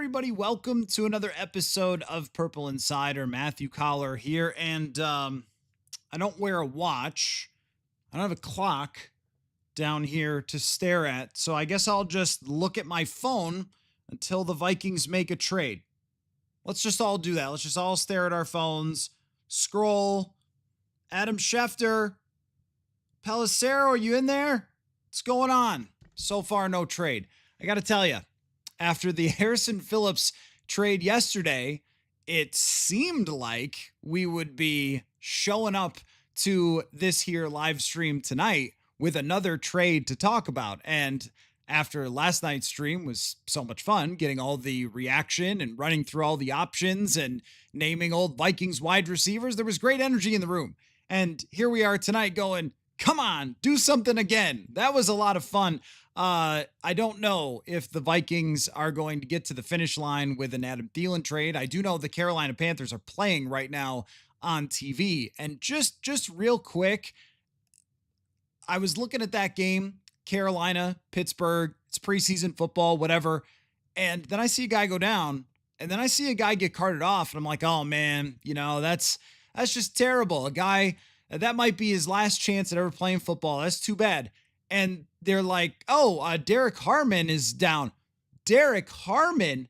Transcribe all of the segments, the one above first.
everybody? Welcome to another episode of Purple Insider. Matthew Coller here, and I don't wear a watch. I don't have a clock down here to stare at, so I guess I'll just look at my phone until the Vikings make a trade. Let's just all do that. Let's just all stare at our phones, scroll. Adam Schefter, Pelissero, are you in there? What's going on? So far, no trade. I got to tell you, after the Harrison Phillips trade yesterday, it seemed like we would be showing up to this here live stream tonight with another trade to talk about. And after last night's stream was so much fun, getting all the reaction and running through all the options and naming old Vikings wide receivers, there was great energy in the room. And here we are tonight going, come on, do something again. That was a lot of fun. I don't know if the Vikings are going to get to the finish line with an Adam Thielen trade. I do know the Carolina Panthers are playing right now on TV. And just real quick, I was looking at that game, Carolina, Pittsburgh, it's preseason football, whatever. And then I see a guy go down, and then I see a guy get carted off, and I'm like, oh man, that's just terrible. A guy that might be his last chance at ever playing football. That's too bad. And they're like, oh, Derek Harmon is down. Derek Harmon,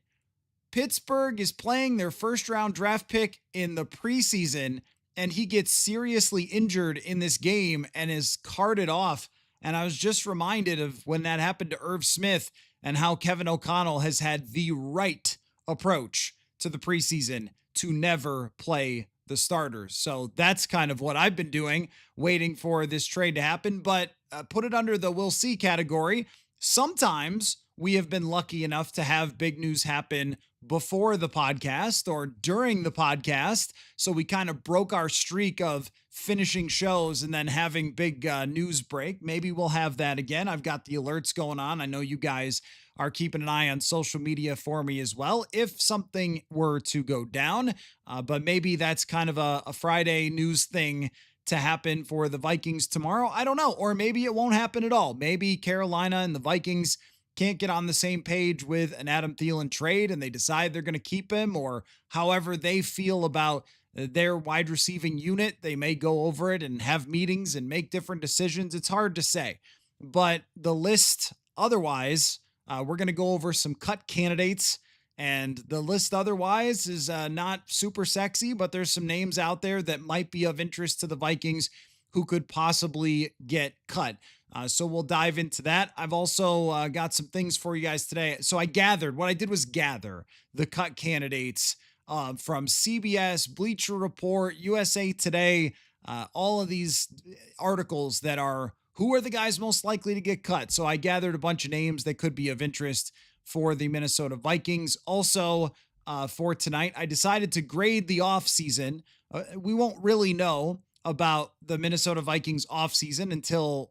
Pittsburgh is playing their first round draft pick in the preseason, and he gets seriously injured in this game and is carted off. And I was just reminded of when that happened to Irv Smith and how Kevin O'Connell has had the right approach to the preseason to never play the starters. So that's kind of what I've been doing, waiting for this trade to happen, but put it under the we'll see category. Sometimes we have been lucky enough to have big news happen before the podcast or during the podcast. So we kind of broke our streak of finishing shows and then having big news break. Maybe we'll have that again. I've got the alerts going on. I know you guys are keeping an eye on social media for me as well if something were to go down. But maybe that's kind of a Friday news thing to happen for the Vikings tomorrow. I don't know. Or maybe it won't happen at all. Maybe Carolina and the Vikings can't get on the same page with an Adam Thielen trade and they decide they're going to keep him, or however they feel about their wide receiving unit. They may go over it and have meetings and make different decisions. It's hard to say. But the list otherwise, we're going to go over some cut candidates, and the list otherwise is not super sexy, but there's some names out there that might be of interest to the Vikings who could possibly get cut. So we'll dive into that. I've also got some things for you guys today. So what I did was gather the cut candidates from CBS, Bleacher Report, USA Today, all of these articles that are who are the guys most likely to get cut. So I gathered a bunch of names that could be of interest for the Minnesota Vikings. Also, for tonight, I decided to grade the offseason. We won't really know about the Minnesota Vikings offseason until,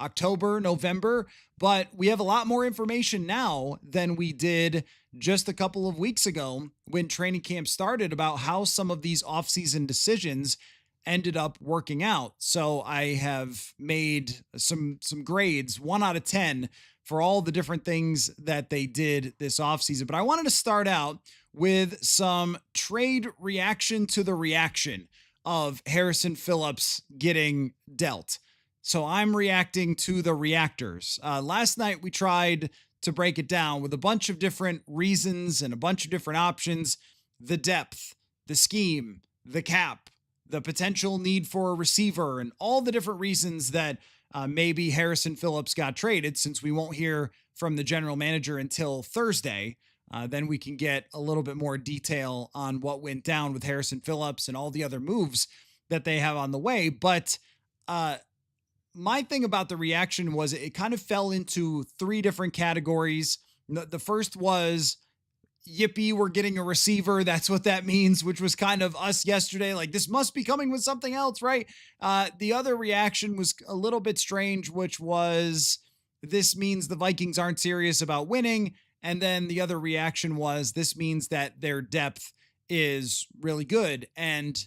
October, November. But we have a lot more information now than we did just a couple of weeks ago when training camp started about how some of these offseason decisions ended up working out. So I have made some grades, 1 out of 10, for all the different things that they did this offseason. But I wanted to start out with some trade reaction to the reaction of Harrison Phillips getting dealt. So I'm reacting to the reactors. Last night we tried to break it down with a bunch of different reasons and a bunch of different options: the depth, the scheme, the cap, the potential need for a receiver, and all the different reasons that maybe Harrison Phillips got traded, since we won't hear from the general manager until Thursday. Then we can get a little bit more detail on what went down with Harrison Phillips and all the other moves that they have on the way. But my thing about the reaction was it kind of fell into 3 different categories. The first was, yippee, we're getting a receiver. That's what that means, which was kind of us yesterday. Like, this must be coming with something else, right? The other reaction was a little bit strange, which was, this means the Vikings aren't serious about winning. And then the other reaction was, this means that their depth is really good. And,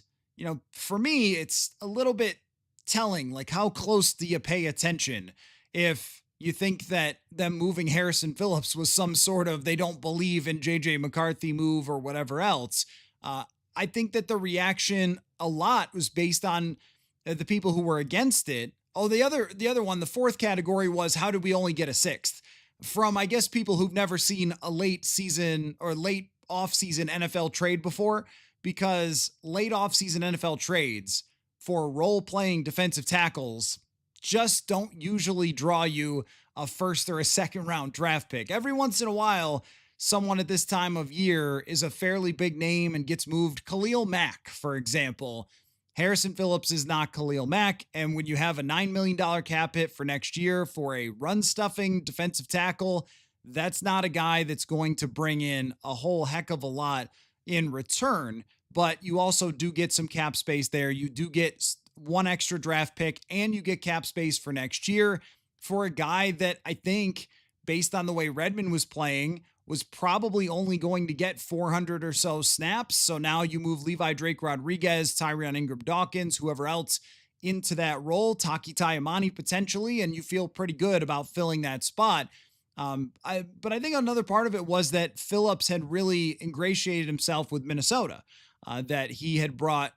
for me, it's a little bit telling, like, how close do you pay attention? If you think that them moving Harrison Phillips was some sort of they don't believe in JJ McCarthy move or whatever else. Uh, I think that the reaction a lot was based on the people who were against it. Oh, the other one, the fourth category was how did we only get a sixth? From I guess people who've never seen a late season or late off-season NFL trade before, because late off-season NFL trades for role-playing defensive tackles just don't usually draw you a first or a second round draft pick. Every once in a while, someone at this time of year is a fairly big name and gets moved. Khalil Mack, for example. Harrison Phillips is not Khalil Mack. And when you have a $9 million cap hit for next year for a run stuffing defensive tackle, that's not a guy that's going to bring in a whole heck of a lot in return. But you also do get some cap space there. You do get one extra draft pick and you get cap space for next year for a guy that I think, based on the way Redmond was playing, was probably only going to get 400 or so snaps. So now you move Levi Drake Rodriguez, Tyrion Ingram Dawkins, whoever else into that role, Taki Taimani potentially, and you feel pretty good about filling that spot. But I think another part of it was that Phillips had really ingratiated himself with Minnesota. That he had brought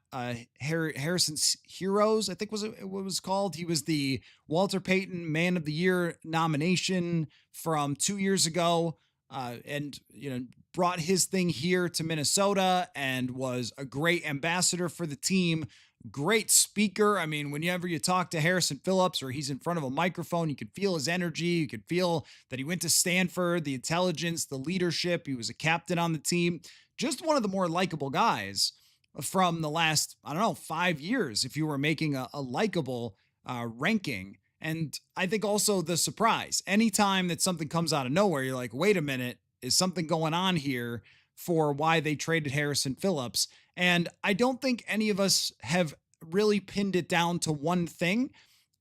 Harrison's Heroes, I think was what was called. He was the Walter Payton Man of the Year nomination from 2 years ago, and brought his thing here to Minnesota and was a great ambassador for the team. Great speaker. I mean, whenever you talk to Harrison Phillips or he's in front of a microphone, you could feel his energy. You could feel that he went to Stanford, the intelligence, the leadership. He was a captain on the team. Just one of the more likable guys from the last, 5 years, if you were making a likable ranking. And I think also the surprise. Anytime that something comes out of nowhere, you're like, wait a minute, is something going on here for why they traded Harrison Phillips? And I don't think any of us have really pinned it down to one thing.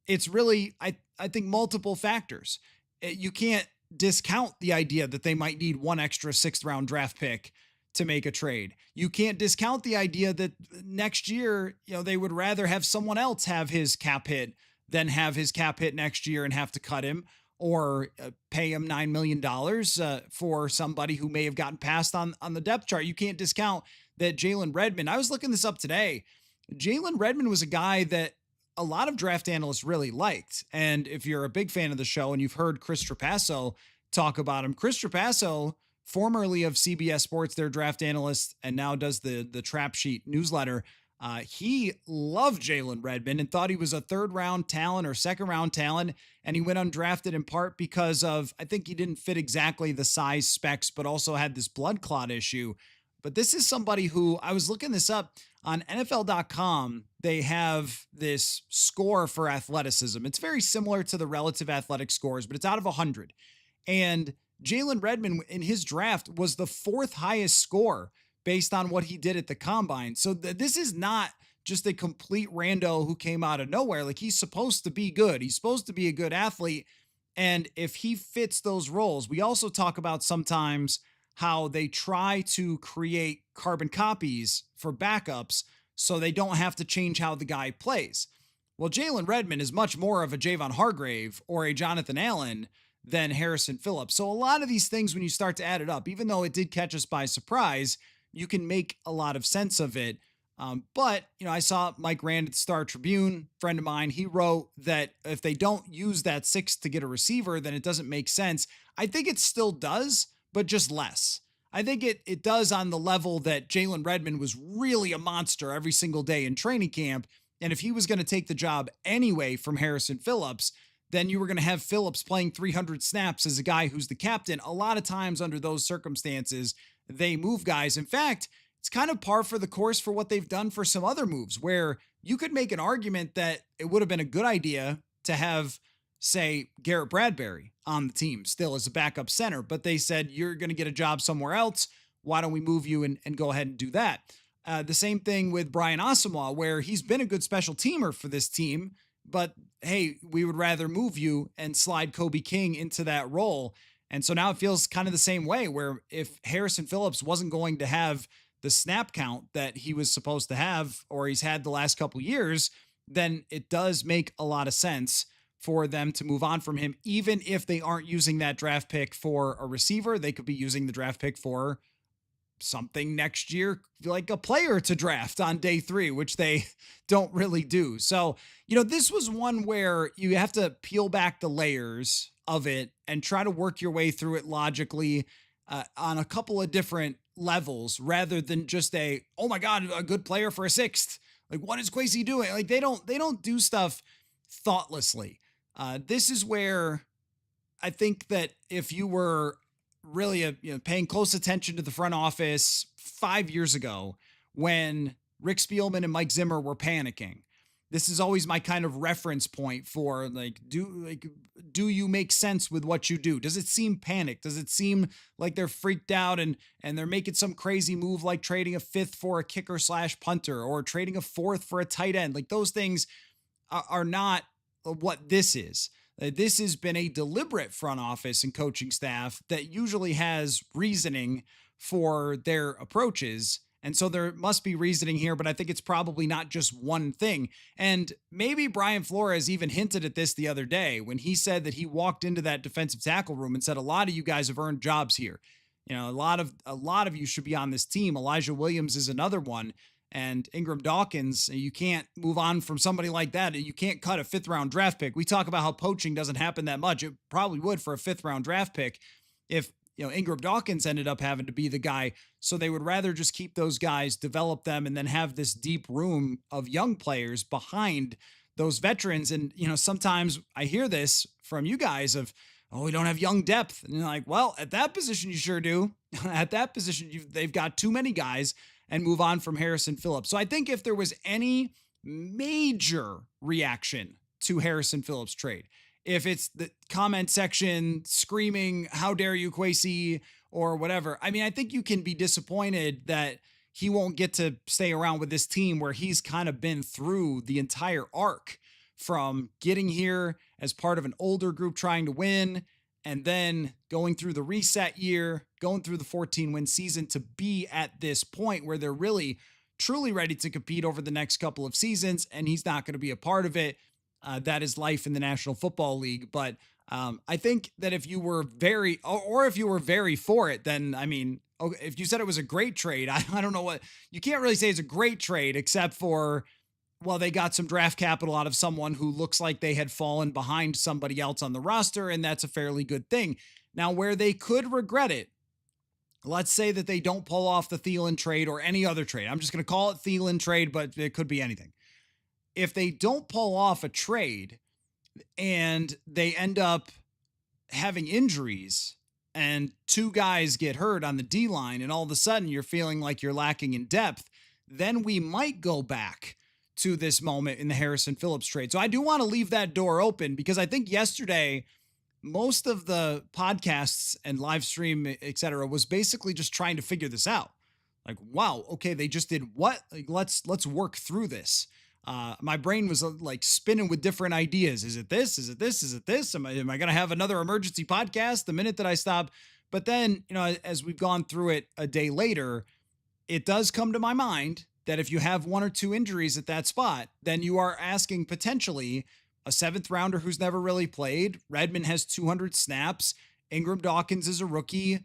It's really, I think, multiple factors. You can't discount the idea that they might need one extra sixth round draft pick to make a trade. You can't discount the idea that next year, they would rather have someone else have his cap hit than have his cap hit next year and have to cut him or pay him $9 million for somebody who may have gotten passed on the depth chart. You can't discount that Jalen Redmond, I was looking this up today. Jalen Redmond was a guy that a lot of draft analysts really liked. And if you're a big fan of the show and you've heard Chris Trapasso talk about him, Chris Trapasso, formerly of CBS Sports, their draft analyst, and now does the Trap Sheet newsletter. He loved Jalen Redmond and thought he was a third round talent or second round talent. And he went undrafted in part because of, I think he didn't fit exactly the size specs, but also had this blood clot issue. But this is somebody who, I was looking this up on NFL.com. They have this score for athleticism. It's very similar to the relative athletic scores, but it's out of 100. And Jalen Redmond in his draft was the fourth highest score based on what he did at the combine. So this is not just a complete rando who came out of nowhere. Like, he's supposed to be good. He's supposed to be a good athlete. And if he fits those roles, we also talk about sometimes how they try to create carbon copies for backups so they don't have to change how the guy plays. Well, Jalen Redmond is much more of a Javon Hargrave or a Jonathan Allen than Harrison Phillips. So a lot of these things, when you start to add it up, even though it did catch us by surprise, you can make a lot of sense of it. But I saw Mike Rand at the Star Tribune, friend of mine. He wrote that if they don't use that six to get a receiver, then it doesn't make sense. I think it still does, but just less. I think it does on the level that Jalen Redmond was really a monster every single day in training camp. And if he was going to take the job anyway from Harrison Phillips, then you were going to have Phillips playing 300 snaps as a guy who's the captain. A lot of times under those circumstances, they move guys. In fact, it's kind of par for the course for what they've done for some other moves, where you could make an argument that it would have been a good idea to have, say, Garrett Bradbury on the team still as a backup center, but they said, you're going to get a job somewhere else. Why don't we move you and go ahead and do that? The same thing with Brian Asamoah, where he's been a good special teamer for this team, but hey, we would rather move you and slide Kobe King into that role. And so now it feels kind of the same way, where if Harrison Phillips wasn't going to have the snap count that he was supposed to have, or he's had the last couple years, then it does make a lot of sense for them to move on from him, even if they aren't using that draft pick for a receiver. They could be using the draft pick for something next year, like a player to draft on day 3, which they don't really do. So, this was one where you have to peel back the layers of it and try to work your way through it logically on a couple of different levels rather than just oh my God, a good player for a 6th. Like, what is Kwesi doing? Like, they don't do stuff thoughtlessly. This is where I think that if you were really paying close attention to the front office 5 years ago when Rick Spielman and Mike Zimmer were panicking, this is always my kind of reference point for do you make sense with what you do? Does it seem panicked? Does it seem like they're freaked out and they're making some crazy move like trading a 5th for a kicker/punter or trading a 4th for a tight end? Like, those things are not what this is. This has been a deliberate front office and coaching staff that usually has reasoning for their approaches. And so there must be reasoning here, but I think it's probably not just one thing. And maybe Brian Flores even hinted at this the other day when he said that he walked into that defensive tackle room and said, a lot of you guys have earned jobs here. A lot of you should be on this team. Elijah Williams is another one. And Ingram Dawkins, you can't move on from somebody like that. You can't cut a 5th round draft pick. We talk about how poaching doesn't happen that much. It probably would for a 5th round draft pick if Ingram Dawkins ended up having to be the guy. So they would rather just keep those guys, develop them, and then have this deep room of young players behind those veterans. And, sometimes I hear this from you guys of, oh, we don't have young depth. And you're like, well, at that position, you sure do. At that position, they've got too many guys, and move on from Harrison Phillips. So I think if there was any major reaction to Harrison Phillips trade, if it's the comment section screaming, how dare you, Kwesi, or whatever, I think you can be disappointed that he won't get to stay around with this team where he's kind of been through the entire arc from getting here as part of an older group trying to win, and then going through the reset year, going through the 14-win season to be at this point where they're really, truly ready to compete over the next couple of seasons, and he's not going to be a part of it. That is life in the National Football League. But I think that if you were very, or if you were very for it, then, if you said it was a great trade, I don't know what, you can't really say it's a great trade except for, well, they got some draft capital out of someone who looks like they had fallen behind somebody else on the roster, and that's a fairly good thing. Now, where they could regret it, let's say that they don't pull off the Thielen trade or any other trade. I'm just going to call it Thielen trade, but it could be anything. If they don't pull off a trade and they end up having injuries and 2 guys get hurt on the D-line and all of a sudden you're feeling like you're lacking in depth, then we might go back to this moment in the Harrison Phillips trade. So I do want to leave that door open because I think yesterday, most of the podcasts and live stream, etc., was basically just trying to figure this out. Like, wow, okay, they just did what? Like, let's work through this. My brain was like spinning with different ideas. Is it this? Is it this? Is it this? Am I going to have another emergency podcast the minute that I stop? But then, as we've gone through it a day later, it does come to my mind that if you have 1 or 2 injuries at that spot, then you are asking potentially a 7th rounder who's never really played. Redmond has 200 snaps. Ingram Dawkins is a rookie.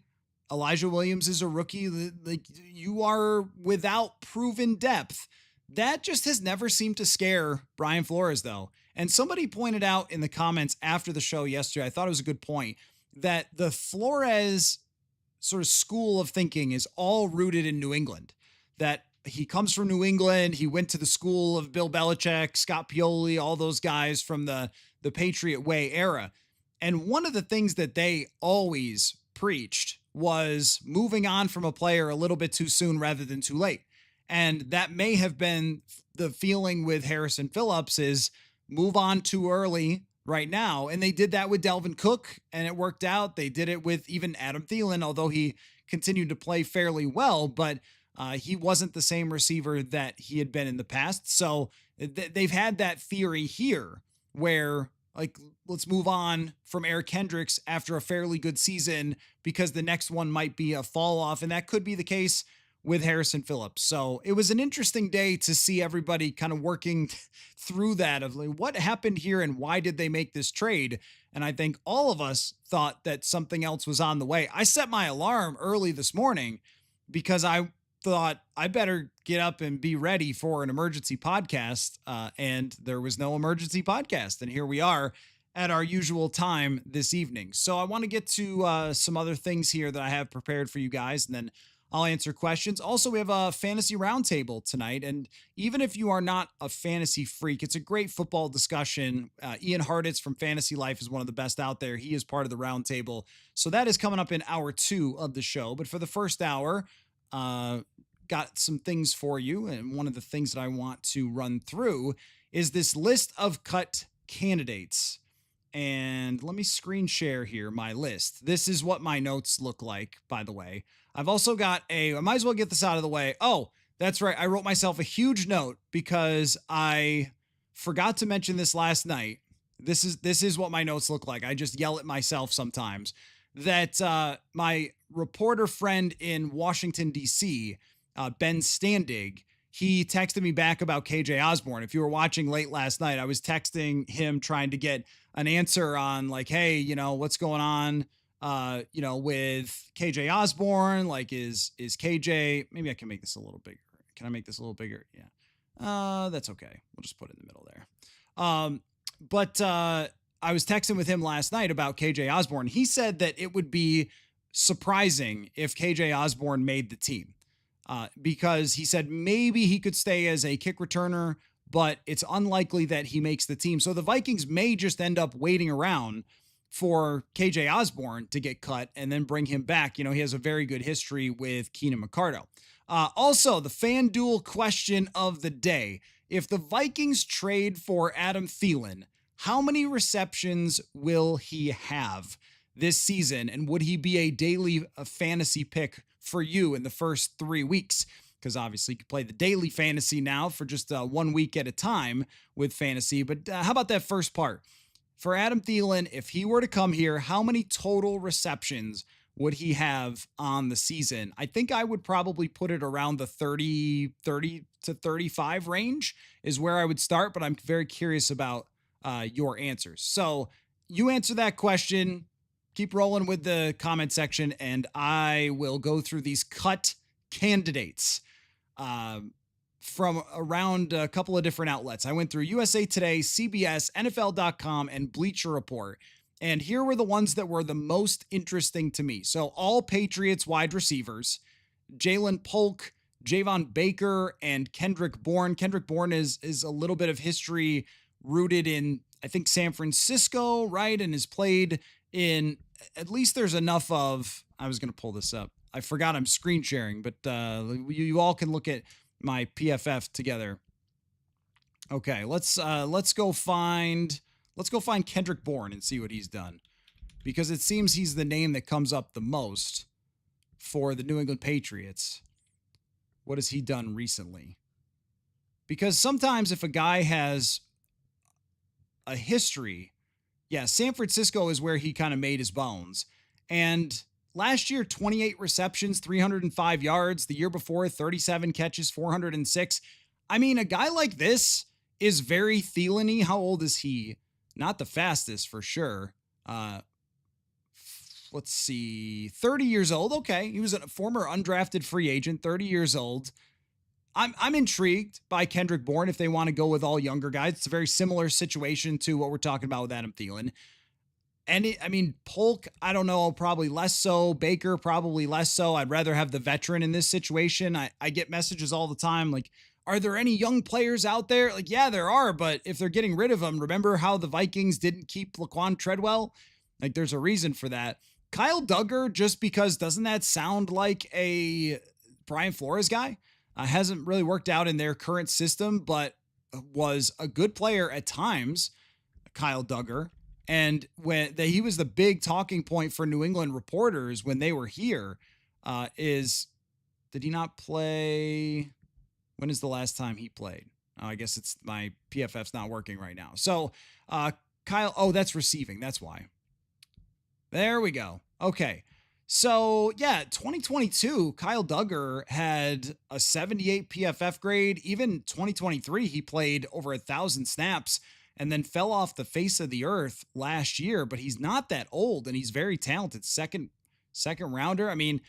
Elijah Williams is a rookie. Like, you are without proven depth. That just has never seemed to scare Brian Flores, though. And somebody pointed out in the comments after the show yesterday, I thought it was a good point, that the Flores sort of school of thinking is all rooted in New England. That he comes from New England. He went to the school of Bill Belichick, Scott Pioli, all those guys from the Patriot Way era. And one of the things that they always preached was moving on from a player a little bit too soon rather than too late. And that may have been the feeling with Harrison Phillips is move on too early right now. And they did that with Dalvin Cook and it worked out. They did it with even Adam Thielen, although he continued to play fairly well, but he wasn't the same receiver that he had been in the past. So they've had that theory here where, like, let's move on from Eric Kendricks after a fairly good season because the next one might be a fall off. And that could be the case with Harrison Phillips. So it was an interesting day to see everybody kind of working through that of like, what happened here and why did they make this trade? And I think all of us thought that something else was on the way. I set my alarm early this morning because I thought I better get up and be ready for an emergency podcast. And there was no emergency podcast. And here we are at our usual time this evening. So I want to get to some other things here that I have prepared for you guys, and then I'll answer questions. Also, we have a fantasy roundtable tonight. And even if you are not a fantasy freak, it's a great football discussion. Ian Hartitz from Fantasy Life is one of the best out there. He is part of the roundtable. So that is coming up in hour 2 of the show. But for the first hour, got some things for you. And one of the things that I want to run through is this list of cut candidates. And let me screen share here my list. This is what my notes look like, by the way. I've also got I might as well get this out of the way. Oh, that's right. I wrote myself a huge note because I forgot to mention this last night. This is what my notes look like. I just yell at myself sometimes. That my reporter friend in Washington, D.C., Ben Standig, he texted me back about KJ Osborn. If you were watching late last night, I was texting him trying to get an answer on like, hey, what's going on, with KJ Osborn? Like, is KJ, maybe I can make this a little bigger. Can I make this a little bigger? Yeah. That's okay. We'll just put it in the middle there. But I was texting with him last night about KJ Osborn. He said that it would be surprising if KJ Osborn made the team. Because he said maybe he could stay as a kick returner, but it's unlikely that he makes the team. So the Vikings may just end up waiting around for KJ Osborn to get cut and then bring him back. He has a very good history with Keenan McCardell. Also, the FanDuel question of the day. If the Vikings trade for Adam Thielen, how many receptions will he have this season? And would he be a daily fantasy pick for you in the first 3 weeks? Because obviously you can play the daily fantasy now for just 1 week at a time with fantasy. But how about that first part? For Adam Thielen, if he were to come here, how many total receptions would he have on the season? I think I would probably put it around the 30 to 35 range is where I would start, but I'm very curious about your answers. So you answer that question. Keep rolling with the comment section, and I will go through these cut candidates from around a couple of different outlets. I went through USA Today, CBS, NFL.com, and Bleacher Report. And here were the ones that were the most interesting to me. So all Patriots wide receivers, Jalen Polk, Javon Baker, and Kendrick Bourne. Kendrick Bourne is a little bit of history rooted in, I think, San Francisco, right? And has played in, at least there's enough of, I was going to pull this up. I forgot I'm screen sharing, but you all can look at my PFF together. Okay, let's go find Kendrick Bourne and see what he's done, because it seems he's the name that comes up the most for the New England Patriots. What has he done recently? Because sometimes if a guy has a history, yeah, San Francisco is where he kind of made his bones. And last year, 28 receptions, 305 yards. The year before, 37 catches, 406. I mean, a guy like this is very Thielen-y. How old is he? Not the fastest for sure. Let's see, 30 years old. Okay, he was a former undrafted free agent, 30 years old. I'm intrigued by Kendrick Bourne if they want to go with all younger guys. It's a very similar situation to what we're talking about with Adam Thielen. And Polk, I don't know, probably less so. Baker, probably less so. I'd rather have the veteran in this situation. I get messages all the time like, are there any young players out there? Like, yeah, there are, but if they're getting rid of them, remember how the Vikings didn't keep Laquan Treadwell? Like, there's a reason for that. Kyle Duggar, just because doesn't that sound like a Brian Flores guy? Hasn't really worked out in their current system, but was a good player at times, Kyle Duggar. And he was the big talking point for New England reporters when they were here. Did he not play? When is the last time he played? I guess it's my PFF's not working right now. So Kyle, that's receiving. That's why. There we go. Okay. So, yeah, 2022, Kyle Duggar had a 78 PFF grade. Even 2023, he played over 1,000 snaps and then fell off the face of the earth last year. But he's not that old and he's very talented. Second rounder. I mean,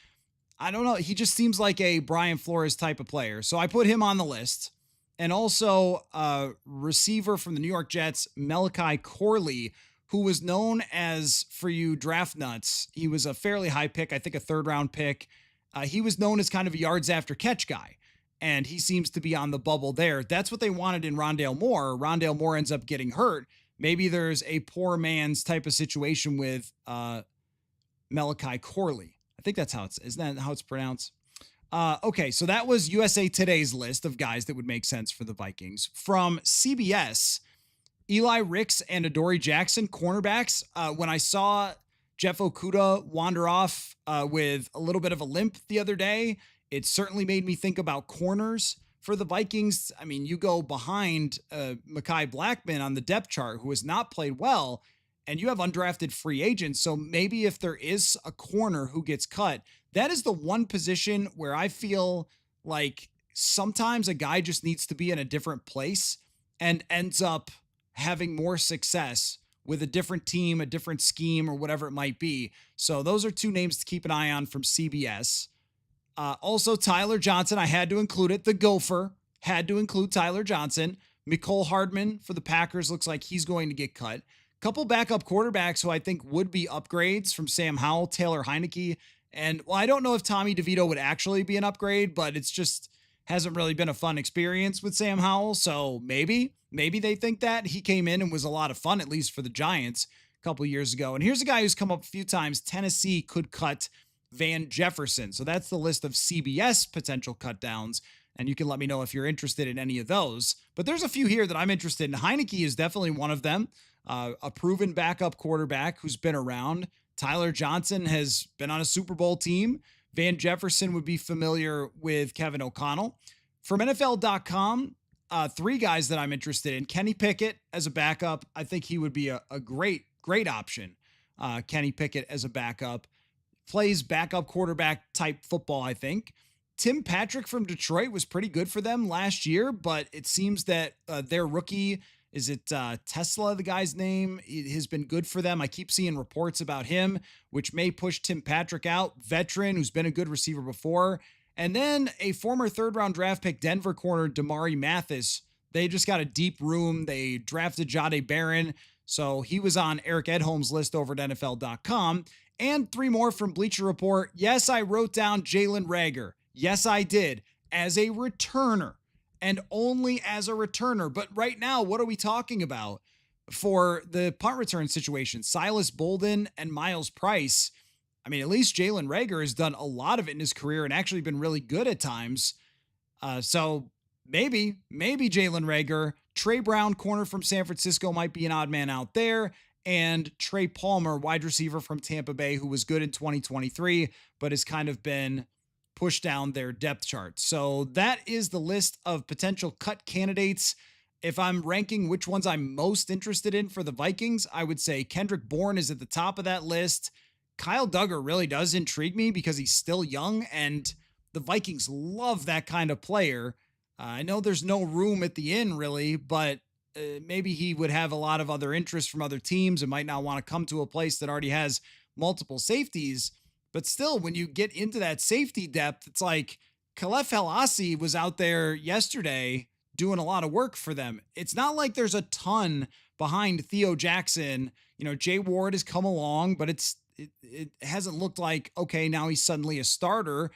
I don't know. He just seems like a Brian Flores type of player. So I put him on the list. And also receiver from the New York Jets, Malachi Corley, who was known as, for you draft nuts, he was a fairly high pick, I think a third round pick. He was known as kind of a yards after catch guy. And he seems to be on the bubble there. That's what they wanted in Rondale Moore. Rondale Moore ends up getting hurt. Maybe there's a poor man's type of situation with Malachi Corley. I think that's how isn't that how it's pronounced? Okay, so that was USA Today's list of guys that would make sense for the Vikings. From CBS, Eli Ricks and Adoree Jackson, cornerbacks. When I saw Jeff Okudah wander off with a little bit of a limp the other day, it certainly made me think about corners for the Vikings. I mean, you go behind Mekhi Blackmon on the depth chart, who has not played well, and you have undrafted free agents. So maybe if there is a corner who gets cut, that is the one position where I feel like sometimes a guy just needs to be in a different place and ends up having more success with a different team, a different scheme, or whatever it might be. So those are two names to keep an eye on from CBS. Also, Tyler Johnson, I had to include it. The Gopher had to include Tyler Johnson. Mecole Hardman for the Packers looks like he's going to get cut. Couple backup quarterbacks who I think would be upgrades from Sam Howell, Taylor Heineke. And well, I don't know if Tommy DeVito would actually be an upgrade, but it's just hasn't really been a fun experience with Sam Howell. So maybe they think that. He came in and was a lot of fun, at least for the Giants a couple years ago. And here's a guy who's come up a few times. Tennessee could cut Van Jefferson. So that's the list of CBS potential cut downs. And you can let me know if you're interested in any of those. But there's a few here that I'm interested in. Heineke is definitely one of them. A proven backup quarterback who's been around. Tyler Johnson has been on a Super Bowl team. Van Jefferson would be familiar with Kevin O'Connell. From NFL.com, three guys that I'm interested in. Kenny Pickett as a backup. I think he would be a great option. Kenny Pickett as a backup. Plays backup quarterback type football, I think. Tim Patrick from Detroit was pretty good for them last year, but it seems that their rookie, is it Tesla, the guy's name? It has been good for them. I keep seeing reports about him, which may push Tim Patrick out. Veteran who's been a good receiver before. And then a former third-round draft pick, Denver corner, Damari Mathis. They just got a deep room. They drafted Jahdae Barron, so he was on Eric Edholm's list over at NFL.com. And three more from Bleacher Report. Yes, I wrote down Jalen Reagor. Yes, I did. As a returner. And only as a returner. But right now, what are we talking about for the punt return situation? Silas Bolden and Miles Price. I mean, at least Jalen Reagor has done a lot of it in his career and actually been really good at times. So maybe Jalen Reagor. Trey Brown, corner from San Francisco, might be an odd man out there. And Trey Palmer, wide receiver from Tampa Bay, who was good in 2023, but has kind of been push down their depth chart. So that is the list of potential cut candidates. If I'm ranking which ones I'm most interested in for the Vikings, I would say Kendrick Bourne is at the top of that list. Kyle Duggar really does intrigue me because he's still young and the Vikings love that kind of player. I know there's no room at the inn really, but maybe he would have a lot of other interest from other teams and might not want to come to a place that already has multiple safeties. But still, when you get into that safety depth, it's like Khalef El-Asi was out there yesterday doing a lot of work for them. It's not like there's a ton behind Theo Jackson. You know, Jay Ward has come along, but it hasn't looked like, okay, now he's suddenly a starter.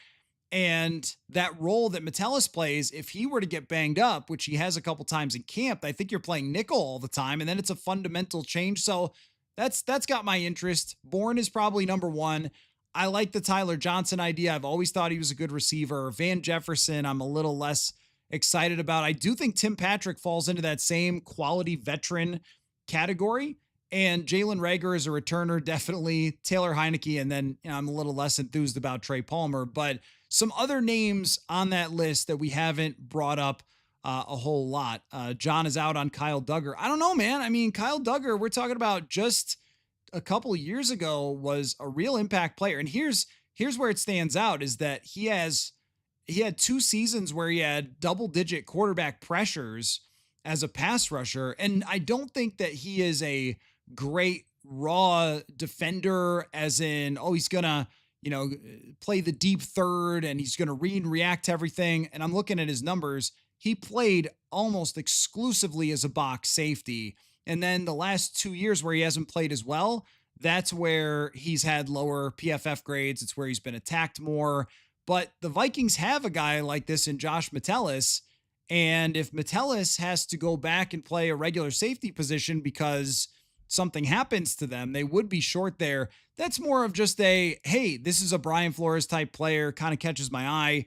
And that role that Metellus plays, if he were to get banged up, which he has a couple times in camp, I think you're playing nickel all the time. And then it's a fundamental change. So that's got my interest. Bourne is probably number one. I like the Tyler Johnson idea. I've always thought he was a good receiver. Van Jefferson, I'm a little less excited about. I do think Tim Patrick falls into that same quality veteran category. And Jalen Reagor is a returner, definitely. Taylor Heineke, and then I'm a little less enthused about Trey Palmer. But some other names on that list that we haven't brought up a whole lot. John is out on Kyle Duggar. I don't know, man. I mean, Kyle Duggar, we're talking about just a couple of years ago was a real impact player. And here's where it stands out is that he had 2 seasons where he had double digit quarterback pressures as a pass rusher. And I don't think that he is a great raw defender, as in, oh, he's going to, play the deep third and he's going to read and react to everything. And I'm looking at his numbers. He played almost exclusively as a box safety. And then the last 2 years where he hasn't played as well, that's where he's had lower PFF grades. It's where he's been attacked more. But the Vikings have a guy like this in Josh Metellus. And if Metellus has to go back and play a regular safety position because something happens to them, they would be short there. That's more of just a, hey, this is a Brian Flores type player, kind of catches my eye.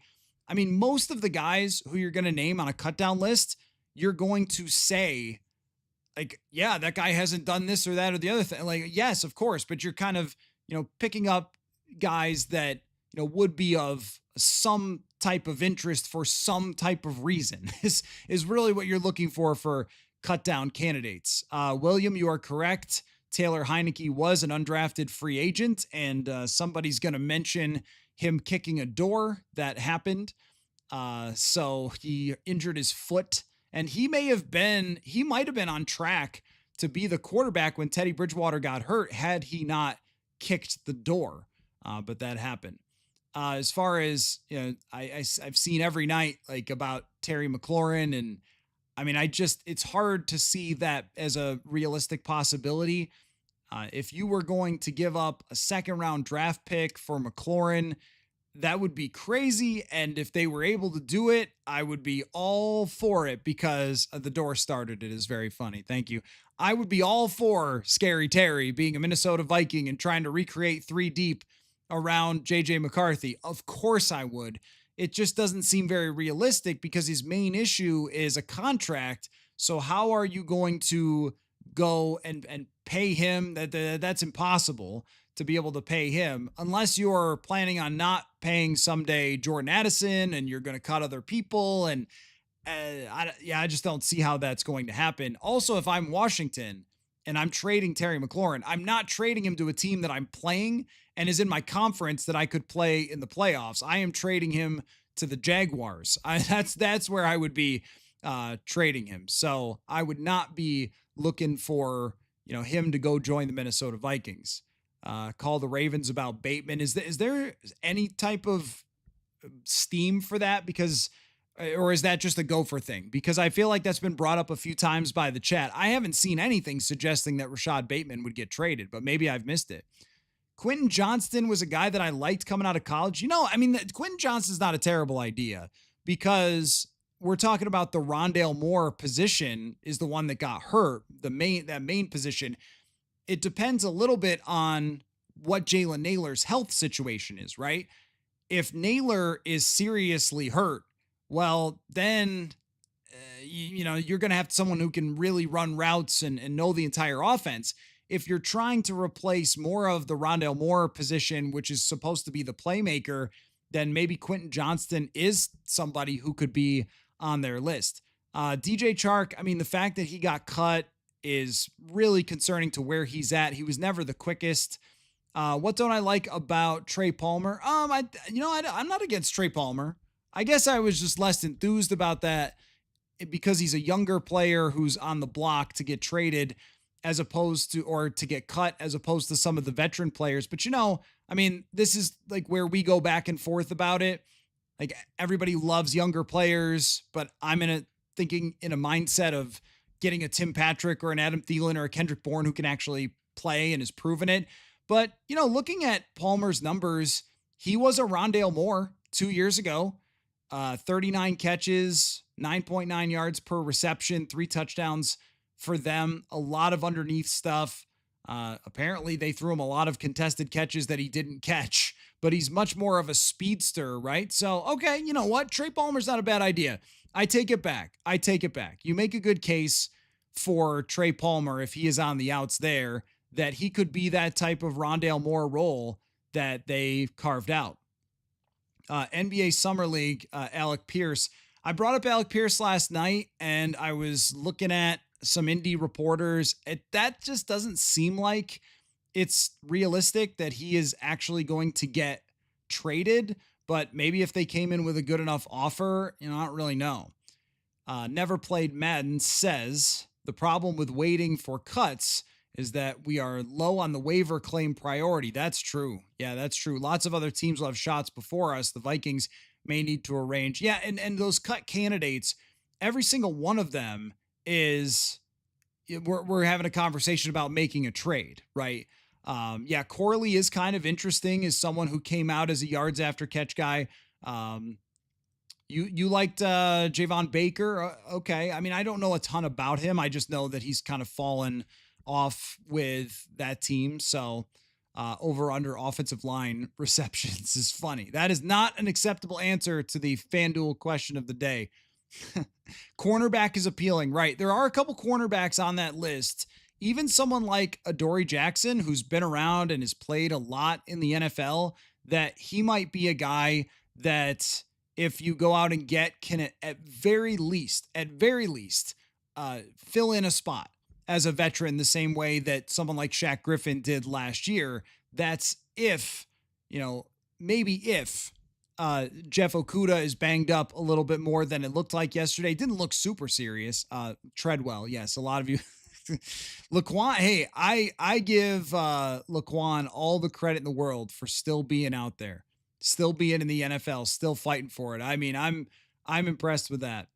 I mean, most of the guys who you're going to name on a cut down list, you're going to say, like, yeah, that guy hasn't done this or that or the other thing. Like, yes, of course, but you're kind of, picking up guys that, would be of some type of interest for some type of reason is really what you're looking for cut down candidates. William, you are correct. Taylor Heineke was an undrafted free agent, and somebody's going to mention him kicking a door. That happened. So he injured his foot, and he might have been on track to be the quarterback when Teddy Bridgewater got hurt had he not kicked the door. But that happened. As far as, I've seen every night, like, about Terry McLaurin, and I mean, it's hard to see that as a realistic possibility. If you were going to give up a second round draft pick for McLaurin, that would be crazy. And if they were able to do it, I would be all for it, because the door started. It is very funny. Thank you. I would be all for Scary Terry being a Minnesota Viking and trying to recreate 3 deep around JJ McCarthy. Of course I would. It just doesn't seem very realistic because his main issue is a contract. So how are you going to go and pay him? That's impossible to be able to pay him unless you're planning on not paying someday Jordan Addison and you're going to cut other people. And I just don't see how that's going to happen. Also, if I'm Washington and I'm trading Terry McLaurin, I'm not trading him to a team that I'm playing and is in my conference that I could play in the playoffs. I am trading him to the Jaguars. That's where I would be trading him. So I would not be looking for him to go join the Minnesota Vikings. Call the Ravens about Bateman. Is there any type of steam for that? Because, or is that just a gopher thing? Because I feel like that's been brought up a few times by the chat. I haven't seen anything suggesting that Rashad Bateman would get traded, but maybe I've missed it. Quentin Johnston was a guy that I liked coming out of college. Quentin Johnston's not a terrible idea, because we're talking about the Rondale Moore position is the one that got hurt, that main position. It depends a little bit on what Jalen Naylor's health situation is, right? If Naylor is seriously hurt, well, then, you're going to have someone who can really run routes and know the entire offense. If you're trying to replace more of the Rondale Moore position, which is supposed to be the playmaker, then maybe Quentin Johnston is somebody who could be on their list. DJ Chark, I mean, the fact that he got cut is really concerning to where he's at. He was never the quickest. What don't I like about Trey Palmer? I'm not against Trey Palmer. I guess I was just less enthused about that because he's a younger player who's on the block to get traded as opposed to, or to get cut as opposed to some of the veteran players. But this is like where we go back and forth about it. Like, everybody loves younger players, but I'm thinking in a mindset of getting a Tim Patrick or an Adam Thielen or a Kendrick Bourne who can actually play and has proven it. But, looking at Palmer's numbers, he was a Rondale Moore 2 years ago, 39 catches, 9.9 yards per reception, 3 touchdowns for them, a lot of underneath stuff. Apparently they threw him a lot of contested catches that he didn't catch, but he's much more of a speedster, right? So, okay, you know what? Trey Palmer's not a bad idea. I take it back. You make a good case for Trey Palmer if he is on the outs there, that he could be that type of Rondale Moore role that they carved out. NBA Summer League, Alec Pierce. I brought up Alec Pierce last night, and I was looking at some indie reporters. That just doesn't seem like it's realistic that he is actually going to get traded, but maybe if they came in with a good enough offer, I don't really know. Never Played Madden says the problem with waiting for cuts is that we are low on the waiver claim priority. That's true. Yeah, that's true. Lots of other teams will have shots before us. The Vikings may need to arrange. Yeah, and those cut candidates, every single one of them is we're having a conversation about making a trade, right? Yeah, Corley is kind of interesting as someone who came out as a yards after catch guy. You liked Javon Baker, okay? I mean, I don't know a ton about him. I just know that he's kind of fallen off with that team. So over under offensive line receptions is funny. That is not an acceptable answer to the FanDuel question of the day. Cornerback is appealing, right? There are a couple cornerbacks on that list. Even someone like Adoree Jackson, who's been around and has played a lot in the NFL, that he might be a guy that if you go out and get can at very least, fill in a spot as a veteran the same way that someone like Shaq Griffin did last year. That's if, maybe if Jeff Okudah is banged up a little bit more than it looked like yesterday. Didn't look super serious. Treadwell, yes, a lot of you. Laquan, hey, I give Laquan all the credit in the world for still being out there, still being in the NFL, still fighting for it. I mean, I'm impressed with that.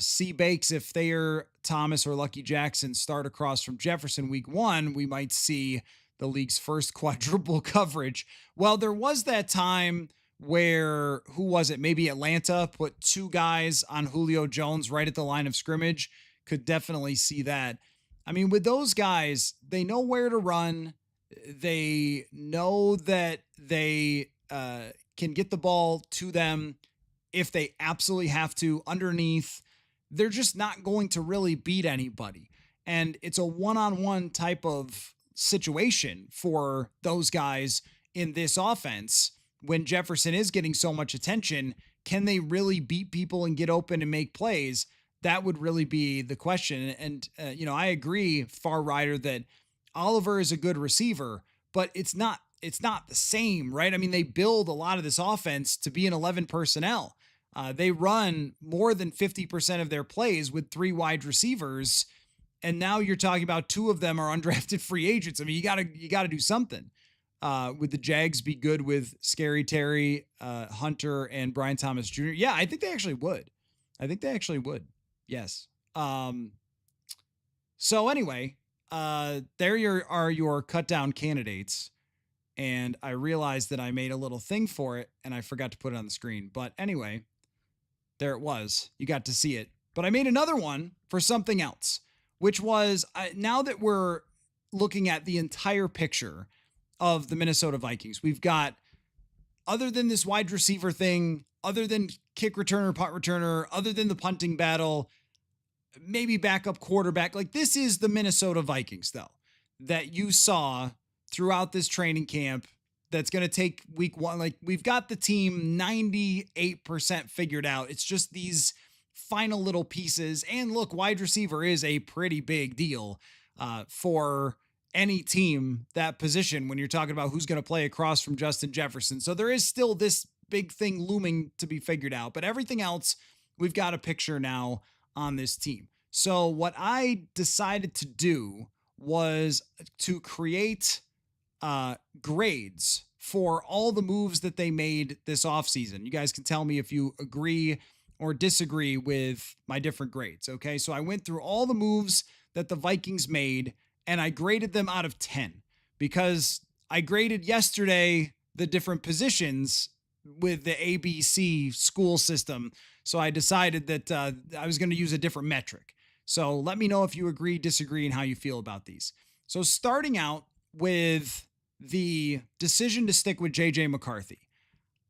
C Bakes, if Thayer Thomas or Lucky Jackson start across from Jefferson week 1, we might see the league's first quadruple coverage. Well, there was that time where, who was it? Maybe Atlanta put 2 guys on Julio Jones right at the line of scrimmage. Could definitely see that. I mean, with those guys, they know where to run. They know that they can get the ball to them if they absolutely have to underneath. They're just not going to really beat anybody. And it's a one-on-one type of situation for those guys in this offense. When Jefferson is getting so much attention, can they really beat people and get open and make plays? That would really be the question. And, I agree, Far Rider, that Oliver is a good receiver, but it's not the same, right? I mean, they build a lot of this offense to be an 11 personnel. They run more than 50% of their plays with 3 wide receivers. And now you're talking about 2 of them are undrafted free agents. I mean, you gotta do something. Would the Jags be good with Scary Terry, Hunter, and Brian Thomas Jr.? Yeah, I think they actually would. Yes. So anyway, there are your cut down candidates. And I realized that I made a little thing for it and I forgot to put it on the screen. But anyway, there it was. You got to see it. But I made another one for something else, which was now that we're looking at the entire picture of the Minnesota Vikings, we've got, other than this wide receiver thing, other than kick returner, punt returner, other than the punting battle, maybe backup quarterback, like this is the Minnesota Vikings, though, that you saw throughout this training camp that's going to take week 1. Like, we've got the team 98% figured out. It's just these final little pieces. And look, wide receiver is a pretty big deal for any team, that position, when you're talking about who's going to play across from Justin Jefferson. So there is still this big thing looming to be figured out, but everything else, we've got a picture now on this team. So what I decided to do was to create grades for all the moves that they made this offseason. You guys can tell me if you agree or disagree with my different grades. Okay. So I went through all the moves that the Vikings made and I graded them out of 10 because I graded yesterday the different positions with the ABC school system. So I decided that I was going to use a different metric. So let me know if you agree, disagree, and how you feel about these. So starting out with the decision to stick with JJ McCarthy,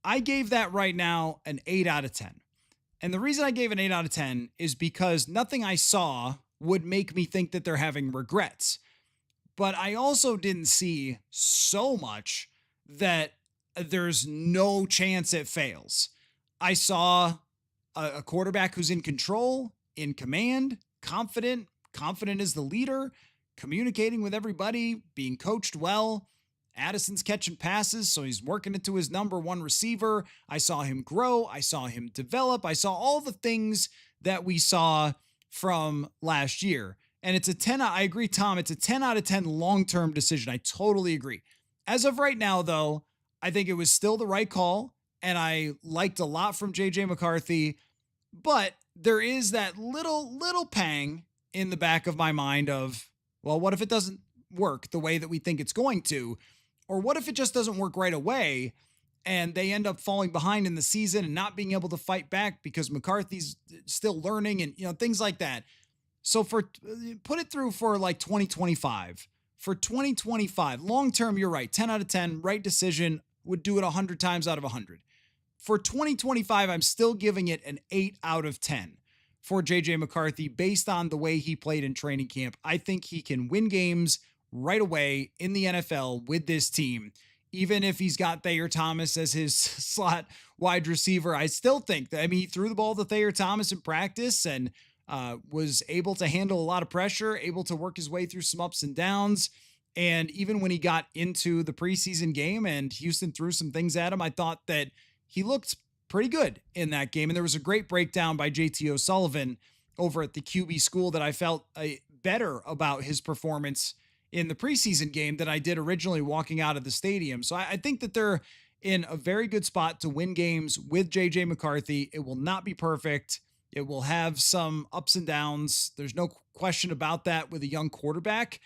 I gave that right now an 8 out of 10. And the reason I gave an 8 out of 10 is because nothing I saw would make me think that they're having regrets. But I also didn't see so much that there's no chance it fails. I saw a quarterback who's in control, in command, confident as the leader, communicating with everybody, being coached well. Addison's catching passes, so he's working it to his number one receiver. I saw him grow. I saw him develop. I saw all the things that we saw from last year. And it's a 10. I agree, Tom. It's a 10 out of 10 long-term decision. I totally agree. As of right now, though, I think it was still the right call. And I liked a lot from JJ McCarthy. But there is that little pang in the back of my mind of, well, what if it doesn't work the way that we think it's going to? Or what if it just doesn't work right away and they end up falling behind in the season and not being able to fight back because McCarthy's still learning and, things like that. So put it through for like 2025. For 2025, long term, you're right. 10 out of 10, right decision, would do it 100 times out of 100. For 2025, I'm still giving it an 8 out of 10 for JJ McCarthy based on the way he played in training camp. I think he can win games right away in the NFL with this team. Even if he's got Thayer Thomas as his slot wide receiver, I still think that, he threw the ball to Thayer Thomas in practice and was able to handle a lot of pressure, able to work his way through some ups and downs. And even when he got into the preseason game and Houston threw some things at him, I thought that he looked pretty good in that game. And there was a great breakdown by JT O'Sullivan over at the QB school that I felt better about his performance in the preseason game than I did originally walking out of the stadium. So I think that they're in a very good spot to win games with JJ McCarthy. It will not be perfect. It will have some ups and downs. There's no question about that with a young quarterback,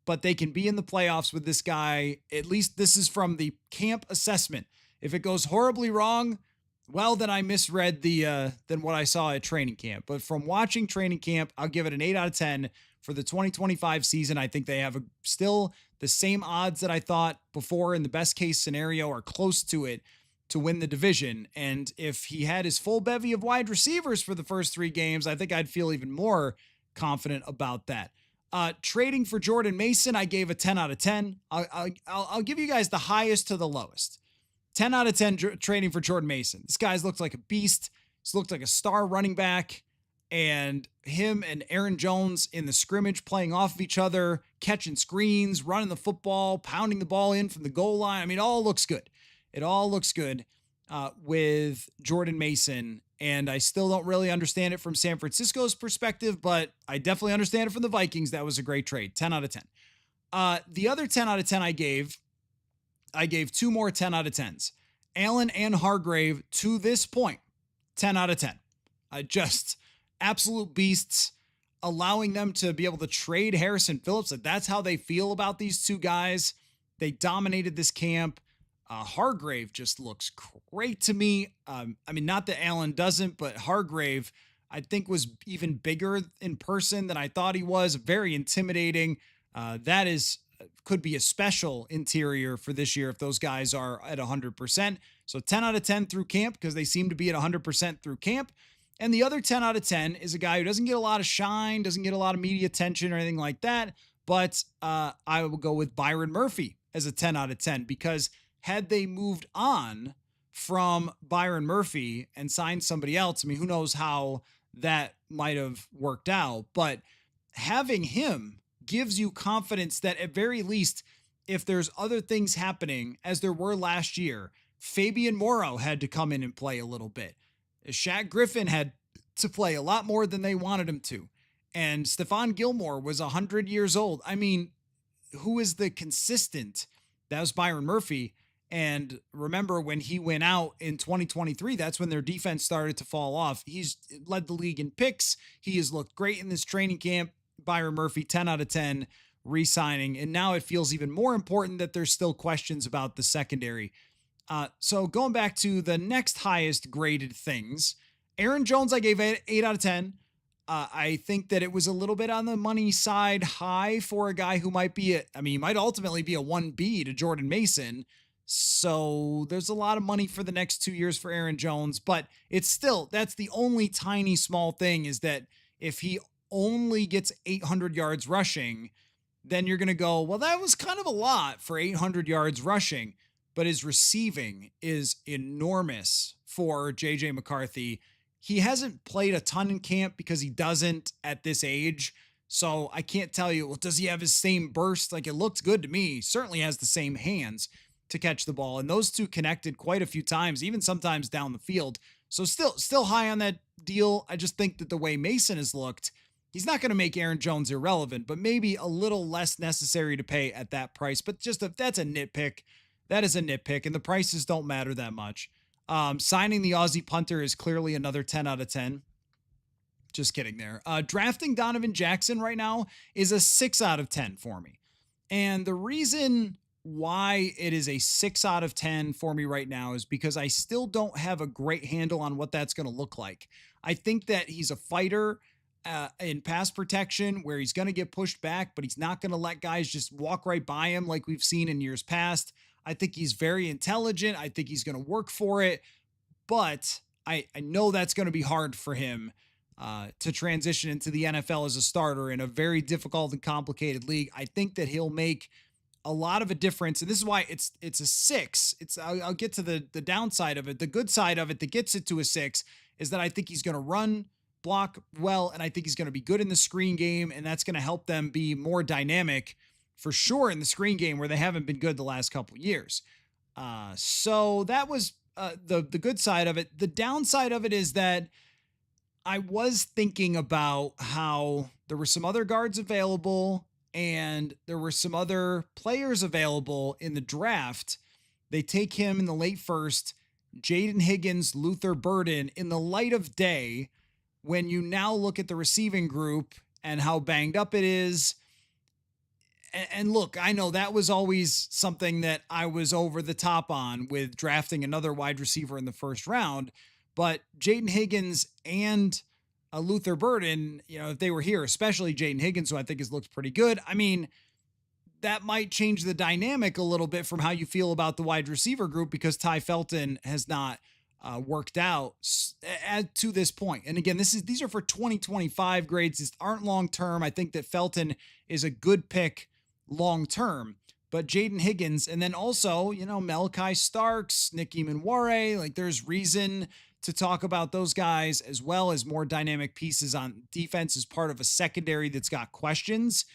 but they can be in the playoffs with this guy. At least this is from the camp assessment. If it goes horribly wrong, well, then I misread than what I saw at training camp. But from watching training camp, I'll give it an 8 out of 10 for the 2025 season. I think they have still the same odds that I thought before in the best case scenario, or close to it, to win the division. And if he had his full bevy of wide receivers for the first 3 games, I think I'd feel even more confident about that. Trading for Jordan Mason, I gave a 10 out of 10. I'll give you guys the highest to the lowest. 10 out of 10 trading for Jordan Mason. This guy's looked like a beast. He's looked like a star running back. And him and Aaron Jones in the scrimmage playing off of each other, catching screens, running the football, pounding the ball in from the goal line. It all looks good. It all looks good with Jordan Mason. And I still don't really understand it from San Francisco's perspective, but I definitely understand it from the Vikings. That was a great trade. 10 out of 10. The other 10 out of 10 I gave 2 more 10 out of 10s. Allen and Hargrave to this point, 10 out of 10. Just absolute beasts, allowing them to be able to trade Harrison Phillips. That's how they feel about these 2 guys. They dominated this camp. Hargrave just looks great to me. Not that Allen doesn't, but Hargrave, I think, was even bigger in person than I thought he was. Very intimidating. Could be a special interior for this year if those guys are at 100%. So 10 out of 10 through camp, because they seem to be at 100% through camp. And the other 10 out of 10 is a guy who doesn't get a lot of shine, doesn't get a lot of media attention or anything like that. But I will go with Byron Murphy as a 10 out of 10, because had they moved on from Byron Murphy and signed somebody else, who knows how that might have worked out. But having him gives you confidence that at very least, if there's other things happening, as there were last year, Fabian Morrow had to come in and play a little bit. Shaq Griffin had to play a lot more than they wanted him to. And Stephon Gilmore was 100 years old. Who is the consistent? That was Byron Murphy. And remember, when he went out in 2023, that's when their defense started to fall off. He's led the league in picks. He has looked great in this training camp. Byron Murphy, 10 out of 10, re-signing. And now it feels even more important that there's still questions about the secondary. So going back to the next highest graded things, Aaron Jones, I gave 8 out of 10. I think that it was a little bit on the money side high for a guy who might be he might ultimately be a 1B to Jordan Mason. So there's a lot of money for the next 2 years for Aaron Jones, but it's still, that's the only tiny small thing, is that if he only gets 800 yards rushing, then you're going to go, well, that was kind of a lot for 800 yards rushing, but his receiving is enormous for JJ McCarthy. He hasn't played a ton in camp because he doesn't at this age. So I can't tell you, well, does he have his same burst? Like, it looked good to me. He certainly has the same hands to catch the ball. And those two connected quite a few times, even sometimes down the field. So still high on that deal. I just think that the way Mason has looked, he's not going to make Aaron Jones irrelevant, but maybe a little less necessary to pay at that price. But that's a nitpick. That is a nitpick, and the prices don't matter that much. Signing the Aussie punter is clearly another 10 out of 10. Just kidding there. Drafting Donovan Jackson right now is a 6 out of 10 for me. And the reason why it is a 6 out of 10 for me right now is because I still don't have a great handle on what that's going to look like. I think that he's a fighter in pass protection where he's going to get pushed back, but he's not going to let guys just walk right by him like we've seen in years past. I think he's very intelligent. I think he's going to work for it, but I know that's going to be hard for him to transition into the NFL as a starter in a very difficult and complicated league. I think that he'll make a lot of a difference, and this is why it's a 6. I'll get to the downside of it. The good side of it that gets it to a 6 is that I think he's going to run block well, and I think he's going to be good in the screen game, and that's going to help them be more dynamic for sure in the screen game where they haven't been good the last couple of years. So that was the good side of it. The downside of it is that I was thinking about how there were some other guards available and there were some other players available in the draft. They take him in the late first, Jaden Higgins, Luther Burden, in the light of day. When you now look at the receiving group and how banged up it is, and look, I know that was always something that I was over the top on with drafting another wide receiver in the first round, but Jaden Higgins and Luther Burden, if they were here, especially Jaden Higgins, who I think has looked pretty good, I mean, that might change the dynamic a little bit from how you feel about the wide receiver group because Ty Felton has not worked out to this point. And again, these are for 2025 grades. These aren't long-term. I think that Felton is a good pick long-term, but Jaden Higgins, and then also, Malachi Starks, Nicky Manware, like there's reason to talk about those guys as well as more dynamic pieces on defense as part of a secondary that's got questions.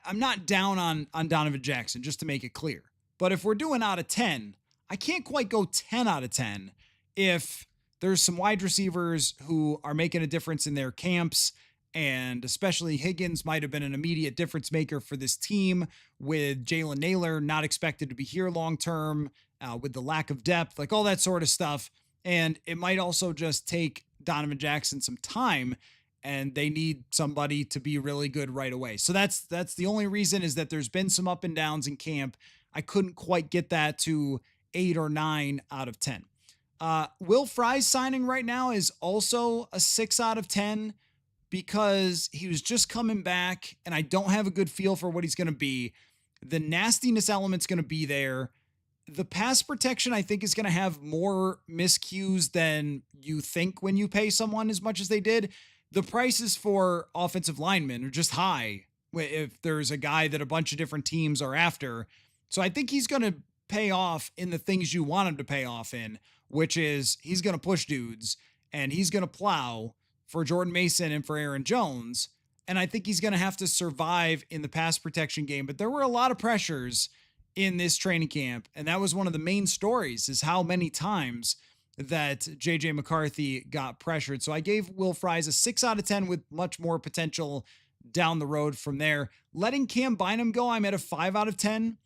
I'm not down on Donovan Jackson, just to make it clear. But if we're doing out of 10, I can't quite go 10 out of 10 if there's some wide receivers who are making a difference in their camps, and especially Higgins might have been an immediate difference maker for this team with Jalen Naylor not expected to be here long-term, with the lack of depth, like all that sort of stuff. And it might also just take Donovan Jackson some time, and they need somebody to be really good right away. So that's the only reason, is that there's been some up and downs in camp. I couldn't quite get that to 8 or 9 out of 10. Will Fry's signing right now is also a 6 out of 10 because he was just coming back and I don't have a good feel for what he's going to be. The nastiness element's going to be there. The pass protection, I think, is going to have more miscues than you think when you pay someone as much as they did. The prices for offensive linemen are just high if there's a guy that a bunch of different teams are after. So I think he's going to pay off in the things you want him to pay off in, which is he's going to push dudes and he's going to plow for Jordan Mason and for Aaron Jones. And I think he's going to have to survive in the pass protection game. But there were a lot of pressures in this training camp. And that was one of the main stories, is how many times that JJ McCarthy got pressured. So I gave Will Fries a 6 out of 10 with much more potential down the road from there. Letting Cam Bynum go, I'm at a 5 out of 10.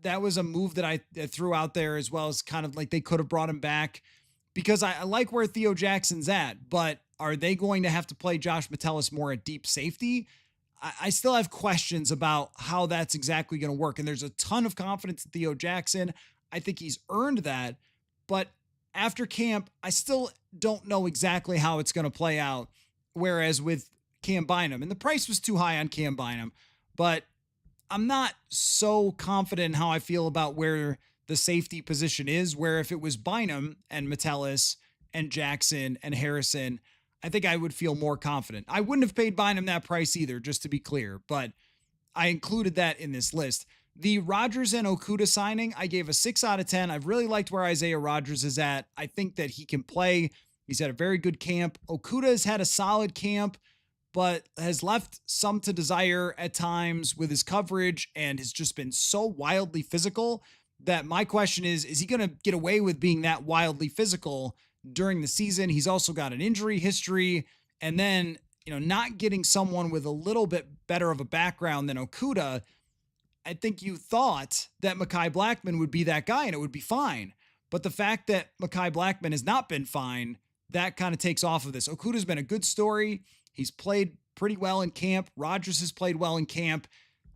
That was a move that I threw out there, as well as kind of like they could have brought him back, because I like where Theo Jackson's at, but are they going to have to play Josh Metellus more at deep safety? I still have questions about how that's exactly going to work. And there's a ton of confidence in Theo Jackson. I think he's earned that, but after camp, I still don't know exactly how it's going to play out. Whereas with Cam Bynum, and the price was too high on Cam Bynum, but I'm not so confident in how I feel about where the safety position is, where if it was Bynum and Metellus and Jackson and Harrison, I think I would feel more confident. I wouldn't have paid Bynum that price either, just to be clear, but I included that in this list. The Rodgers and Okudah signing, I gave a 6 out of 10. I've really liked where Isaiah Rodgers is at. I think that he can play. He's had a very good camp. Okudah has had a solid camp, but has left some to desire at times with his coverage and has just been so wildly physical that my question is he going to get away with being that wildly physical during the season? He's also got an injury history, and then, not getting someone with a little bit better of a background than Okudah. I think you thought that Mekhi Blackmon would be that guy and it would be fine. But the fact that Mekhi Blackmon has not been fine, that kind of takes off of this. Okudah's been a good story. He's played pretty well in camp. Rodgers has played well in camp.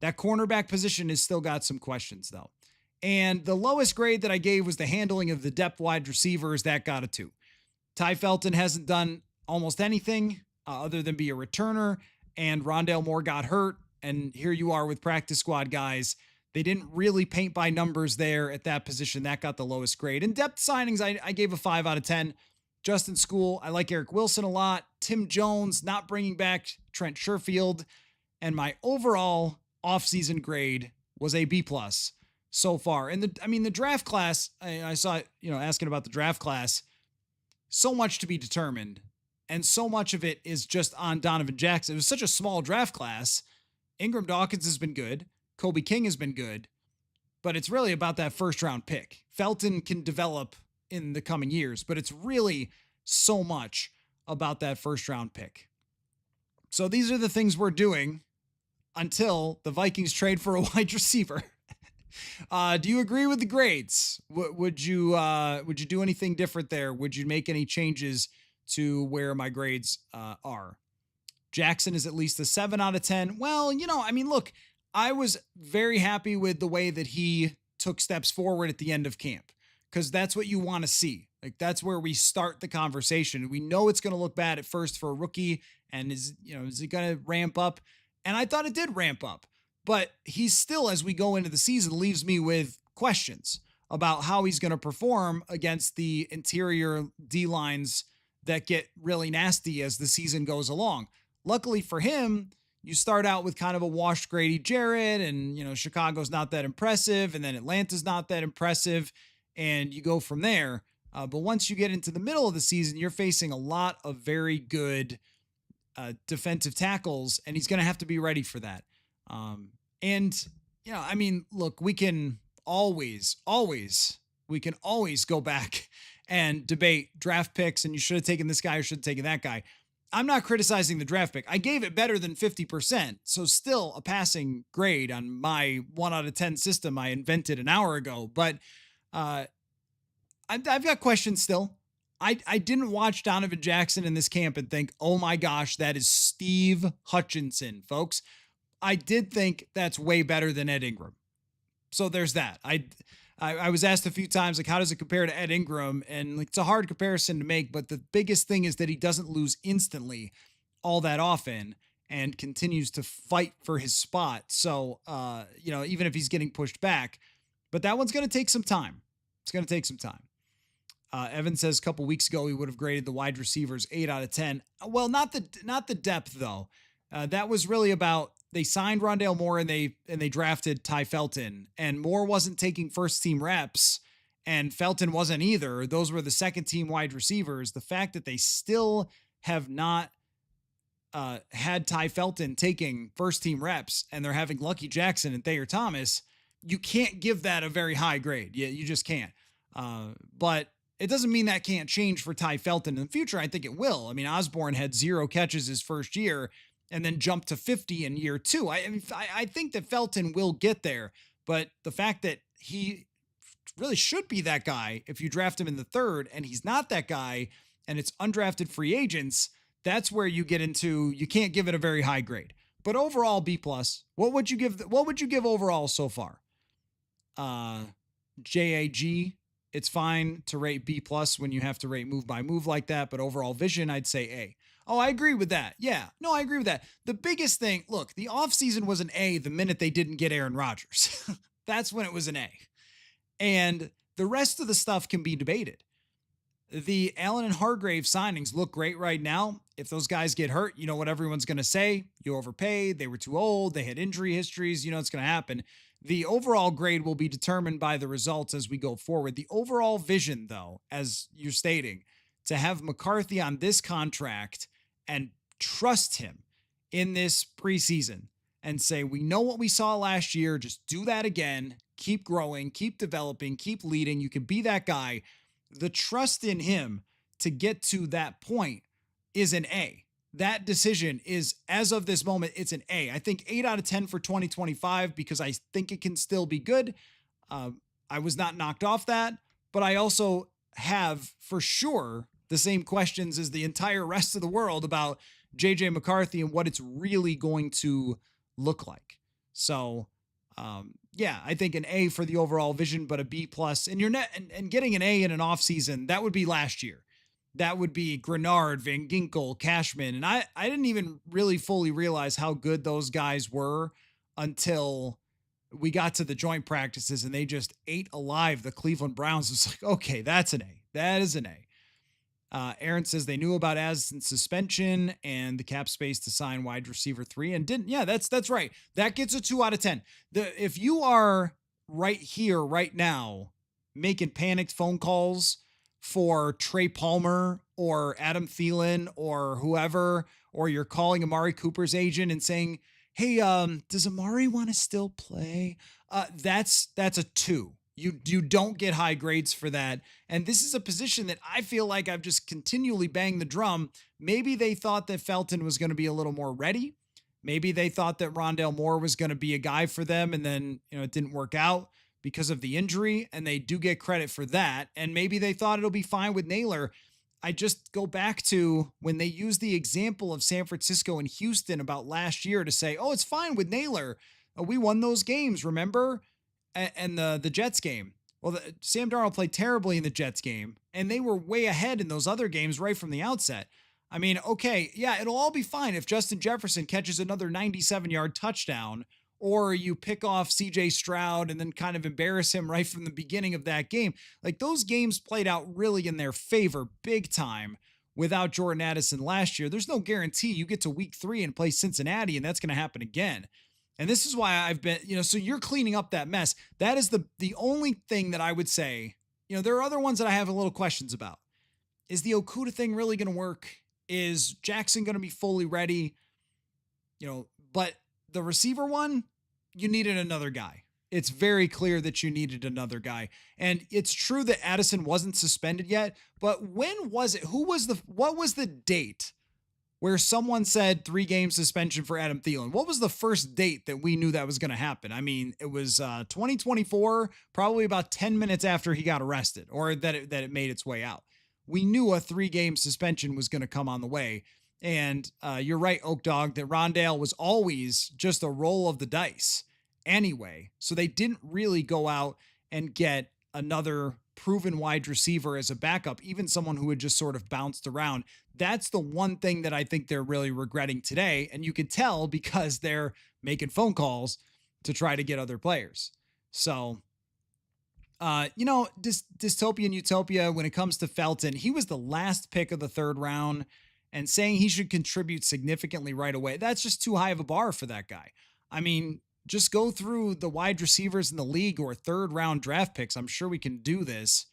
That cornerback position has still got some questions, though. And the lowest grade that I gave was the handling of the depth wide receivers. That got a 2. Ty Felton hasn't done almost anything other than be a returner, and Rondale Moore got hurt. And here you are with practice squad guys. They didn't really paint by numbers there at that position. That got the lowest grade. In depth signings, I gave a 5 out of 10. Justin School, I like Eric Wilson a lot. Tim Jones, not bringing back Trent Sherfield. And my overall offseason grade was a B+ so far. And the draft class, I saw, asking about the draft class, so much to be determined. And so much of it is just on Donovan Jackson. It was such a small draft class. Ingram Dawkins has been good. Kobe King has been good. But it's really about that first round pick. Felton can develop in the coming years, but it's really so much about that first round pick. So these are the things we're doing until the Vikings trade for a wide receiver. Do you agree with the grades? Would you do anything different there? Would you make any changes to where my grades are? Jackson is at least a 7 out of 10. Well, look, I was very happy with the way that he took steps forward at the end of camp, because that's what you want to see. Like, that's where we start the conversation. We know it's going to look bad at first for a rookie, and is it going to ramp up? And I thought it did ramp up, but he's still, as we go into the season, leaves me with questions about how he's going to perform against the interior D lines that get really nasty as the season goes along. Luckily for him, you start out with kind of a washed Grady Jarrett, and, Chicago's not that impressive, and then Atlanta's not that impressive, and you go from there. But once you get into the middle of the season, you're facing a lot of very good defensive tackles, and he's going to have to be ready for that. Look, we can always go back and debate draft picks, and you should have taken this guy or should have taken that guy. I'm not criticizing the draft pick. I gave it better than 50%. So still a passing grade on my 1 out of 10 system I invented an hour ago. But I've got questions still. I didn't watch Donovan Jackson in this camp and think, oh my gosh, that is Steve Hutchinson, folks. I did think that's way better than Ed Ingram. So there's that. I was asked a few times, like, how does it compare to Ed Ingram? And it's a hard comparison to make, but the biggest thing is that he doesn't lose instantly all that often and continues to fight for his spot. So, even if he's getting pushed back, but that one's going to take some time. It's going to take some time. Evan says a couple weeks ago he would have graded the wide receivers 8 out of 10. Well, not the depth though. That was really about, they signed Rondale Moore and they drafted Ty Felton, and Moore wasn't taking first team reps and Felton wasn't either. Those were the second team wide receivers. The fact that they still have not had Ty Felton taking first team reps and they're having Lucky Jackson and Thayer Thomas, you can't give that a very high grade. Yeah, you just can't. But it doesn't mean that can't change for Ty Felton in the future. I think it will. I mean, Osborn had 0 catches his first year and then jumped to 50 in year 2. I think that Felton will get there, but the fact that he really should be that guy if you draft him in the 3rd and he's not that guy and it's undrafted free agents, that's where you get into, you can't give it a very high grade. But overall, B+. What would you give overall so far? JAG, it's fine to rate B+ when you have to rate move by move like that, but overall vision, I'd say A. Oh, I agree with that. Yeah, no, I agree with that. The biggest thing, look, the offseason was an A the minute they didn't get Aaron Rodgers. That's when it was an A. And the rest of the stuff can be debated. The Allen and Hargrave signings look great right now. If those guys get hurt, you know what everyone's going to say. You overpaid. They were too old. They had injury histories. You know what's going to happen. The overall grade will be determined by the results as we go forward. The overall vision, though, as you're stating, to have McCarthy on this contract and trust him in this preseason and say, we know what we saw last year. Just do that again. Keep growing, keep developing, keep leading. You can be that guy. The trust in him to get to that point is an A. That decision is, as of this moment, it's an A. I think 8 out of 10 for 2025 because I think it can still be good. I was not knocked off that, but I also have for sure the same questions as the entire rest of the world about JJ McCarthy and what it's really going to look like. So, yeah, I think an A for the overall vision, but a B plus. And you're net and getting an A in an offseason, that would be last year. That would be Grenard, Van Ginkel, Cashman. And I didn't even really fully realize how good those guys were until we got to the joint practices and they just ate alive the Cleveland Browns. It's like, okay, that's an A. That is an A. Aaron says they knew about Addison's suspension and the cap space to sign wide receiver 3 and didn't. Yeah, that's right. That gets a 2 out of 10. If you are right here, right now, making panicked phone calls for Trey Palmer or Adam Thielen or whoever, or you're calling Amari Cooper's agent and saying, hey, does Amari want to still play? That's a 2. You don't get high grades for that. And this is a position that I feel like I've just continually banged the drum. Maybe they thought that Felton was going to be a little more ready. Maybe they thought that Rondale Moore was going to be a guy for them. And then, it didn't work out because of the injury. And they do get credit for that. And maybe they thought it'll be fine with Naylor. I just go back to when they used the example of San Francisco and Houston about last year to say, oh, it's fine with Naylor. We won those games, remember? And the Jets game. Well, Sam Darnold played terribly in the Jets game, and they were way ahead in those other games right from the outset. I mean, okay, yeah, it'll all be fine if Justin Jefferson catches another 97-yard touchdown, or you pick off CJ Stroud and then kind of embarrass him right from the beginning of that game. Like, those games played out really in their favor big time without Jordan Addison last year. There's no guarantee you get to week 3 and play Cincinnati, and that's going to happen again. And this is why I've been, so you're cleaning up that mess. That is the only thing that I would say. There are other ones that I have a little questions about. Is the Okudah thing really going to work? Is Jackson going to be fully ready? But the receiver one, you needed another guy. It's very clear that you needed another guy. And it's true that Addison wasn't suspended yet, but when was it? What was the date where someone said 3-game suspension for Adam Thielen? What was the first date that we knew that was going to happen? I mean, it was 2024, probably about 10 minutes after he got arrested, or that it made its way out. We knew a 3-game suspension was going to come on the way. And you're right, Oak Dog, that Rondale was always just a roll of the dice anyway. So they didn't really go out and get another proven wide receiver as a backup, even someone who had just sort of bounced around. That's the one thing that I think they're really regretting today. And you can tell because they're making phone calls to try to get other players. So, dystopia and utopia, when it comes to Felton, he was the last pick of the 3rd round, and saying he should contribute significantly right away, that's just too high of a bar for that guy. I mean, just go through the wide receivers in the league or 3rd round draft picks. I'm sure we can do this.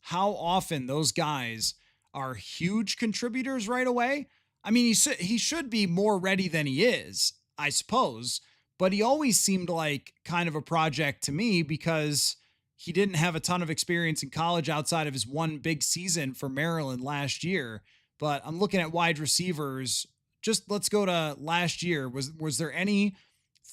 How often those guys are huge contributors right away. I mean, he should be more ready than he is, I suppose, but he always seemed like kind of a project to me because he didn't have a ton of experience in college outside of his one big season for Maryland last year. But I'm looking at wide receivers. Just let's go to last year. Was there any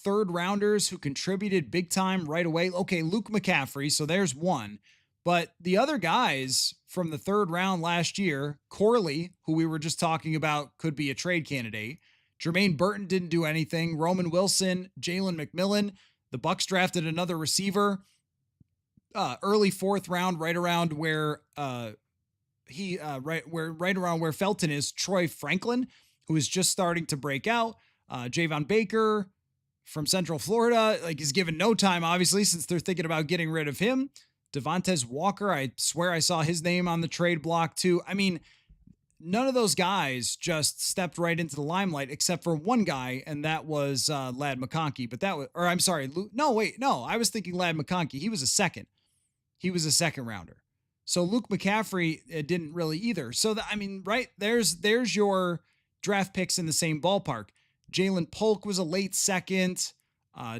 3rd rounders who contributed big time right away? Okay, Luke McCaffrey, so there's one. But the other guys from the 3rd round last year, Corley, who we were just talking about, could be a trade candidate. Jermaine Burton didn't do anything. Roman Wilson, Jalen McMillan. The Bucs drafted another receiver. Early 4th round, right around where Felton is, Troy Franklin, who is just starting to break out. Javon Baker from Central Florida, is given no time, obviously, since they're thinking about getting rid of him. Devontae Walker, I swear I saw his name on the trade block too. I mean, none of those guys just stepped right into the limelight except for one guy, and that was Ladd McConkey. But that was, or I'm sorry, I was thinking Ladd McConkey. He was a second rounder. So Luke McCaffrey didn't really either. So, right, there's your draft picks in the same ballpark. Jalen Polk was a late second.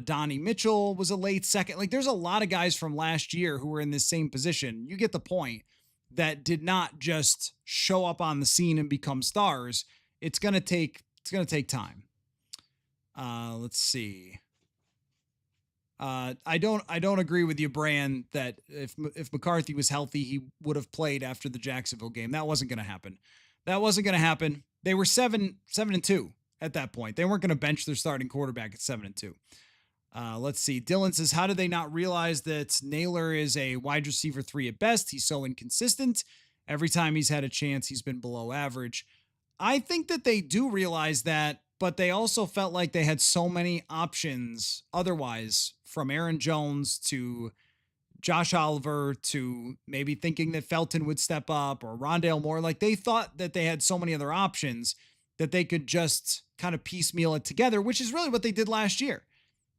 Donnie Mitchell was a late second. Like, there's a lot of guys from last year who were in this same position. You get the point, that did not just show up on the scene and become stars. It's going to take time. Let's see. I don't agree with you, Bran, that if McCarthy was healthy, he would have played after the Jacksonville game. That wasn't going to happen. They were 7-2 at that point. They weren't going to bench their starting quarterback at 7-2. Let's see. Dylan says, how did they not realize that Naylor is a wide receiver 3 at best? He's so inconsistent. Every time he's had a chance, he's been below average. I think that they do realize that, but they also felt like they had so many options otherwise, from Aaron Jones to Josh Oliver to maybe thinking that Felton would step up, or Rondale Moore. Like, they thought that they had so many other options that they could just kind of piecemeal it together, which is really what they did last year.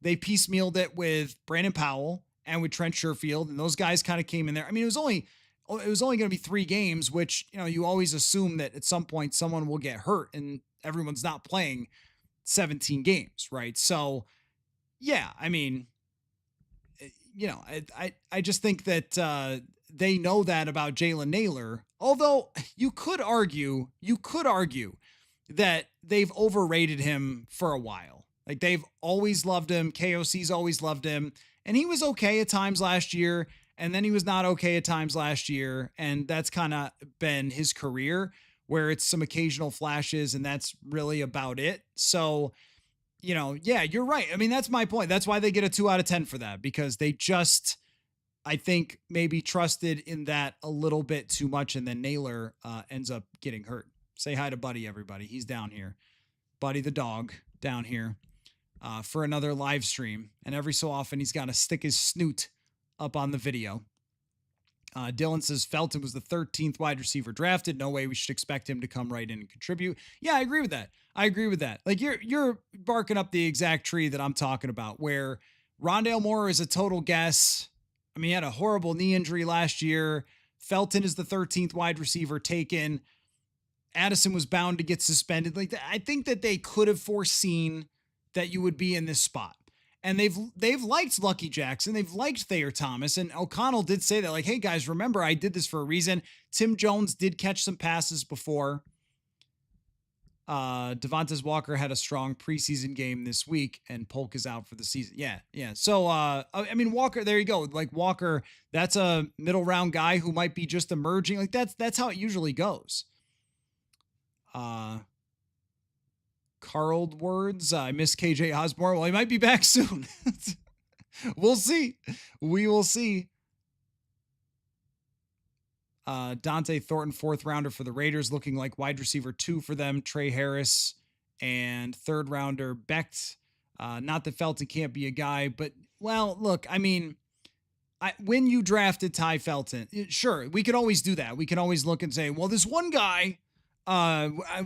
They piecemealed it with Brandon Powell and with Trent Sherfield, and those guys kind of came in there. I mean, it was only going to be 3 games, which, you always assume that at some point someone will get hurt and everyone's not playing 17 games, right? So, yeah, I mean, I just think that they know that about Jalen Naylor. Although you could argue that they've overrated him for a while. Like, they've always loved him. KOC's always loved him. And he was okay at times last year, and then he was not okay at times last year. And that's kind of been his career, where it's some occasional flashes, and that's really about it. So, yeah, you're right. I mean, that's my point. That's why they get a 2 out of 10 for that, because they just, I think, maybe trusted in that a little bit too much. And then Naylor ends up getting hurt. Say hi to Buddy, everybody. He's down here. Buddy the dog down here for another live stream. And every so often he's got to stick his snoot up on the video. Dylan says Felton was the 13th wide receiver drafted. No way we should expect him to come right in and contribute. Yeah, I agree with that. Like, you're barking up the exact tree that I'm talking about, where Rondale Moore is a total guess. I mean, he had a horrible knee injury last year. Felton is the 13th wide receiver taken. Addison was bound to get suspended. Like, I think that they could have foreseen that you would be in this spot. And they've liked Lucky Jackson. They've liked Thayer Thomas. And O'Connell did say that, like, hey, guys, remember, I did this for a reason. Tim Jones did catch some passes before. Devontae Walker had a strong preseason game this week, and Polk is out for the season. Yeah. So, I mean, Walker, there you go. Like, Walker, that's a middle round guy who might be just emerging. Like, that's how it usually goes. Carled words. I miss KJ Osborn. Well, he might be back soon. We'll see. We will see. Dante Thornton, 4th rounder for the Raiders, looking like wide receiver 2 for them. Trey Harris and 3rd rounder Becht. Not that Felton can't be a guy, but, well, look, I mean, when you drafted Ty Felton, sure, we could always do that. We can always look and say, well, this one guy,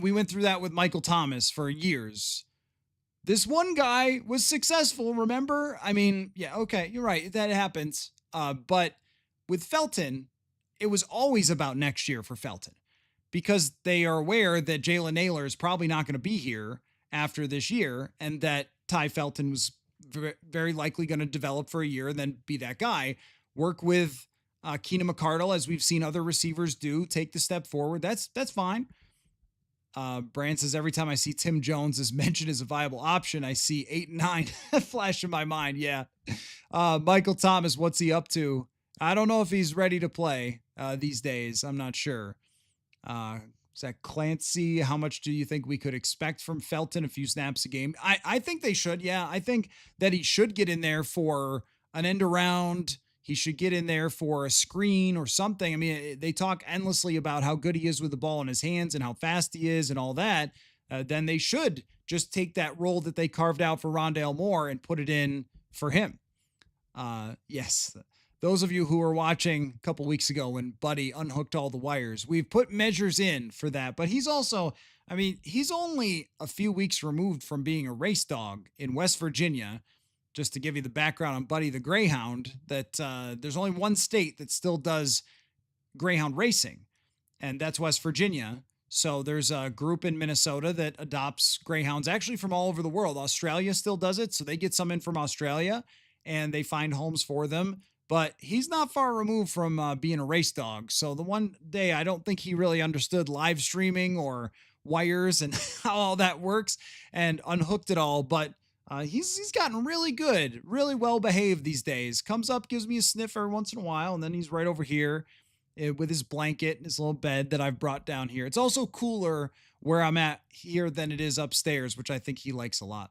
we went through that with Michael Thomas for years. This one guy was successful, remember? I mean, yeah, okay, you're right. That happens. But with Felton, it was always about next year for Felton, because they are aware that Jalen Naylor is probably not going to be here after this year, and that Ty Felton was very likely going to develop for a year and then be that guy. Work with Keenan McCardle, as we've seen other receivers do, take the step forward. That's fine. Brand says, every time I see Tim Jones is mentioned as a viable option, I see 8 and 9 flash in my mind. Yeah. Michael Thomas, what's he up to? I don't know if he's ready to play these days. I'm not sure. Is that Clancy? How much do you think we could expect from Felton? A few snaps a game? I think they should. Yeah. I think that he should get in there for an end around. He should get in there for a screen or something. I mean, they talk endlessly about how good he is with the ball in his hands and how fast he is and all that. Then they should just take that role that they carved out for Rondale Moore and put it in for him. Yes. Those of you who were watching a couple weeks ago when Buddy unhooked all the wires, we've put measures in for that. But he's also, I mean, he's only a few weeks removed from being a race dog in West Virginia. Just to give you the background on Buddy the Greyhound, that there's only one state that still does Greyhound racing, and that's West Virginia. So there's a group in Minnesota that adopts greyhounds actually from all over the world. Australia still does it. So they get some in from Australia and they find homes for them. But he's not far removed from being a race dog. So the one day I don't think he really understood live streaming or wires and how all that works and unhooked it all. But he's gotten really good, really well behaved these days. Comes up, gives me a sniff every once in a while, and then he's right over here with his blanket and his little bed that I've brought down here. It's also cooler where I'm at here than it is upstairs, which I think he likes a lot.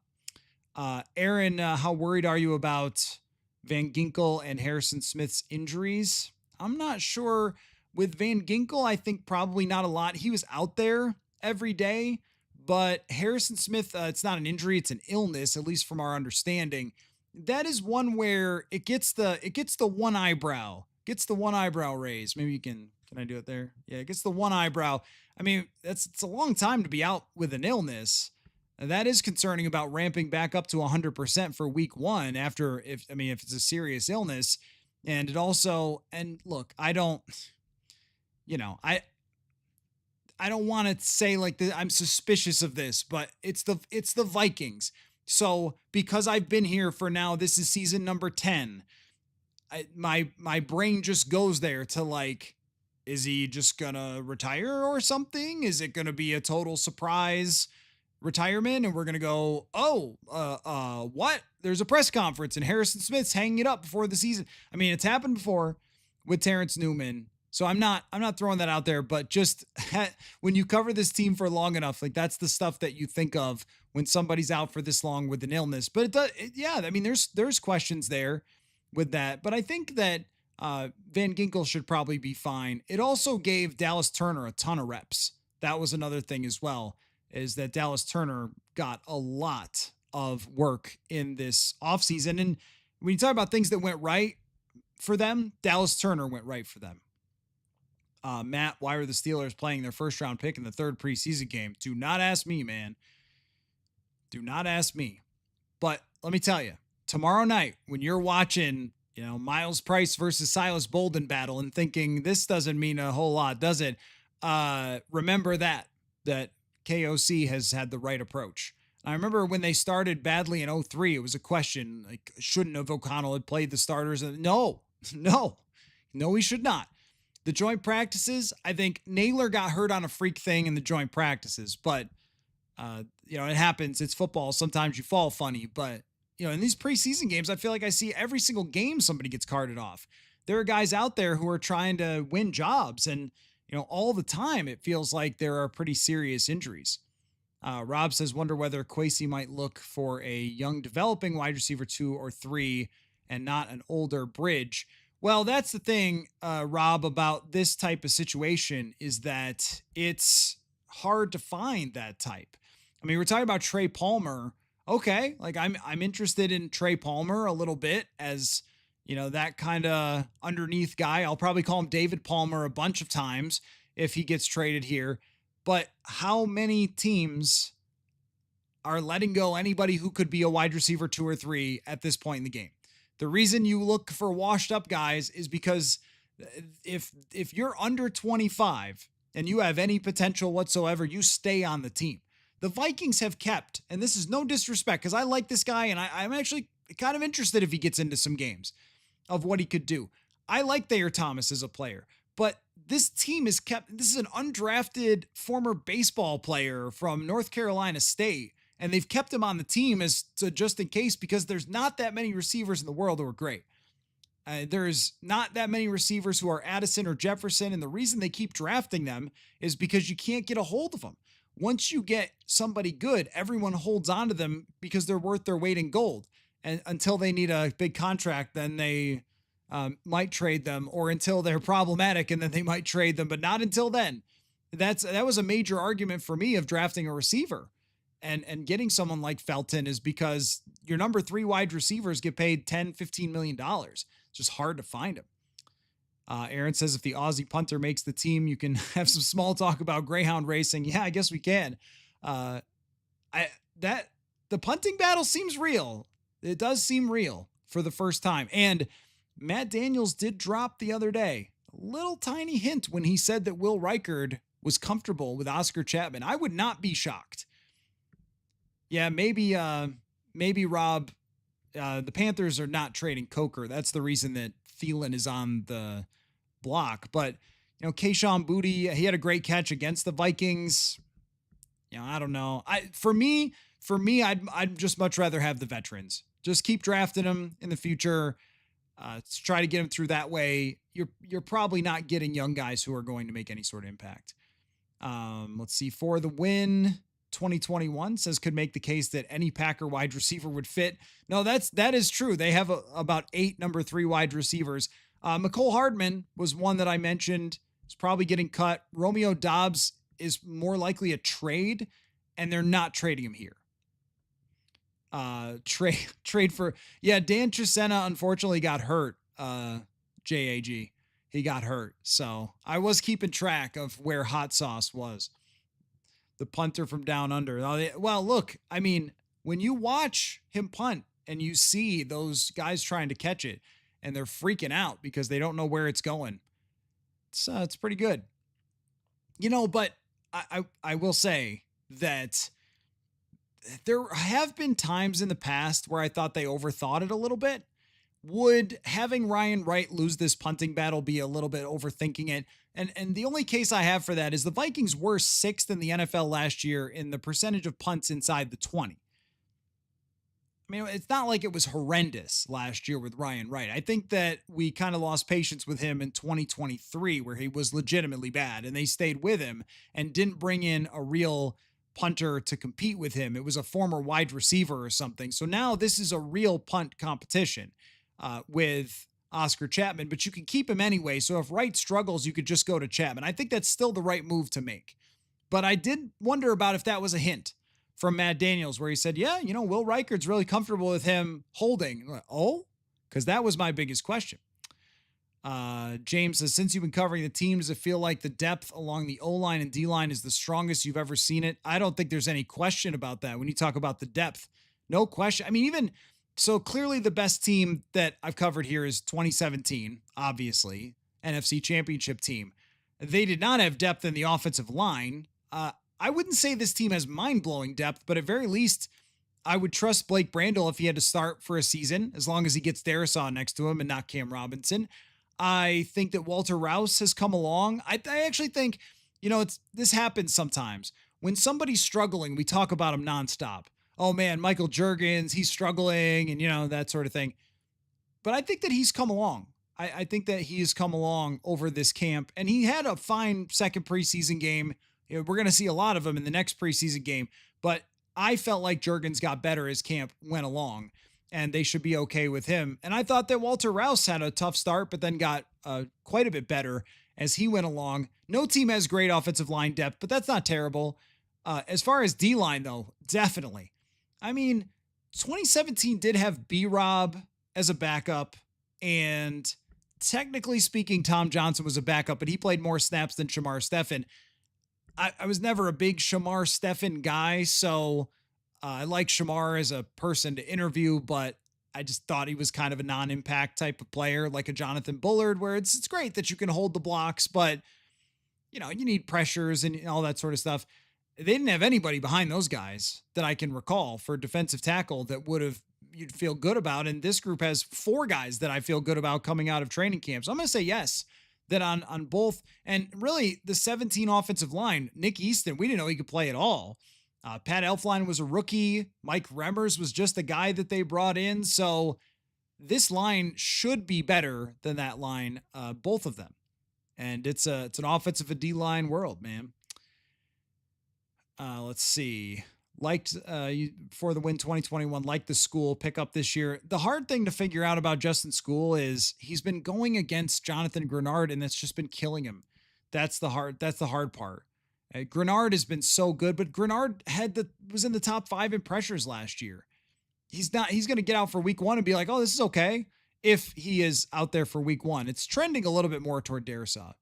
Aaron, how worried are you about Van Ginkel and Harrison Smith's injuries? I'm not sure. With Van Ginkel, I think probably not a lot. He was out there every day, but Harrison Smith, it's not an injury, it's an illness, at least from our understanding. That is one where it gets the one eyebrow raised. Maybe you can I do it there? Yeah, it gets the one eyebrow. I mean, it's a long time to be out with an illness. And that is concerning about ramping back up to 100% for week 1 after if it's a serious illness. And it also, and look, I don't, you know, I don't want to say like I'm suspicious of this, but it's the Vikings. So because I've been here for now, this is season number 10. My brain just goes there to like, is he just gonna retire or something? Is it gonna be a total surprise retirement and we're gonna go, oh, what? There's a press conference and Harrison Smith's hanging it up before the season. I mean, it's happened before with Terrence Newman. So I'm not throwing that out there, but just when you cover this team for long enough, like that's the stuff that you think of when somebody's out for this long with an illness. But yeah, I mean, there's questions there with that, but I think that Van Ginkel should probably be fine. It also gave Dallas Turner a ton of reps. That was another thing as well, is that Dallas Turner got a lot of work in this offseason. And when you talk about things that went right for them, Dallas Turner went right for them. Matt, why are the Steelers playing their first round pick in the third preseason game? Do not ask me, man. Do not ask me. But let me tell you, tomorrow night, when you're watching, Miles Price versus Silas Bolden battle and thinking this doesn't mean a whole lot, does it? Remember that KOC has had the right approach. I remember when they started badly in 03, it was a question, like, shouldn't have O'Connell had played the starters? No, he should not. The joint practices, I think Naylor got hurt on a freak thing in the joint practices, but, it happens. It's football. Sometimes you fall funny, but, in these preseason games, I feel like I see every single game somebody gets carted off. There are guys out there who are trying to win jobs, and, all the time it feels like there are pretty serious injuries. Rob says, wonder whether Kwesi might look for a young developing wide receiver 2 or 3 and not an older bridge. Well, that's the thing, Rob, about this type of situation is that it's hard to find that type. I mean, we're talking about Trey Palmer. Okay, like I'm interested in Trey Palmer a little bit as, that kind of underneath guy. I'll probably call him David Palmer a bunch of times if he gets traded here. But how many teams are letting go anybody who could be a wide receiver 2 or 3 at this point in the game? The reason you look for washed up guys is because if you're under 25 and you have any potential whatsoever, you stay on the team. The Vikings have kept, and this is no disrespect because I like this guy and I'm actually kind of interested if he gets into some games of what he could do. I like Thayer Thomas as a player, but this team is kept. This is an undrafted former baseball player from North Carolina State. And they've kept him on the team as to just in case, because there's not that many receivers in the world who are great. There's not that many receivers who are Addison or Jefferson. And the reason they keep drafting them is because you can't get a hold of them. Once you get somebody good, everyone holds on to them because they're worth their weight in gold. And until they need a big contract, then they might trade them, or until they're problematic and then they might trade them, but not until then. That was a major argument for me of drafting a receiver. And getting someone like Felton is because your number 3 wide receivers get paid $10, $15 million. It's just hard to find them. Aaron says, if the Aussie punter makes the team, you can have some small talk about greyhound racing. Yeah, I guess we can. The punting battle seems real. It does seem real for the first time. And Matt Daniels did drop the other day a little tiny hint when he said that Will Reichard was comfortable with Oscar Chapman. I would not be shocked. Yeah, maybe Rob, the Panthers are not trading Coker. That's the reason that Thielen is on the block. But, Kayshon Boutte, he had a great catch against the Vikings. I don't know. I'd just much rather have the veterans. Just keep drafting them in the future. Try to get them through that way. You're probably not getting young guys who are going to make any sort of impact. Let's see. For the win, 2021 says could make the case that any Packer wide receiver would fit. No, that is true. They have about 8 number 3 wide receivers. McCole Hardman was one that I mentioned. It's probably getting cut. Romeo Doubs is more likely a trade, and they're not trading him here. Trade for, Dan Chisena unfortunately got hurt. JAG, he got hurt. So I was keeping track of where Hot Sauce was. The punter from down under. Well, look, I mean, when you watch him punt and you see those guys trying to catch it and they're freaking out because they don't know where it's going, it's pretty good. But I will say that there have been times in the past where I thought they overthought it a little bit. Would having Ryan Wright lose this punting battle be a little bit overthinking it? And the only case I have for that is the Vikings were 6th in the NFL last year in the percentage of punts inside the 20. I mean, it's not like it was horrendous last year with Ryan Wright. I think that we kind of lost patience with him in 2023 where he was legitimately bad and they stayed with him and didn't bring in a real punter to compete with him. It was a former wide receiver or something. So now this is a real punt competition with Oscar Chapman, but you can keep him anyway. So if Wright struggles, you could just go to Chapman. I think that's still the right move to make. But I did wonder about if that was a hint from Matt Daniels where he said, Will Reichard's really comfortable with him holding. Because that was my biggest question. James says, since you've been covering the teams, I feel like the depth along the O-line and D-line is the strongest you've ever seen it. I don't think there's any question about that when you talk about the depth. No question. I mean, even so, clearly the best team that I've covered here is 2017, obviously, NFC Championship team. They did not have depth in the offensive line. I wouldn't say this team has mind-blowing depth, but at very least, I would trust Blake Brandel if he had to start for a season, as long as he gets Darisaw next to him and not Cam Robinson. I think that Walter Rouse has come along. I actually think, this happens sometimes. When somebody's struggling, we talk about him nonstop. Oh man, Michael Juergens, he's struggling and, that sort of thing. But I think that he's come along. I think that he has come along over this camp and he had a fine second preseason game. We're going to see a lot of him in the next preseason game, but I felt like Juergens got better as camp went along and they should be okay with him. And I thought that Walter Rouse had a tough start, but then got quite a bit better as he went along. No team has great offensive line depth, but that's not terrible. As far as D-line though, definitely. I mean, 2017 did have B-Rob as a backup, and technically speaking, Tom Johnson was a backup, but he played more snaps than Shamar Stephen. I was never a big Shamar Stephen guy, so I like Shamar as a person to interview, but I just thought he was kind of a non-impact type of player, like a Jonathan Bullard, where it's great that you can hold the blocks, but, you need pressures and all that sort of stuff. They didn't have anybody behind those guys that I can recall for defensive tackle that you'd feel good about. And this group has 4 guys that I feel good about coming out of training camp. So I'm going to say yes, that on both. And really the 17 offensive line, Nick Easton, we didn't know he could play at all. Pat Elflein was a rookie. Mike Remmers was just the guy that they brought in. So this line should be better than that line, both of them. And it's an offensive and D-line world, man. Let's see. Liked for the win 2021, liked the School pickup this year. The hard thing to figure out about Justin School is he's been going against Jonathan Grenard, and that's just been killing him. That's the hard part. Grenard has been so good, but Grenard was in the top 5 in pressures last year. He's going to get out for week 1 and be like, oh, this is okay. If he is out there for week 1, it's trending a little bit more toward Darisaw.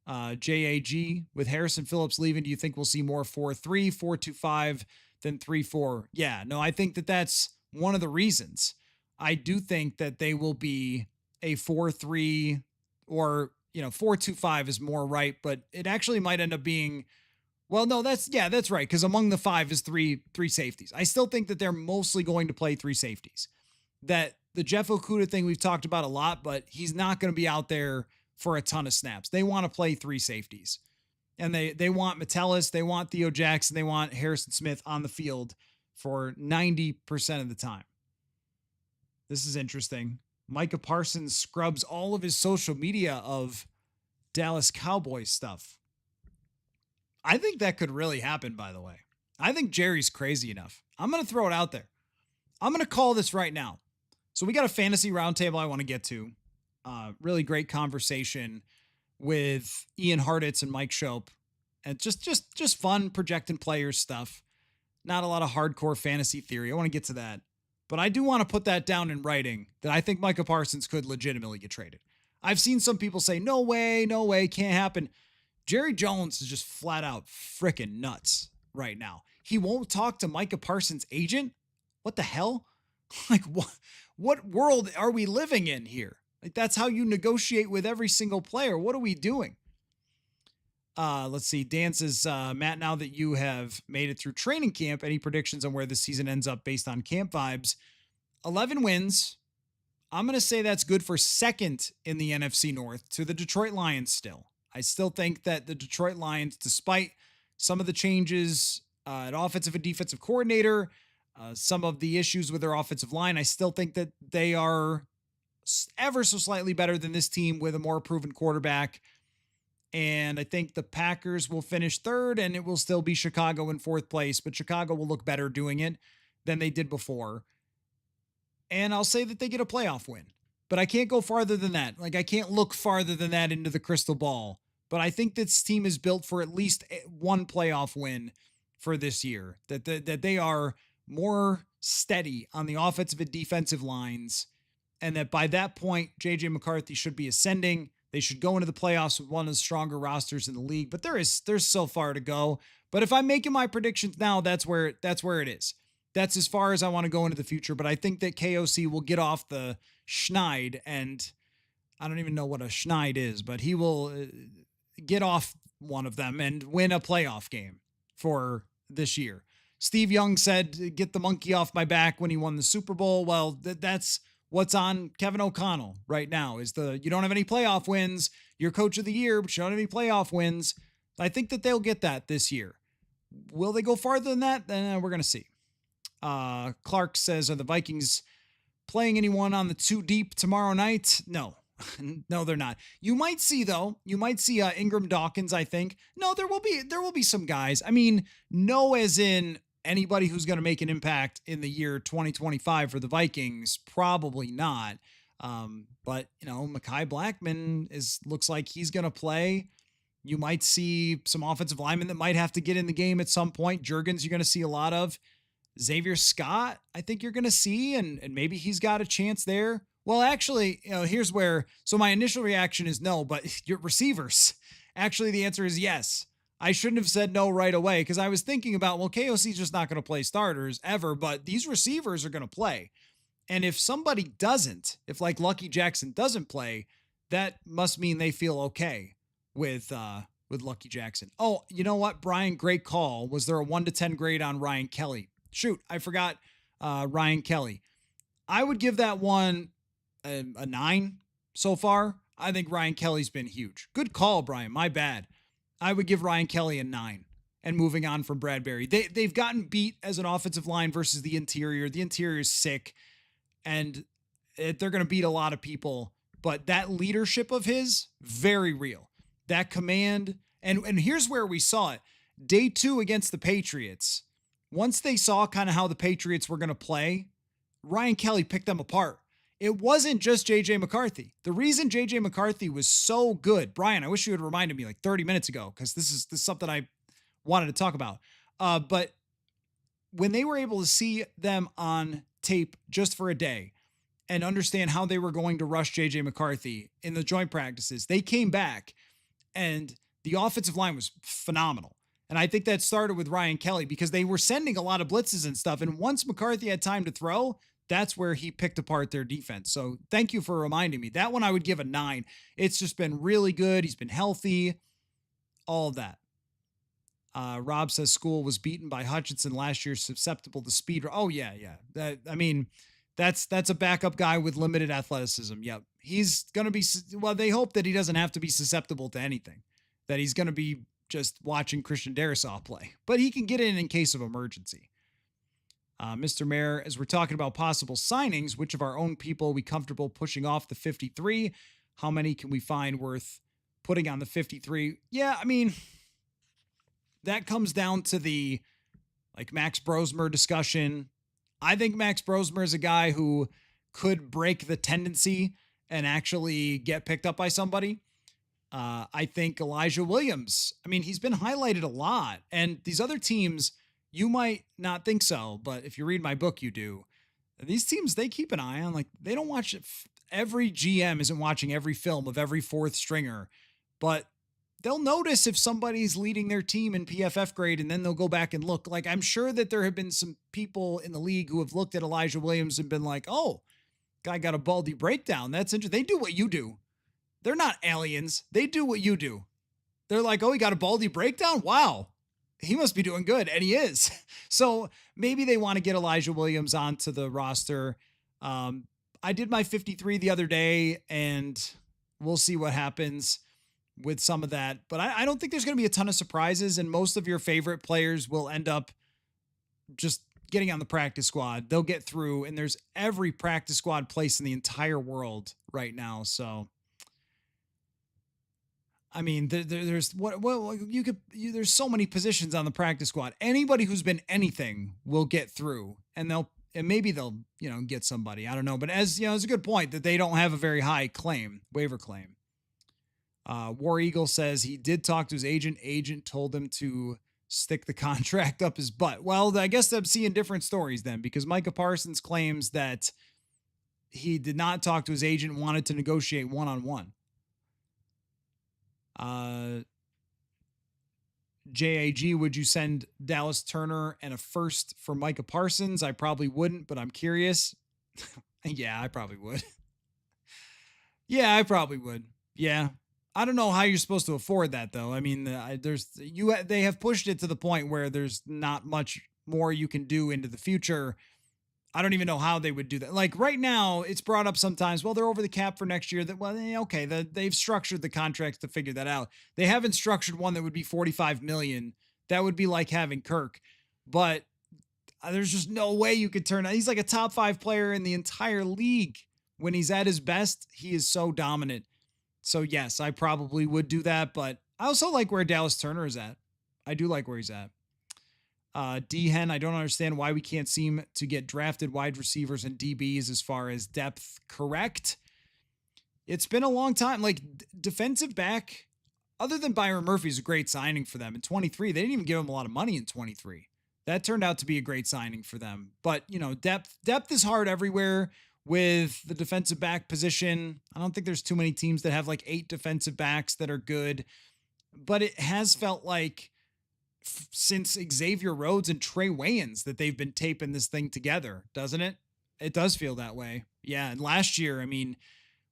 JAG, with Harrison Phillips leaving, do you think we'll see more 4-3, 4-2-5 than 3-4? Yeah, no, I think that that's one of the reasons. I do think that they will be a 4-3 or 4-2-5 is more right, but it actually might end up being, well, no, that's right. Cause among the five is three safeties. I still think that they're mostly going to play three safeties. That the Jeff Okudah thing we've talked about a lot, but he's not going to be out there for a ton of snaps. They want to play three safeties. And they want Metellus, they want Theo Jackson, they want Harrison Smith on the field for 90% of the time. This is interesting. Micah Parsons scrubs all of his social media of Dallas Cowboys stuff. I think that could really happen, by the way. I think Jerry's crazy enough. I'm going to throw it out there. I'm going to call this right now. So we got a fantasy roundtable I want to get to. Really great conversation with Ian Hartitz and Mike Schopp. And just fun projecting players stuff. Not a lot of hardcore fantasy theory. I want to get to that. But I do want to put that down in writing that I think Micah Parsons could legitimately get traded. I've seen some people say, no way, can't happen. Jerry Jones is just flat out freaking nuts right now. He won't talk to Micah Parsons' agent? What the hell? Like, what world are we living in here? Like, that's how you negotiate with every single player. What are we doing? Let's see. Dan says, Matt, now that you have made it through training camp, any predictions on where the season ends up based on camp vibes? 11 wins. I'm going to say that's good for second in the NFC North to the Detroit Lions still. I still think that the Detroit Lions, despite some of the changes at offensive and defensive coordinator, some of the issues with their offensive line, I still think that they are ever so slightly better than this team with a more proven quarterback. And I think the Packers will finish third, and it will still be Chicago in fourth place, but Chicago will look better doing it than they did before. And I'll say that they get a playoff win, but I can't go farther than that. Like, I can't look farther than that into the crystal ball, but I think this team is built for at least one playoff win for this year, that they are more steady on the offensive and defensive lines. And that by that point, JJ McCarthy should be ascending. They should go into the playoffs with one of the stronger rosters in the league, but there's so far to go. But if I'm making my predictions now, that's where it is. That's as far as I want to go into the future. But I think that KOC will get off the schneid, and I don't even know what a schneid is, but he will get off one of them and win a playoff game for this year. Steve Young said, get the monkey off my back when he won the Super Bowl. Well, that's what's on Kevin O'Connell right now is you don't have any playoff wins. You're coach of the year, but you don't have any playoff wins. I think that they'll get that this year. Will they go farther than that? Then we're going to see. Clark says, are the Vikings playing anyone on the too deep tomorrow night? No, no, they're not. You might see Ingram Dawkins. I think there will be some guys. I mean, no, as in anybody who's going to make an impact in the year 2025 for the Vikings, probably not. But Mekhi Blackman looks like he's going to play. You might see some offensive linemen that might have to get in the game at some point. Juergens, you're going to see a lot of. Xavier Scott, I think you're going to see, and maybe he's got a chance there. Well, actually, here's where, so my initial reaction is no, but your receivers, actually the answer is yes. I shouldn't have said no right away because I was thinking about, well, KOC's just not going to play starters ever, but these receivers are going to play. And if somebody doesn't, if like Lucky Jackson doesn't play, that must mean they feel okay with Lucky Jackson. Oh, you know what, Brian, great call. Was there a 1 to 10 grade on Ryan Kelly? Shoot, I forgot Ryan Kelly. I would give that one a 9 so far. I think Ryan Kelly's been huge. Good call, Brian. My bad. I would give Ryan Kelly a 9. And moving on from Bradbury. They've gotten beat as an offensive line versus the interior. The interior is sick. And they're going to beat a lot of people. But that leadership of his, very real. That command. And here's where we saw it. Day 2 against the Patriots. Once they saw kind of how the Patriots were going to play, Ryan Kelly picked them apart. It wasn't just JJ McCarthy. The reason JJ McCarthy was so good, Brian, I wish you had reminded me like 30 minutes ago, because this is something I wanted to talk about. But when they were able to see them on tape just for a day and understand how they were going to rush JJ McCarthy in the joint practices, they came back and the offensive line was phenomenal. And I think that started with Ryan Kelly because they were sending a lot of blitzes and stuff. And once McCarthy had time to throw, That's where he picked apart their defense. So thank you for reminding me. That one I would give a 9. It's just been really good. He's been healthy, all of that. Rob says School was beaten by Hutchinson last year, susceptible to speed. Oh yeah, yeah. That's a backup guy with limited athleticism. Yep, he's gonna be. Well, they hope that he doesn't have to be susceptible to anything. That he's gonna be just watching Christian Darrisaw play, but he can get in case of emergency. Mr. Mayor, as we're talking about possible signings, which of our own people are we comfortable pushing off the 53? How many can we find worth putting on the 53? Yeah, I mean, that comes down to the like Max Brosmer discussion. I think Max Brosmer is a guy who could break the tendency and actually get picked up by somebody. I think Elijah Williams, I mean, he's been highlighted a lot. And these other teams, you might not think so, but if you read my book, you do. These teams, they keep an eye on, like, they don't watch it. Every GM isn't watching every film of every fourth stringer, but they'll notice if somebody's leading their team in PFF grade, and then they'll go back and look. Like, I'm sure that there have been some people in the league who have looked at Elijah Williams and been like, oh, guy got a Baldy breakdown. That's interesting. They do what you do. They're not aliens. They do what you do. They're like, oh, he got a Baldy breakdown? Wow. He must be doing good. And he is. So maybe they want to get Elijah Williams onto the roster. I did my 53 the other day, and we'll see what happens with some of that. But I don't think there's going to be a ton of surprises, and most of your favorite players will end up just getting on the practice squad. They'll get through, and there's every practice squad place in the entire world right now. So I mean, there's there's so many positions on the practice squad. Anybody who's been anything will get through, and maybe they'll get somebody. I don't know, but as you know, it's a good point that they don't have a very high waiver claim. War Eagle says he did talk to his agent. Agent told him to stick the contract up his butt. Well, I guess I'm seeing different stories then, because Micah Parsons claims that he did not talk to his agent, wanted to negotiate one-on-one. JAG, would you send Dallas Turner and a first for Micah Parsons? I probably wouldn't, but I'm curious. Yeah, I probably would. Yeah, I probably would. Yeah. I don't know how you're supposed to afford that, though. I mean, they have pushed it to the point where there's not much more you can do into the future. I don't even know how they would do that. Like right now, it's brought up sometimes, well, they're over the cap for next year. Okay, they've structured the contracts to figure that out. They haven't structured one that would be $45 million. That would be like having Kirk. But there's just no way you could turn out. He's like a top 5 player in the entire league. When he's at his best, he is so dominant. So yes, I probably would do that. But I also like where Dallas Turner is at. I do like where he's at. D-Hen, I don't understand why we can't seem to get drafted wide receivers and DBs as far as depth correct. It's been a long time. Like, defensive back, other than Byron Murphy, is a great signing for them. In 23, they didn't even give him a lot of money in 23. That turned out to be a great signing for them. But, depth is hard everywhere with the defensive back position. I don't think there's too many teams that have like 8 defensive backs that are good. But it has felt like since Xavier Rhodes and Trey Wayans that they've been taping this thing together, doesn't it? It does feel that way. Yeah. And last year, I mean,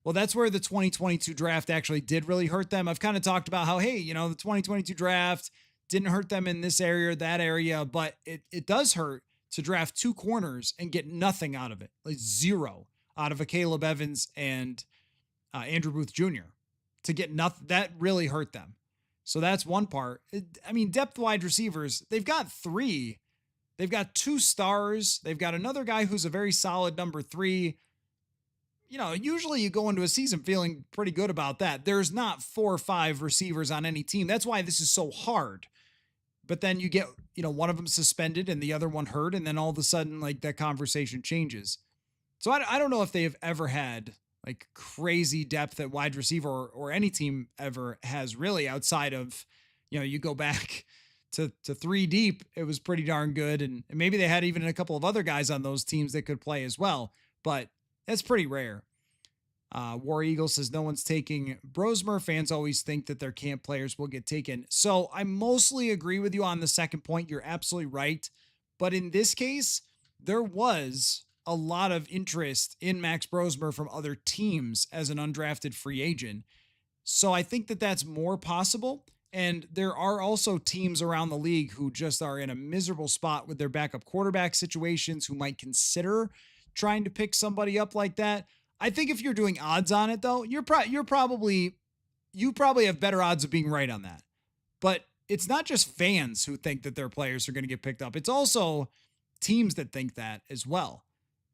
well, that's where the 2022 draft actually did really hurt them. I've kind of talked about how, hey, the 2022 draft didn't hurt them in this area or that area, but it does hurt to draft 2 corners and get nothing out of it, like 0 out of a Caleb Evans and Andrew Booth Jr. To get nothing, that really hurt them. So that's one part. I mean, depth wide receivers, they've got 3. They've got 2 stars. They've got another guy who's a very solid number 3. Usually you go into a season feeling pretty good about that. There's not 4 or 5 receivers on any team. That's why this is so hard. But then you get, one of them suspended and the other one hurt. And then all of a sudden, like, that conversation changes. So I don't know if they have ever had like crazy depth at wide receiver or any team ever has, really, outside of, you go back to 3 deep, it was pretty darn good. And maybe they had even a couple of other guys on those teams that could play as well, but that's pretty rare. War Eagle says no one's taking Brosmer. Fans always think that their camp players will get taken. So I mostly agree with you on the second point. You're absolutely right. But in this case, there was a lot of interest in Max Brosmer from other teams as an undrafted free agent. So I think that that's more possible. And there are also teams around the league who just are in a miserable spot with their backup quarterback situations who might consider trying to pick somebody up like that. I think if you're doing odds on it though, you probably have better odds of being right on that. But it's not just fans who think that their players are going to get picked up. It's also teams that think that as well.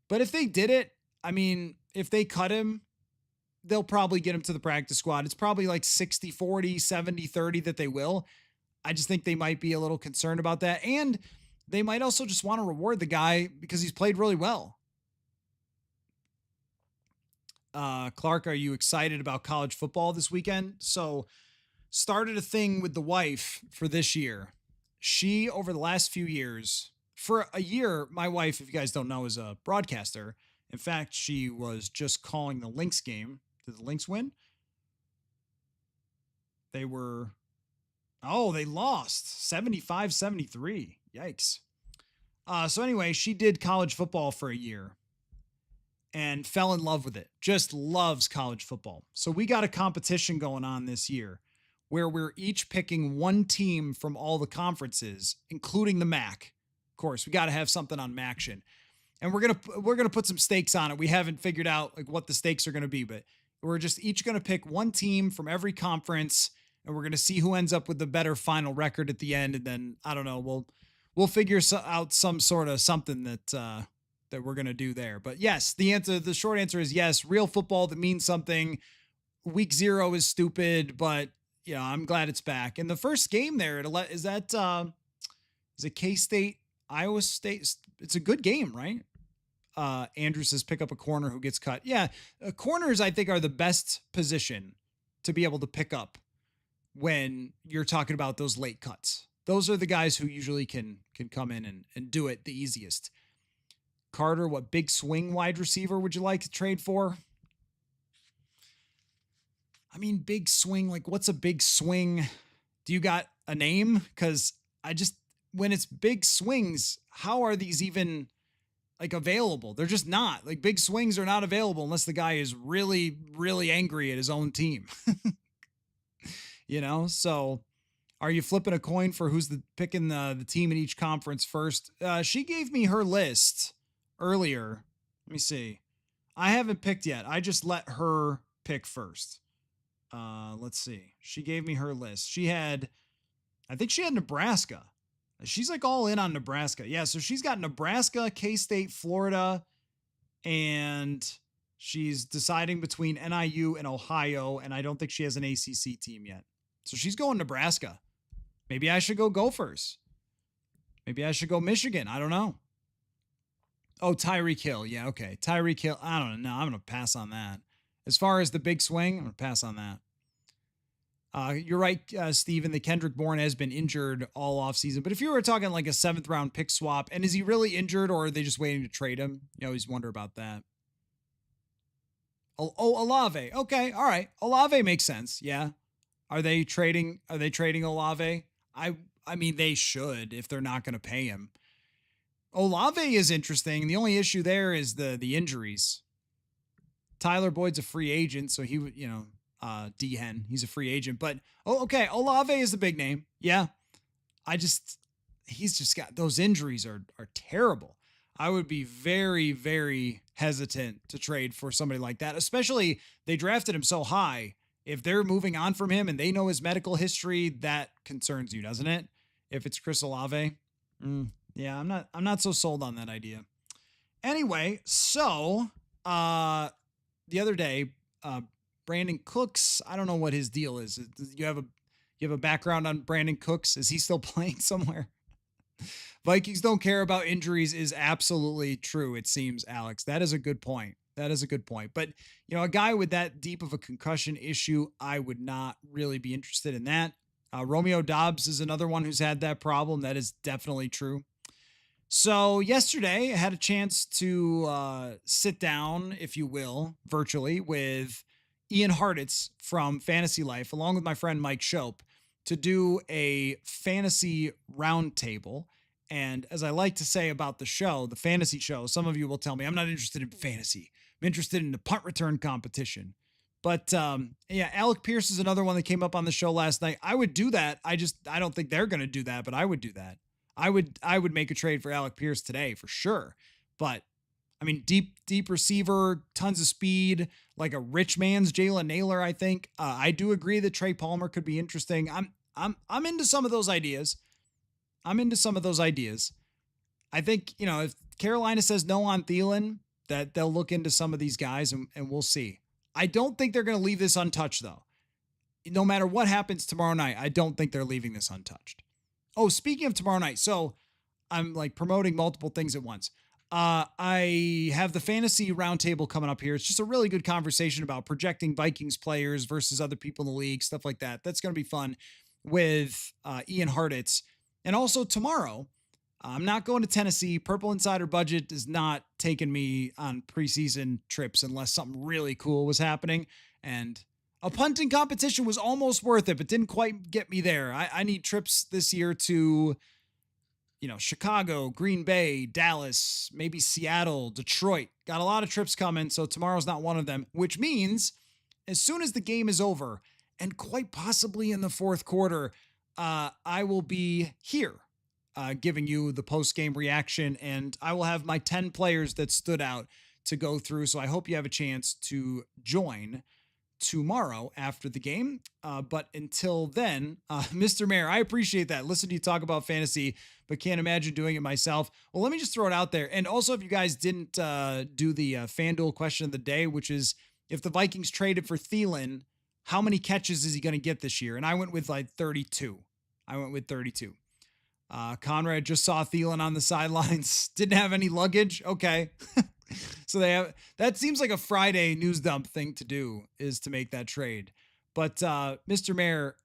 But if they did it, I mean, if they cut him, they'll probably get him to the practice squad. It's probably like 60-40, 70-30 that they will. I just think they might be a little concerned about that. And they might also just want to reward the guy because he's played really well. Clark, are you excited about college football this weekend? So started a thing with the wife for this year. She, over the last few years, for a year, my wife, if you guys don't know, is a broadcaster. In fact, she was just calling the Lynx game. Did the Lynx win? They lost 75-73. Yikes. So anyway, she did college football for a year and fell in love with it. Just loves college football. So we got a competition going on this year where we're each picking one team from all the conferences, including the MAC. Of course, we got to have something on MACtion. And we're going to put some stakes on it. We haven't figured out like what the stakes are going to be, but we're just each going to pick one team from every conference and we're going to see who ends up with the better final record at the end. And then I don't know, we'll figure out some sort of something that we're going to do there. But yes, the short answer is yes. Real football that means something. Week 0 is stupid, but I'm glad it's back. And the first game there, is it K-State, Iowa State? It's a good game, right? Andrew says pick up a corner who gets cut. Yeah, corners I think are the best position to be able to pick up when you're talking about those late cuts. Those are the guys who usually can come in and do it the easiest. Carter, what big swing wide receiver would you like to trade for? I mean, big swing, like what's a big swing? Do you got a name? Because when it's big swings, how are these even like available? They're just not. Like big swings are not available unless the guy is really, really angry at his own team. So are you flipping a coin for who's picking the team in each conference first? She gave me her list earlier. Let me see. I haven't picked yet. I just let her pick first. Let's see. She gave me her list. I think she had Nebraska. She's like all in on Nebraska. Yeah, so she's got Nebraska, K-State, Florida, and she's deciding between NIU and Ohio, and I don't think she has an ACC team yet. So she's going Nebraska. Maybe I should go Gophers. Maybe I should go Michigan. I don't know. Oh, Tyreek Hill. Yeah, okay. Tyreek Hill. I don't know. No, I'm going to pass on that. As far as the big swing, I'm going to pass on that. You're right, Steven. The Kendrick Bourne has been injured all offseason. But if you were talking like a 7th round pick swap, and is he really injured or are they just waiting to trade him? You always wonder about that. Oh, Olave. Okay. All right. Olave makes sense. Yeah. Are they trading Olave? I mean, they should if they're not going to pay him. Olave is interesting. The only issue there is the injuries. Tyler Boyd's a free agent, so he, D-Hen, he's a free agent. But, okay, Olave is the big name. Yeah. He's just got, those injuries are terrible. I would be very, very hesitant to trade for somebody like that, especially they drafted him so high. If they're moving on from him and they know his medical history, that concerns you, doesn't it? If it's Chris Olave. Yeah, I'm not so sold on that idea. Anyway, so, the other day, Brandon Cooks, I don't know what his deal is. You have a background on Brandon Cooks? Is he still playing somewhere? Vikings don't care about injuries is absolutely true, it seems, Alex. That is a good point. But, a guy with that deep of a concussion issue, I would not really be interested in that. Romeo Doubs is another one who's had that problem. That is definitely true. So yesterday I had a chance to sit down, if you will, virtually with Ian Hartitz from Fantasy Life, along with my friend Mike Schopp, to do a fantasy roundtable. And as I like to say about the show, the fantasy show, some of you will tell me I'm not interested in fantasy. I'm interested in the punt return competition. But yeah, Alec Pierce is another one that came up on the show last night. I would do that. I don't think they're going to do that, but I would do that. I would make a trade for Alec Pierce today for sure. But I mean, deep receiver, tons of speed, like a rich man's Jalen Naylor. I think I do agree that Trey Palmer could be interesting. I'm into some of those ideas. I think, if Carolina says no on Thielen, that they'll look into some of these guys and we'll see. I don't think they're going to leave this untouched, though. No matter what happens tomorrow night, I don't think they're leaving this untouched. Oh, speaking of tomorrow night, so I'm like promoting multiple things at once. I have the fantasy roundtable coming up here. It's just a really good conversation about projecting Vikings players versus other people in the league, stuff like that. That's going to be fun with Ian Hartitz. And also tomorrow, I'm not going to Tennessee. Purple Insider budget is not taking me on preseason trips unless something really cool was happening. And a punting competition was almost worth it, but didn't quite get me there. I need trips this year to, Chicago, Green Bay, Dallas, maybe Seattle, Detroit. Got a lot of trips coming, so tomorrow's not one of them, which means as soon as the game is over, and quite possibly in the fourth quarter, I will be here giving you the post-game reaction, and I will have my 10 players that stood out to go through, so I hope you have a chance to join tomorrow after the game. But until then, Mr. Mayor, I appreciate that. Listen to you talk about fantasy, but can't imagine doing it myself. Well, let me just throw it out there. And also, if you guys didn't do the FanDuel question of the day, which is if the Vikings traded for Thielen, how many catches is he going to get this year? And I went with like 32. Conrad just saw Thielen on the sidelines. Didn't have any luggage. Okay. So that seems like a Friday news dump thing to do, is to make that trade. But Mr. Mayor,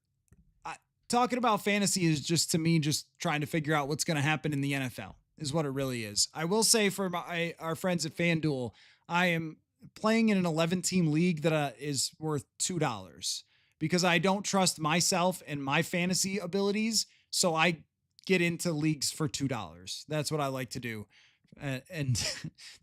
talking about fantasy is just, to me, just trying to figure out what's going to happen in the NFL is what it really is. I will say for our friends at FanDuel, I am playing in an 11-team league that is worth $2 because I don't trust myself and my fantasy abilities. So I get into leagues for $2. That's what I like to do. And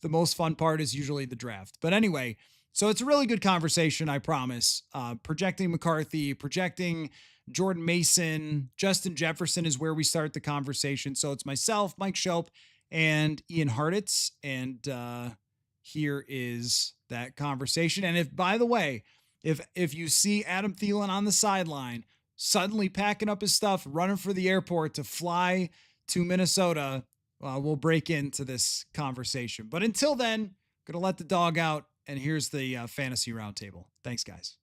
the most fun part is usually the draft. But anyway, so it's a really good conversation, I promise. Projecting McCarthy, projecting Jordan Mason, Justin Jefferson is where we start the conversation. So it's myself, Mike Schopp, and Ian Hartitz. And here is that conversation. And if, by the way, if you see Adam Thielen on the sideline, suddenly packing up his stuff, running for the airport to fly to Minnesota, we'll break into this conversation. But until then, going to let the dog out, and here's the fantasy roundtable. Thanks, guys.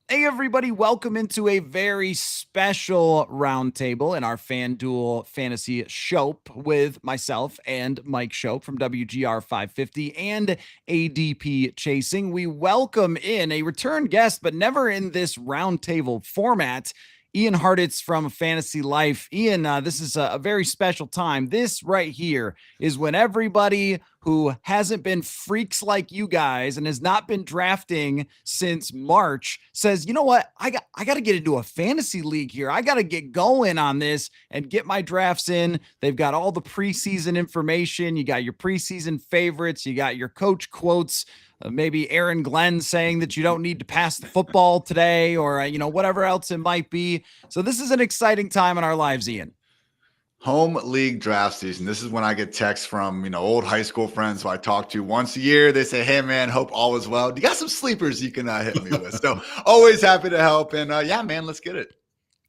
Hey, everybody. Welcome into a very special roundtable in our FanDuel Fantasy Schopp with myself and Mike Schopp from WGR 550 and ADP Chasing. We welcome in a return guest, but never in this roundtable format, Ian Hartitz from Fantasy Life. Ian, this is a very special time. This right here is when everybody who hasn't been freaks like you guys and has not been drafting since March says, you know what? I got to get into a fantasy league here. I got to get going on this and get my drafts in. They've got all the preseason information. You got your preseason favorites. You got your coach quotes. Maybe Aaron Glenn saying that you don't need to pass the football today, or, whatever else it might be. So this is an exciting time in our lives, Ian. Home league draft season. This is when I get texts from, old high school friends who I talk to once a year. They say, hey, man, hope all is well. Do you got some sleepers you can hit me with? So always happy to help. And yeah, man, let's get it.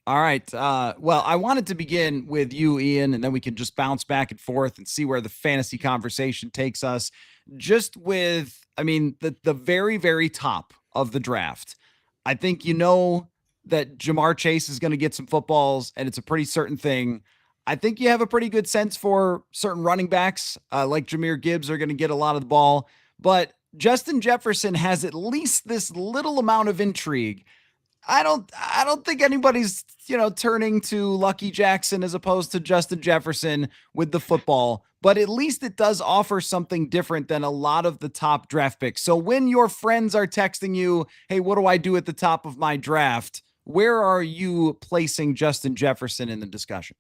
All right. Well, I wanted to begin with you, Ian, and then we can just bounce back and forth and see where the fantasy conversation takes us. Just with, the very, very top of the draft. I think that Jamar Chase is going to get some footballs, and it's a pretty certain thing. I think you have a pretty good sense for certain running backs, like Jahmyr Gibbs, are going to get a lot of the ball. But Justin Jefferson has at least this little amount of intrigue. I don't think anybody's, turning to Lucky Jackson as opposed to Justin Jefferson with the football, but at least it does offer something different than a lot of the top draft picks. So when your friends are texting you, hey, what do I do at the top of my draft? Where are you placing Justin Jefferson in the discussion?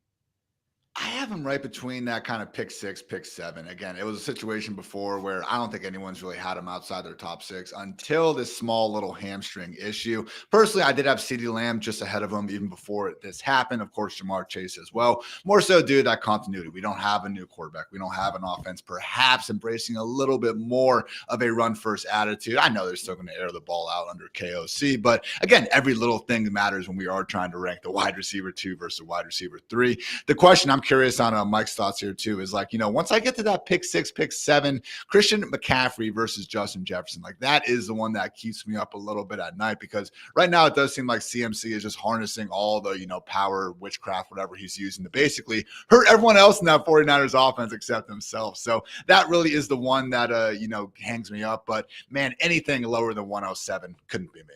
I have him right between that kind of pick 6, pick 7. Again, it was a situation before where I don't think anyone's really had him outside their top 6 until this small little hamstring issue. Personally, I did have CeeDee Lamb just ahead of him even before this happened. Of course, Jamar Chase as well. More so due to that continuity. We don't have a new quarterback. We don't have an offense perhaps embracing a little bit more of a run-first attitude. I know they're still going to air the ball out under KOC, but again, every little thing matters when we are trying to rank the wide receiver 2 versus wide receiver 3. The question I'm curious on Mike's thoughts here too is like, once I get to that pick 6, pick 7, Christian McCaffrey versus Justin Jefferson, like that is the one that keeps me up a little bit at night, because right now it does seem like CMC is just harnessing all the, power, witchcraft, whatever he's using to basically hurt everyone else in that 49ers offense except himself. So that really is the one that, hangs me up. But man, anything lower than 107 couldn't be me.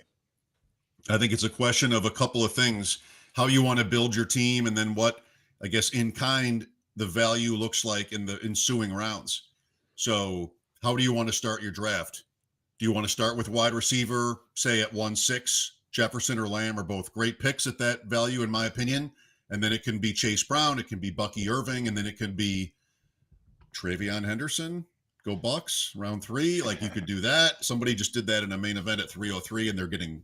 I think it's a question of a couple of things: how you want to build your team, and then what, I guess, in kind the value looks like in the ensuing rounds. So how do you want to start your draft? Do you want to start with wide receiver, say at 1-6? Jefferson or Lamb are both great picks at that value, in my opinion. And then it can be Chase Brown, it can be Bucky Irving, and then it can be Travion Henderson. Go Bucks, round 3. Like, you could do that. Somebody just did that in a main event at 303, and they're getting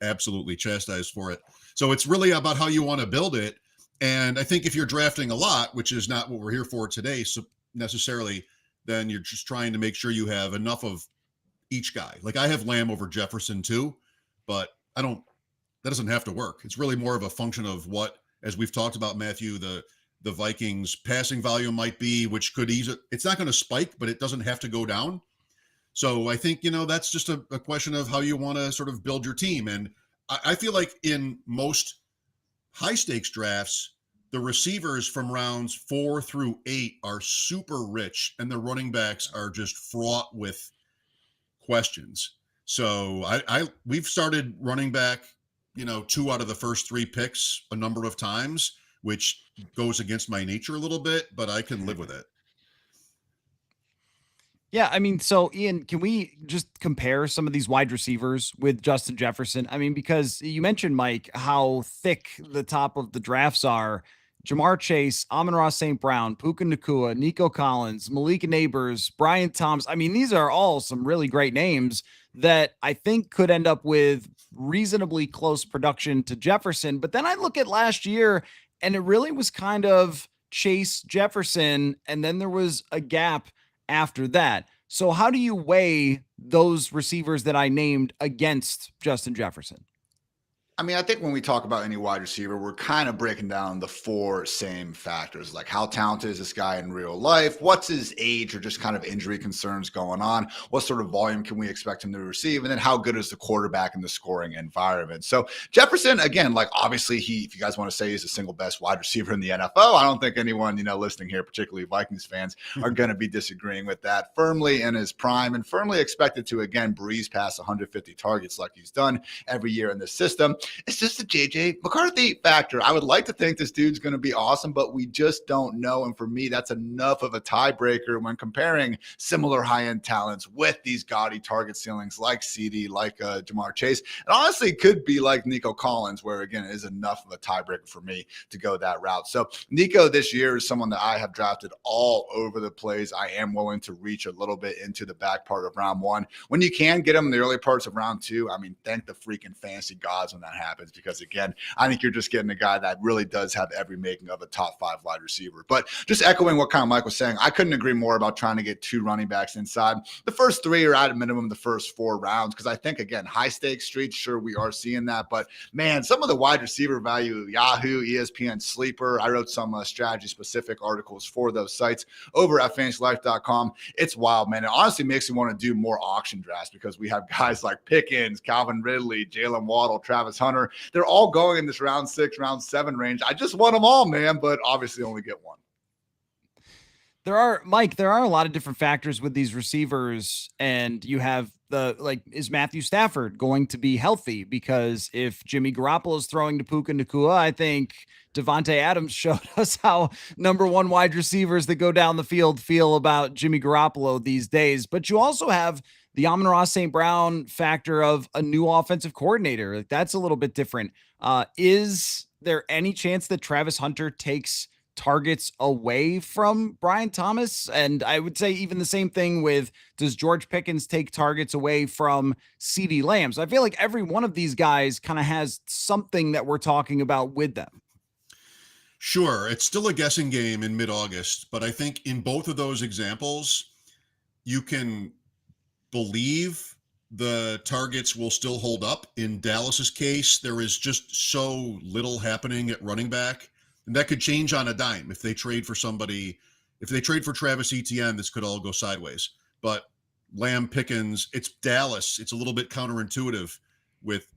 absolutely chastised for it. So it's really about how you want to build it. And I think if you're drafting a lot, which is not what we're here for today so necessarily, then you're just trying to make sure you have enough of each guy. Like, I have Lamb over Jefferson too, but that doesn't have to work. It's really more of a function of what, as we've talked about, Matthew, the Vikings passing volume might be, which could ease it. It's not going to spike, but it doesn't have to go down. So I think, that's just a question of how you want to sort of build your team. And I feel like in most high stakes drafts, the receivers from rounds 4 through 8 are super rich, and the running backs are just fraught with questions. So we've started running back, 2 out of the first 3 picks a number of times, which goes against my nature a little bit, but I can live with it. Yeah, I mean, so Ian, can we just compare some of these wide receivers with Justin Jefferson? I mean, because you mentioned, Mike, how thick the top of the drafts are. Jamar Chase, Amon-Ra St. Brown, Puka Nacua, Nico Collins, Malik Neighbors, Brian Thomas. I mean, these are all some really great names that I think could end up with reasonably close production to Jefferson. But then I look at last year, and it really was kind of Chase, Jefferson, and then there was a gap after that. So how do you weigh those receivers that I named against Justin Jefferson? I mean, I think when we talk about any wide receiver, we're kind of breaking down the 4 same factors, like how talented is this guy in real life? What's his age or just kind of injury concerns going on? What sort of volume can we expect him to receive? And then how good is the quarterback in the scoring environment? So Jefferson, again, like obviously if you guys want to say he's the single best wide receiver in the NFL, I don't think anyone, listening here, particularly Vikings fans, are going to be disagreeing with that. Firmly in his prime and firmly expected to, again, breeze past 150 targets like he's done every year in this system. It's just a JJ McCarthy factor. I would like to think this dude's going to be awesome, but we just don't know. And for me, that's enough of a tiebreaker when comparing similar high-end talents with these gaudy target ceilings like CD, like Jamar Chase. And honestly, it could be like Nico Collins, where, again, it is enough of a tiebreaker for me to go that route. So Nico this year is someone that I have drafted all over the place. I am willing to reach a little bit into the back part of round 1. When you can get him in the early parts of round 2, I mean, thank the freaking fantasy gods when that happens, because again, I think you're just getting a guy that really does have every making of a top 5 wide receiver. But just echoing what kind of Mike was saying, I couldn't agree more about trying to get 2 running backs inside. The first 3 are at a minimum the first 4 rounds, because I think, again, high stakes streets, sure, we are seeing that, but man, some of the wide receiver value, Yahoo, ESPN, Sleeper, I wrote some strategy specific articles for those sites over at fantasylife.com. It's wild, man. It honestly makes me want to do more auction drafts, because we have guys like Pickens, Calvin Ridley, Jalen Waddle, Travis Hunter. They're all going in this round 6, round 7 range. I just want them all, man, but obviously only get one. There are a lot of different factors with these receivers, and you have is Matthew Stafford going to be healthy? Because if Jimmy Garoppolo is throwing to Puka Nacua, I think Devontae Adams showed us how number 1 wide receivers that go down the field feel about Jimmy Garoppolo these days. But you also have the Amon-Ra St. Brown factor of a new offensive coordinator. That's a little bit different. Is there any chance that Travis Hunter takes targets away from Brian Thomas? And I would say even the same thing with, does George Pickens take targets away from CeeDee Lamb? So I feel like every one of these guys kind of has something that we're talking about with them. Sure, it's still a guessing game in mid-August, but I think in both of those examples, you can believe the targets will still hold up. In Dallas's case, there is just so little happening at running back, and that could change on a dime if they trade for somebody. If they trade for Travis Etienne, this could all go sideways. But Lamb, Pickens, it's Dallas. It's a little bit counterintuitive with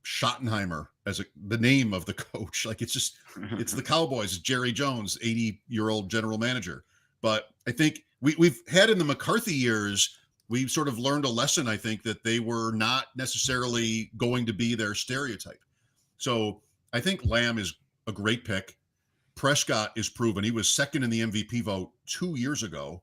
Schottenheimer as the name of the coach. Like it's the Cowboys, Jerry Jones, 80-year-old general manager. But I think we've had in the McCarthy years, we've sort of learned a lesson, I think, that they were not necessarily going to be their stereotype. So I think Lamb is a great pick. Prescott is proven. He was second in the MVP vote 2 years ago.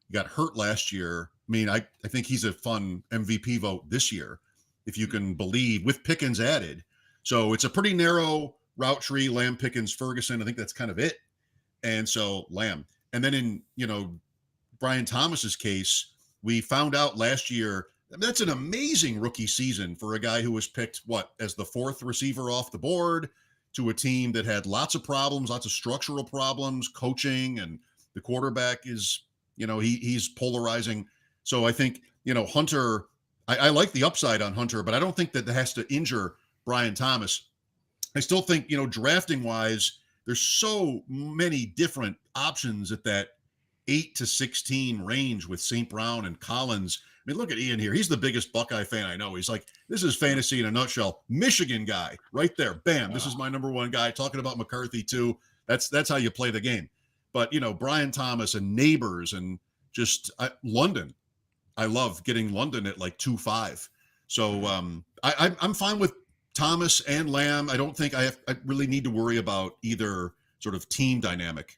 He got hurt last year. I mean, I think he's a fun MVP vote this year, if you can believe, with Pickens added. So it's a pretty narrow route tree, Lamb, Pickens, Ferguson. I think that's kind of it. And so Lamb. And then in, Brian Thomas's case, we found out last year, that's an amazing rookie season for a guy who was picked, as the fourth receiver off the board to a team that had lots of problems, lots of structural problems, coaching, and the quarterback is, he's polarizing. So I think, Hunter, I like the upside on Hunter, but I don't think that has to injure Brian Thomas. I still think, drafting wise, there's so many different options at that 8 to 16 range with St. Brown and Collins. I mean, look at Ian here. He's the biggest Buckeye fan I know. He's like, this is fantasy in a nutshell. Michigan guy right there. Bam. This is my number one guy. Talking about McCarthy too. That's how you play the game. But, Brian Thomas and Neighbors and just London. I love getting London at like 2.5. So I'm fine with Thomas and Lamb. I don't think I really need to worry about either sort of team dynamic.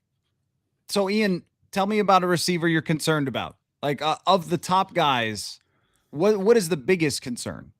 So Ian, tell me about a receiver you're concerned about. Like of the top guys, what is the biggest concern?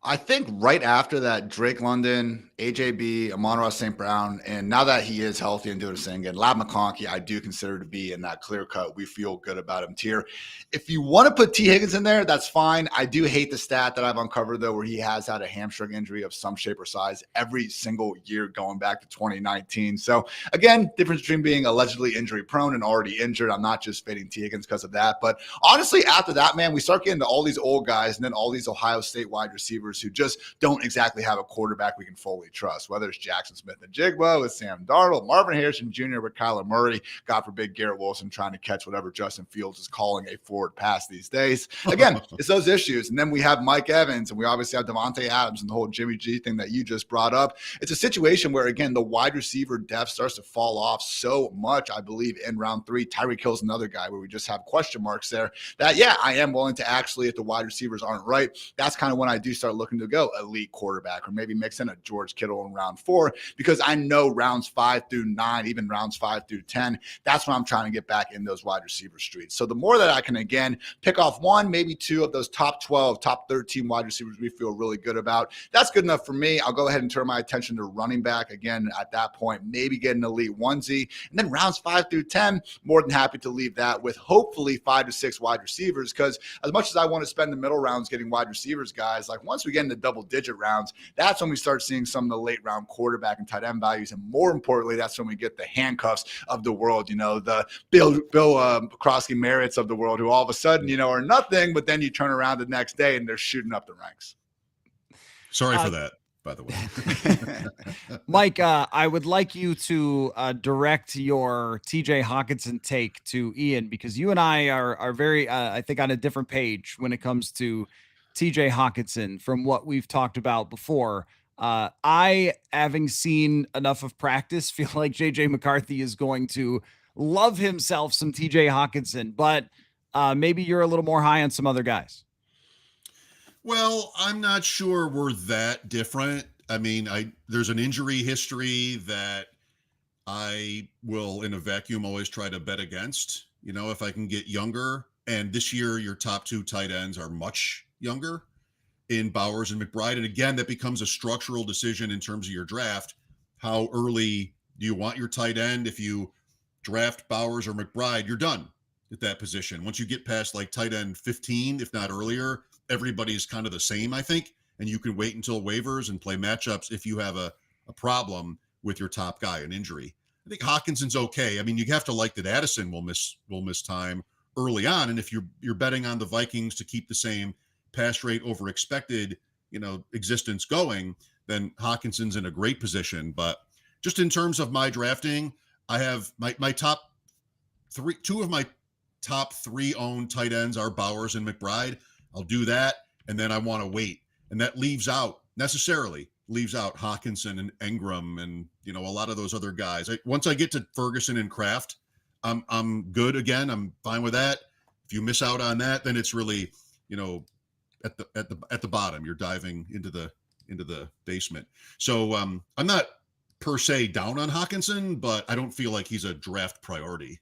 I think right after that, Drake London, AJB, Amon-Ra St. Brown, and now that he is healthy and doing his thing again, Lab McConkey, I do consider to be in that clear cut. We feel good about him tier. If you want to put T. Higgins in there, that's fine. I do hate the stat that I've uncovered, though, where he has had a hamstring injury of some shape or size every single year going back to 2019. So, again, difference between being allegedly injury prone and already injured. I'm not just fading T. Higgins because of that. But honestly, after that, man, we start getting to all these old guys and then all these Ohio State wide receivers who just don't exactly have a quarterback we can fully trust, whether it's Jackson Smith and Jigba with Sam Darnold, Marvin Harrison Jr. with Kyler Murray, God forbid Garrett Wilson trying to catch whatever Justin Fields is calling a forward pass these days. Again, it's those issues. And then we have Mike Evans, and we obviously have Devontae Adams and the whole Jimmy G thing that you just brought up. It's a situation where, again, the wide receiver depth starts to fall off so much, I believe, in round 3. Tyreek Hill's another guy where we just have question marks there that, yeah, I am willing to actually, if the wide receivers aren't right, that's kind of when I do start looking to go elite quarterback, or maybe mix in a George Kittle in round 4, because I know rounds 5 through 9, even rounds 5 through 10, that's when I'm trying to get back in those wide receiver streets. So the more that I can, again, pick off 1, maybe 2 of those top 12, top 13 wide receivers we feel really good about, that's good enough for me. I'll go ahead and turn my attention to running back again at that point, maybe get an elite onesie. And then rounds 5 through 10, more than happy to leave that with hopefully 5 to 6 wide receivers, because as much as I want to spend the middle rounds getting wide receivers, guys, like once we get into double-digit rounds, that's when we start seeing some of the late round quarterback and tight end values. And more importantly, that's when we get the handcuffs of the world, the Bill Krosky Merritts of the world, who all of a sudden, are nothing, but then you turn around the next day and they're shooting up the ranks. Sorry for that, by the way. Mike, I would like you to direct your TJ Hawkinson take to Ian, because you and I are very, I think, on a different page when it comes to TJ Hawkinson from what we've talked about before. I, having seen enough of practice, feel like JJ McCarthy is going to love himself some TJ Hawkinson, but maybe you're a little more high on some other guys. Well, I'm not sure we're that different. I mean, there's an injury history that I will, in a vacuum, always try to bet against, if I can get younger. And this year, your top 2 tight ends are much younger in Bowers and McBride. And again, that becomes a structural decision in terms of your draft. How early Do you want your tight end? If you draft Bowers or McBride, you're done at that position. Once you get past like tight end 15, if not earlier, everybody's kind of the same, I think. And you can wait until waivers and play matchups if you have a problem with your top guy, an injury. I think Hawkinson's okay. I mean, you have to like that Addison will miss time early on. And if you're betting on the Vikings to keep the same pass rate over expected, existence going, then Hawkinson's in a great position. But just in terms of my drafting, I have my top three. Two of my top three owned tight ends are Bowers and McBride. I'll do that, and then I want to wait, and that leaves out Hawkinson and Engram and a lot of those other guys. Once I get to Ferguson and Kraft, I'm good again. I'm fine with that. If you miss out on that, then it's really at the bottom. You're diving into the basement. So I'm not per se down on Hawkinson, but I don't feel like he's a draft priority.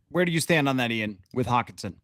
Where do you stand on that, Ian, with Hawkinson?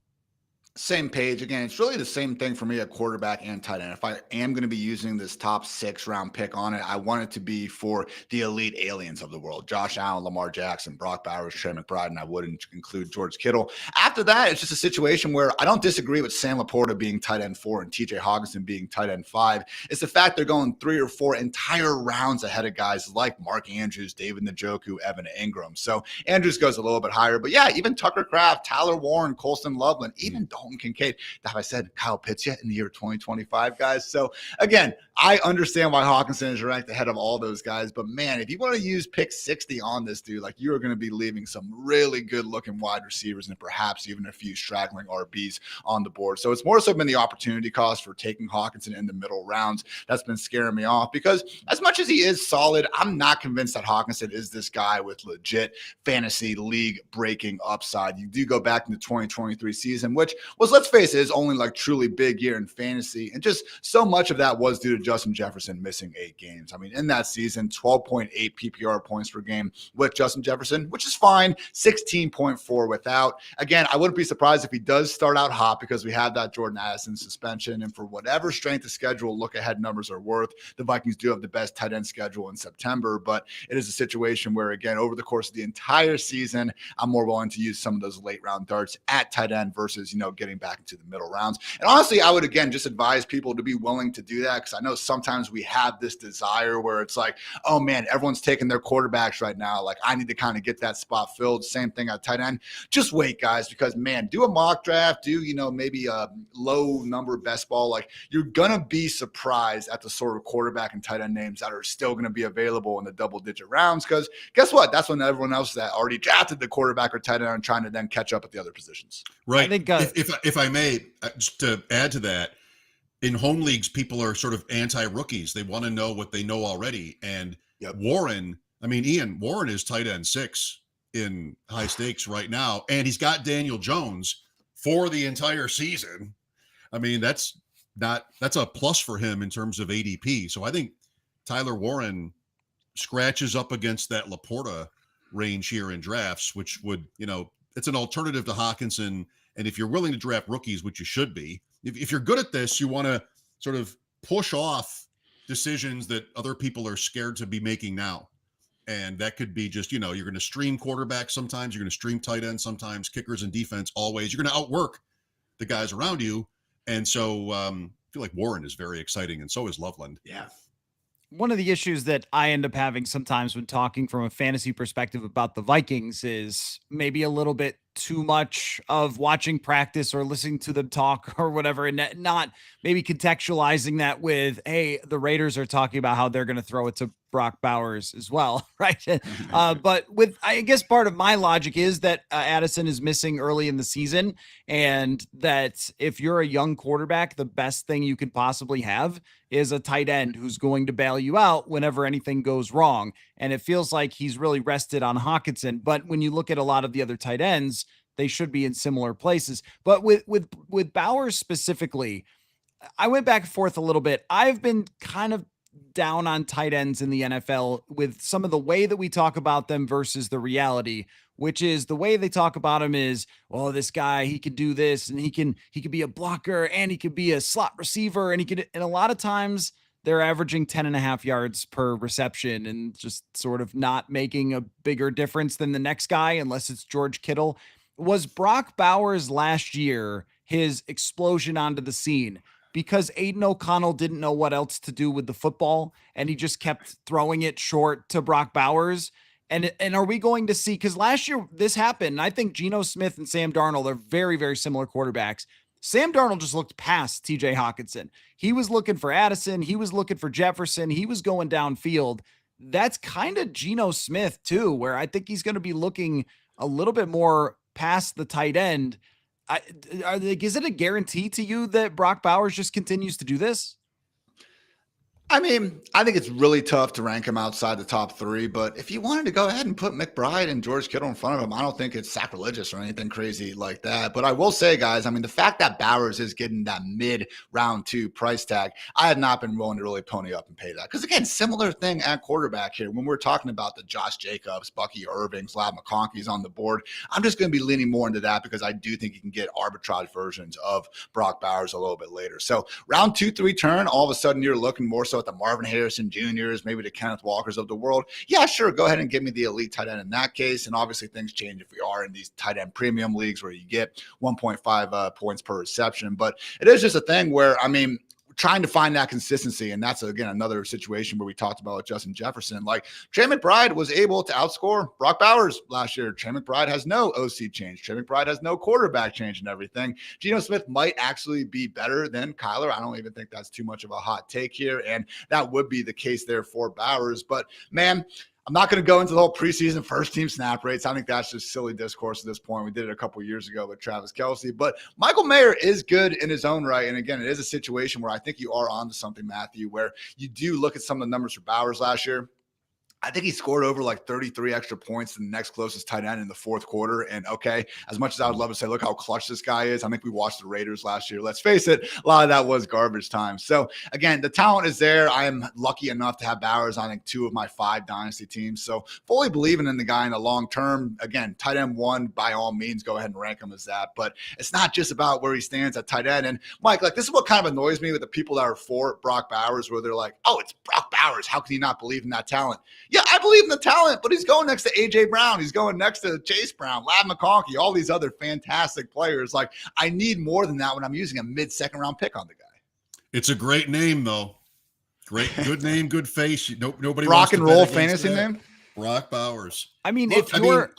Same page. Again, it's really the same thing for me at quarterback and tight end. If I am going to be using this top 6 round pick on it, I want it to be for the elite aliens of the world. Josh Allen, Lamar Jackson, Brock Bowers, Trey McBride, and I wouldn't include George Kittle. After that, it's just a situation where I don't disagree with Sam Laporta being tight end 4 and TJ Hawkinson being tight end 5. It's the fact they're going 3 or 4 entire rounds ahead of guys like Mark Andrews, David Njoku, Evan Ingram. So Andrews goes a little bit higher. But yeah, even Tucker Kraft, Tyler Warren, Colston Loveland, even Dalton Kincaid. Have I said Kyle Pitts yet in the year 2025, guys? So again, I understand why Hawkinson is ranked ahead of all those guys, but man, if you want to use pick 60 on this dude, like you are going to be leaving some really good looking wide receivers and perhaps even a few straggling RBs on the board. So it's more so been the opportunity cost for taking Hawkinson in the middle rounds that's been scaring me off, because as much as he is solid, I'm not convinced that Hawkinson is this guy with legit fantasy league breaking upside. You do go back in the 2023 season, which was, let's face it, is only like truly big year in fantasy. And just so much of that was due to Justin Jefferson missing 8 games. I mean, in that season, 12.8 PPR points per game with Justin Jefferson, which is fine, 16.4 without. Again, I wouldn't be surprised if he does start out hot because we have that Jordan Addison suspension. And for whatever strength of schedule look ahead numbers are worth, the Vikings do have the best tight end schedule in September. But it is a situation where, again, over the course of the entire season, I'm more willing to use some of those late round darts at tight end versus, getting back into the middle rounds. And honestly, I would, again, just advise people to be willing to do that, because I know sometimes we have this desire where it's like, oh man, everyone's taking their quarterbacks right now. Like, I need to kind of get that spot filled. Same thing at tight end. Just wait, guys, because man, do a mock draft, do, maybe a low number best ball. Like, you're going to be surprised at the sort of quarterback and tight end names that are still going to be available in the double digit rounds. Because guess what? That's when everyone else that already drafted the quarterback or tight end are trying to then catch up at the other positions. Right. I think, if I may, just to add to that, in home leagues, people are sort of anti-rookies. They want to know what they know already. And Ian, Warren is tight end 6 in high stakes right now. And he's got Daniel Jones for the entire season. I mean, that's a plus for him in terms of ADP. So I think Tyler Warren scratches up against that Laporta range here in drafts, which would, it's an alternative to Hawkinson. And if you're willing to draft rookies, which you should be, if you're good at this, you want to sort of push off decisions that other people are scared to be making now. And that could be just, you're going to stream quarterbacks sometimes, you're going to stream tight ends sometimes, kickers and defense always. You're going to outwork the guys around you. And so I feel like Warren is very exciting, and so is Loveland. Yeah. One of the issues that I end up having sometimes when talking from a fantasy perspective about the Vikings is maybe a little bit too much of watching practice or listening to them talk or whatever, and not maybe contextualizing that with, hey, the Raiders are talking about how they're going to throw it to Brock Bowers as well, right? But I guess part of my logic is that Addison is missing early in the season, and that if you're a young quarterback, the best thing you could possibly have is a tight end who's going to bail you out whenever anything goes wrong. And it feels like he's really rested on Hawkinson. But when you look at a lot of the other tight ends, they should be in similar places. But with Bowers specifically, I went back and forth a little bit. I've been kind of down on tight ends in the NFL with some of the way that we talk about them versus the reality, which is the way they talk about him is, well, this guy, he could do this, and he could be a blocker, and he could be a slot receiver, and and a lot of times they're averaging 10.5 yards per reception and just sort of not making a bigger difference than the next guy, unless it's George Kittle. Was Brock Bowers last year his explosion onto the scene because Aiden O'Connell didn't know what else to do with the football and he just kept throwing it short to Brock Bowers? And are we going to see, because last year this happened, and I think Geno Smith and Sam Darnold are very, very similar quarterbacks. Sam Darnold just looked past TJ Hawkinson. He was looking for Addison. He was looking for Jefferson. He was going downfield. That's kind of Geno Smith too, where I think he's going to be looking a little bit more past the tight end. Is it a guarantee to you that Brock Bowers just continues to do this? I mean, I think it's really tough to rank him outside the top 3, but if you wanted to go ahead and put McBride and George Kittle in front of him, I don't think it's sacrilegious or anything crazy like that. But I will say, guys, I mean, the fact that Bowers is getting that mid-round 2 price tag, I had not been willing to really pony up and pay that. Because, again, similar thing at quarterback here. When we're talking about the Josh Jacobs, Bucky Irvings, Ladd McConkey's on the board, I'm just going to be leaning more into that because I do think you can get arbitrage versions of Brock Bowers a little bit later. So round 2-3 turn, all of a sudden you're looking more so at the Marvin Harrison Jr.'s, maybe the Kenneth Walkers of the world. Yeah, sure. Go ahead and give me the elite tight end in that case. And obviously things change if we are in these tight end premium leagues where you get 1.5 points per reception. But it is just a thing where, I mean, trying to find that consistency. And that's, again, another situation where we talked about with Justin Jefferson. Like, Trey McBride was able to outscore Brock Bowers last year. Trey McBride has no OC change. Trey McBride has no quarterback change and everything. Geno Smith might actually be better than Kyler. I don't even think that's too much of a hot take here. And that would be the case there for Bowers. But, man, I'm not going to go into the whole preseason first team snap rates. I think that's just silly discourse at this point. We did it a couple years ago with Travis Kelce, but Michael Mayer is good in his own right. And again, it is a situation where I think you are onto something, Matthew, where you do look at some of the numbers for Bowers last year. I think he scored over like 33 extra points than the next closest tight end in the fourth quarter. And okay, as much as I would love to say, look how clutch this guy is. I think we watched the Raiders last year. Let's face it, a lot of that was garbage time. So again, the talent is there. I am lucky enough to have Bowers on, I think, 2 of my 5 dynasty teams. So fully believing in the guy in the long term. Again, tight end 1, by all means, go ahead and rank him as that. But it's not just about where he stands at tight end. And Mike, like, this is what kind of annoys me with the people that are for Brock Bowers, where they're like, oh, it's Brock Bowers. How can you not believe in that talent? Yeah, I believe in the talent, but he's going next to A.J. Brown. He's going next to Chase Brown, Ladd McConkey, all these other fantastic players. Like, I need more than that when I'm using a mid-second round pick on the guy. It's a great name, though. Good name, good face. Nobody rock wants and to roll bet fantasy that. name. Brock Bowers. I mean, look, if you're,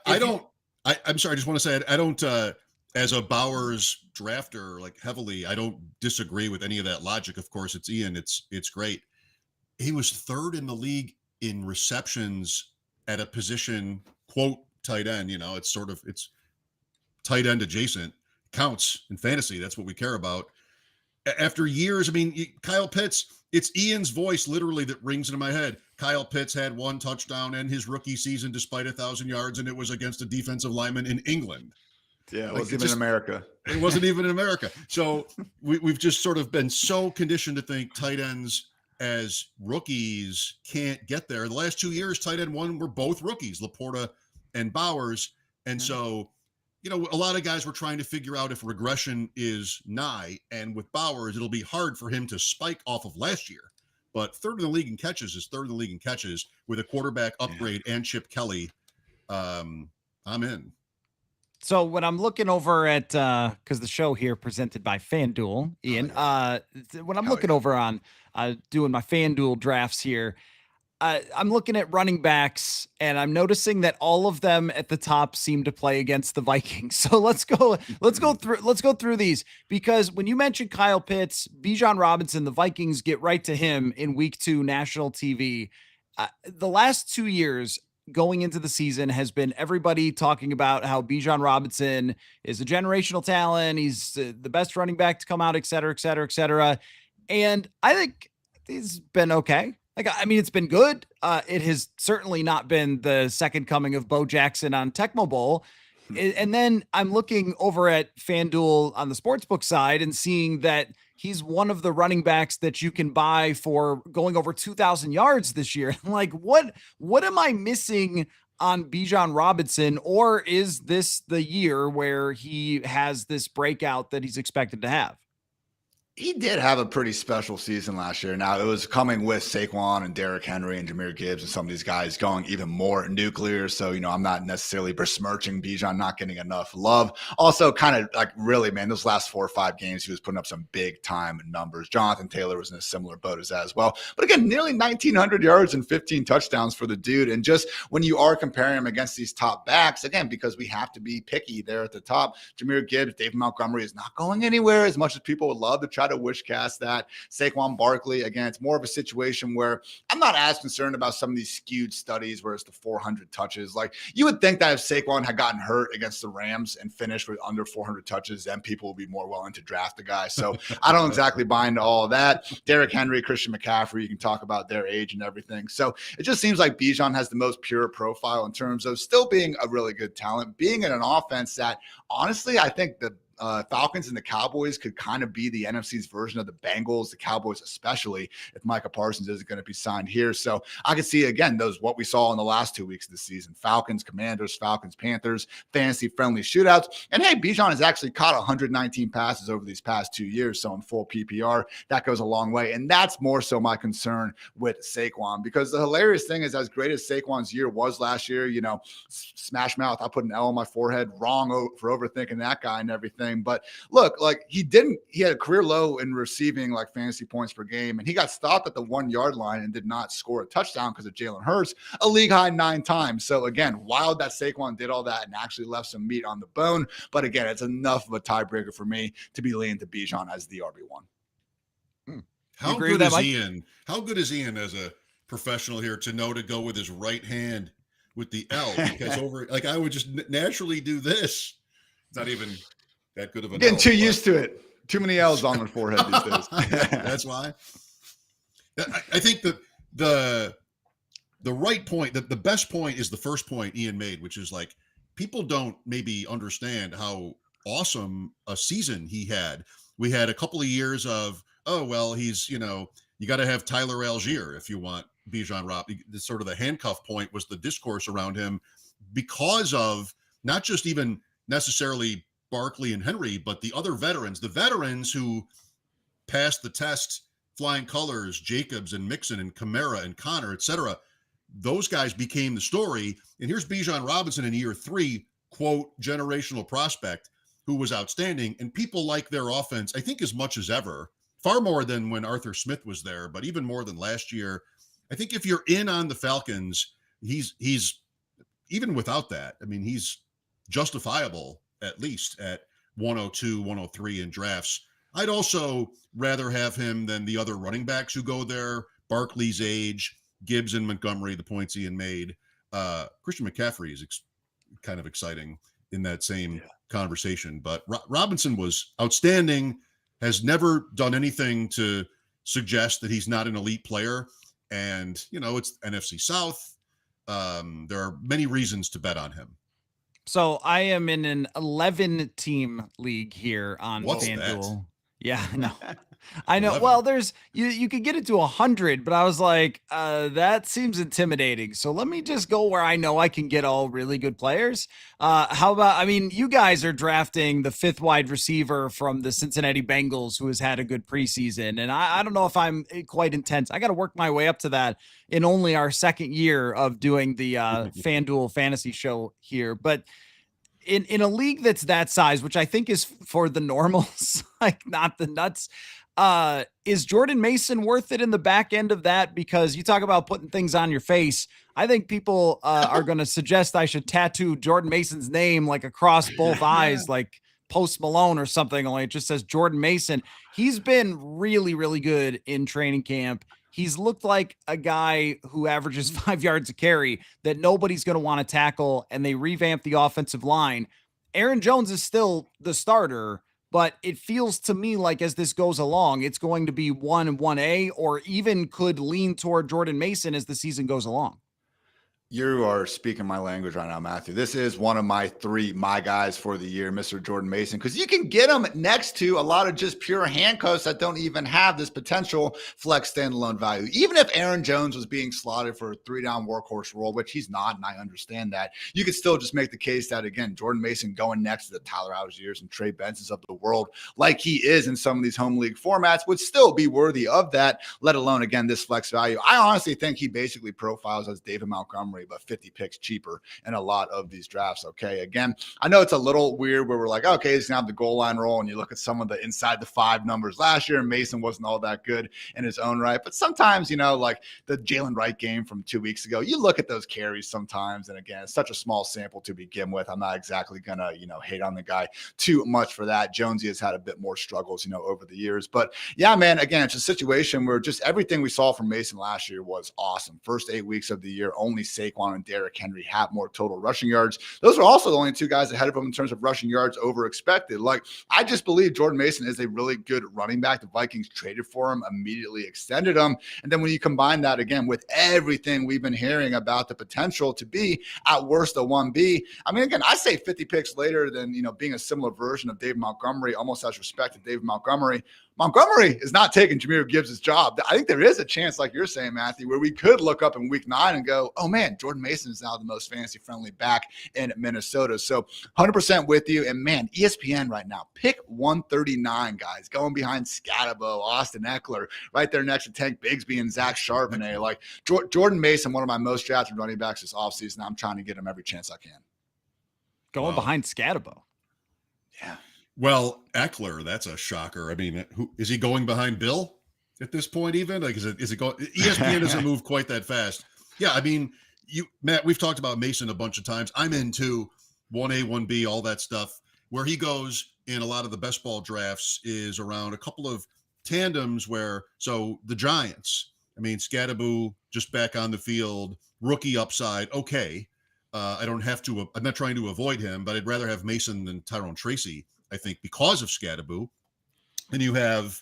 I'm sorry. I just want to say I don't. As a Bowers drafter, like heavily, I don't disagree with any of that logic. Of course, it's Ian. It's great. He was 3rd in the league in receptions at a position, quote, tight end. You know, it's tight end adjacent, counts in fantasy. That's what we care about. After years, I mean, Kyle Pitts, it's Ian's voice literally that rings into my head. Kyle Pitts had 1 touchdown in his rookie season despite 1,000 yards, and it was against a defensive lineman in England. Yeah, it wasn't even in America. It wasn't even in America. So we've just sort of been so conditioned to think tight ends as rookies can't get there. The last 2 years, tight end 1 were both rookies, Laporta and Bowers. And so, you know, a lot of guys were trying to figure out if regression is nigh. And with Bowers, it'll be hard for him to spike off of last year. But 3rd in the league in catches is 3rd in the league in catches with a quarterback upgrade and Chip Kelly. I'm in. So when I'm looking over at, because the show here presented by FanDuel, Ian, when I'm looking over on doing my FanDuel drafts here, I'm looking at running backs and I'm noticing that all of them at the top seem to play against the Vikings. So let's go through these, because when you mentioned Kyle Pitts, Bijan Robinson, the Vikings get right to him in week 2 national TV. The last 2 years going into the season has been everybody talking about how Bijan Robinson is a generational talent. He's the best running back to come out, et cetera, et cetera, et cetera. And I think he's been okay. Like, I mean, it's been good. It has certainly not been the second coming of Bo Jackson on Tecmo Bowl. And then I'm looking over at FanDuel on the sportsbook side and seeing that he's one of the running backs that you can buy for going over 2,000 yards this year. Like, what am I missing on Bijan Robinson? Or is this the year where he has this breakout that he's expected to have? He did have a pretty special season last year. Now, it was coming with Saquon and Derrick Henry and Jahmyr Gibbs and some of these guys going even more nuclear. So, I'm not necessarily besmirching Bijan not getting enough love. Also, kind of like really, man, those last 4 or 5 games, he was putting up some big time numbers. Jonathan Taylor was in a similar boat as that as well. But again, nearly 1,900 yards and 15 touchdowns for the dude. And just when you are comparing him against these top backs, again, because we have to be picky there at the top, Jahmyr Gibbs, David Montgomery is not going anywhere as much as people would love to try to wish cast that. Saquon Barkley, again, it's more of a situation where I'm not as concerned about some of these skewed studies where it's the 400 touches. Like, you would think that if Saquon had gotten hurt against the Rams and finished with under 400 touches, then people would be more willing to draft the guy. So I don't exactly buy into all of that. Derrick Henry, Christian McCaffrey, you can talk about their age and everything. So it just seems like Bijan has the most pure profile in terms of still being a really good talent, being in an offense that honestly, I think the Falcons and the Cowboys could kind of be the NFC's version of the Bengals, the Cowboys especially, if Micah Parsons isn't going to be signed here. So I could see, again, what we saw in the last 2 weeks of the season: Falcons, Commanders, Falcons, Panthers, fantasy-friendly shootouts. And hey, Bijan has actually caught 119 passes over these past 2 years, so in full PPR, that goes a long way. And that's more so my concern with Saquon, because the hilarious thing is, as great as Saquon's year was last year, smash mouth, I put an L on my forehead, wrong for overthinking that guy and everything. But look, like, he had a career low in receiving like fantasy points per game, and he got stopped at the 1 yard line and did not score a touchdown because of Jalen Hurts, a league high 9 times. So again, wild that Saquon did all that and actually left some meat on the bone. But again, it's enough of a tiebreaker for me to be leaning to Bijan as the RB1. How good is Ian? How good is Ian as a professional here to know to go with his right hand with the L? Because I would just naturally do this. It's not even that good of a getting too used to it. Too many L's on the forehead these days. That's why. I think that the right point, the best point is the first point Ian made, which is like, people don't maybe understand how awesome a season he had. We had a couple of years of, oh, well, he's, you got to have Tyler Algier if you want Bijan Rob. The sort of the handcuff point was the discourse around him because of not just even necessarily Barkley and Henry, but the other veterans, who passed the test, flying colors, Jacobs and Mixon and Kamara and Connor, etc. Those guys became the story. And here's Bijan Robinson in year 3, quote, generational prospect, who was outstanding. And people like their offense, I think, as much as ever, far more than when Arthur Smith was there, but even more than last year. I think if you're in on the Falcons, he's even without that, I mean, he's justifiable at least at 102, 103 in drafts. I'd also rather have him than the other running backs who go there. Barkley's age, Gibbs and Montgomery, the points Ian made. Christian McCaffrey is kind of exciting in that same conversation. But Robinson was outstanding, has never done anything to suggest that he's not an elite player. And, it's NFC South. There are many reasons to bet on him. So I am in an 11-team league here on FanDuel. Yeah, no, I know. 11. Well, there's you could get it to 100, but I was like, that seems intimidating. So let me just go where I know I can get all really good players. How about? I mean, you guys are drafting the 5th wide receiver from the Cincinnati Bengals, who has had a good preseason, and I don't know if I'm quite intense. I got to work my way up to that in only our 2nd year of doing the FanDuel fantasy show here, but. In a league that's that size, which I think is for the normals, like not the nuts, is Jordan Mason worth it in the back end of that? Because you talk about putting things on your face. I think people are going to suggest I should tattoo Jordan Mason's name like across both eyes, like Post Malone or something. Only it just says Jordan Mason. He's been really, really good in training camp. He's looked like a guy who averages 5 yards a carry that nobody's going to want to tackle, and they revamped the offensive line. Aaron Jones is still the starter, but it feels to me like as this goes along, it's going to be 1A or even could lean toward Jordan Mason as the season goes along. You are speaking my language right now, Matthew. This is one of my my guys for the year, Mr. Jordan Mason, because you can get him next to a lot of just pure handcuffs that don't even have this potential flex standalone value. Even if Aaron Jones was being slotted for a 3-down workhorse role, which he's not, and I understand that, you could still just make the case that, again, Jordan Mason going next to the Tyler Algiers and Trey Bensons of the world, like he is in some of these home league formats, would still be worthy of that, let alone, again, this flex value. I honestly think he basically profiles as David Montgomery, but 50 picks cheaper in a lot of these drafts. Okay. Again, I know it's a little weird where we're like, okay, he's going to have the goal line role. And you look at some of the inside the 5 numbers last year, and Mason wasn't all that good in his own right. But sometimes, like the Jalen Wright game from 2 weeks ago, you look at those carries sometimes. And again, it's such a small sample to begin with. I'm not exactly going to, hate on the guy too much for that. Jonesy has had a bit more struggles, over the years. But yeah, man, again, it's a situation where just everything we saw from Mason last year was awesome. First 8 weeks of the year, only Saquon and Derrick Henry have more total rushing yards. Those are also the only 2 guys ahead of him in terms of rushing yards over expected. Like, I just believe Jordan Mason is a really good running back. The Vikings traded for him, immediately extended him. And then when you combine that again with everything we've been hearing about the potential to be at worst a 1B, I mean, again, I say 50 picks later than, being a similar version of David Montgomery, almost has respect to David Montgomery. Montgomery is not taking Jahmyr Gibbs' job. I think there is a chance, like you're saying, Matthew, where we could look up in week 9 and go, oh man, Jordan Mason is now the most fantasy-friendly back in Minnesota. So 100% with you. And man, ESPN right now, pick 139, guys, going behind Scatabo, Austin Eckler, right there next to Tank Bigsby and Zach Charbonnet. Like Jordan Mason, one of my most drafted running backs this offseason. I'm trying to get him every chance I can. Going behind Scatabo. Yeah. Well, Eckler, that's a shocker. I mean, who is he going behind Bill at this point? Even like, is it going? ESPN doesn't move quite that fast. Yeah, I mean, Matt, we've talked about Mason a bunch of times. I'm into 1A, 1B, all that stuff. Where he goes in a lot of the best ball drafts is around a couple of tandems where, so the Giants, I mean, Scatabo just back on the field, rookie upside, okay. I'm not trying to avoid him, but I'd rather have Mason than Tyrone Tracy, I think, because of Scatabo. And you have,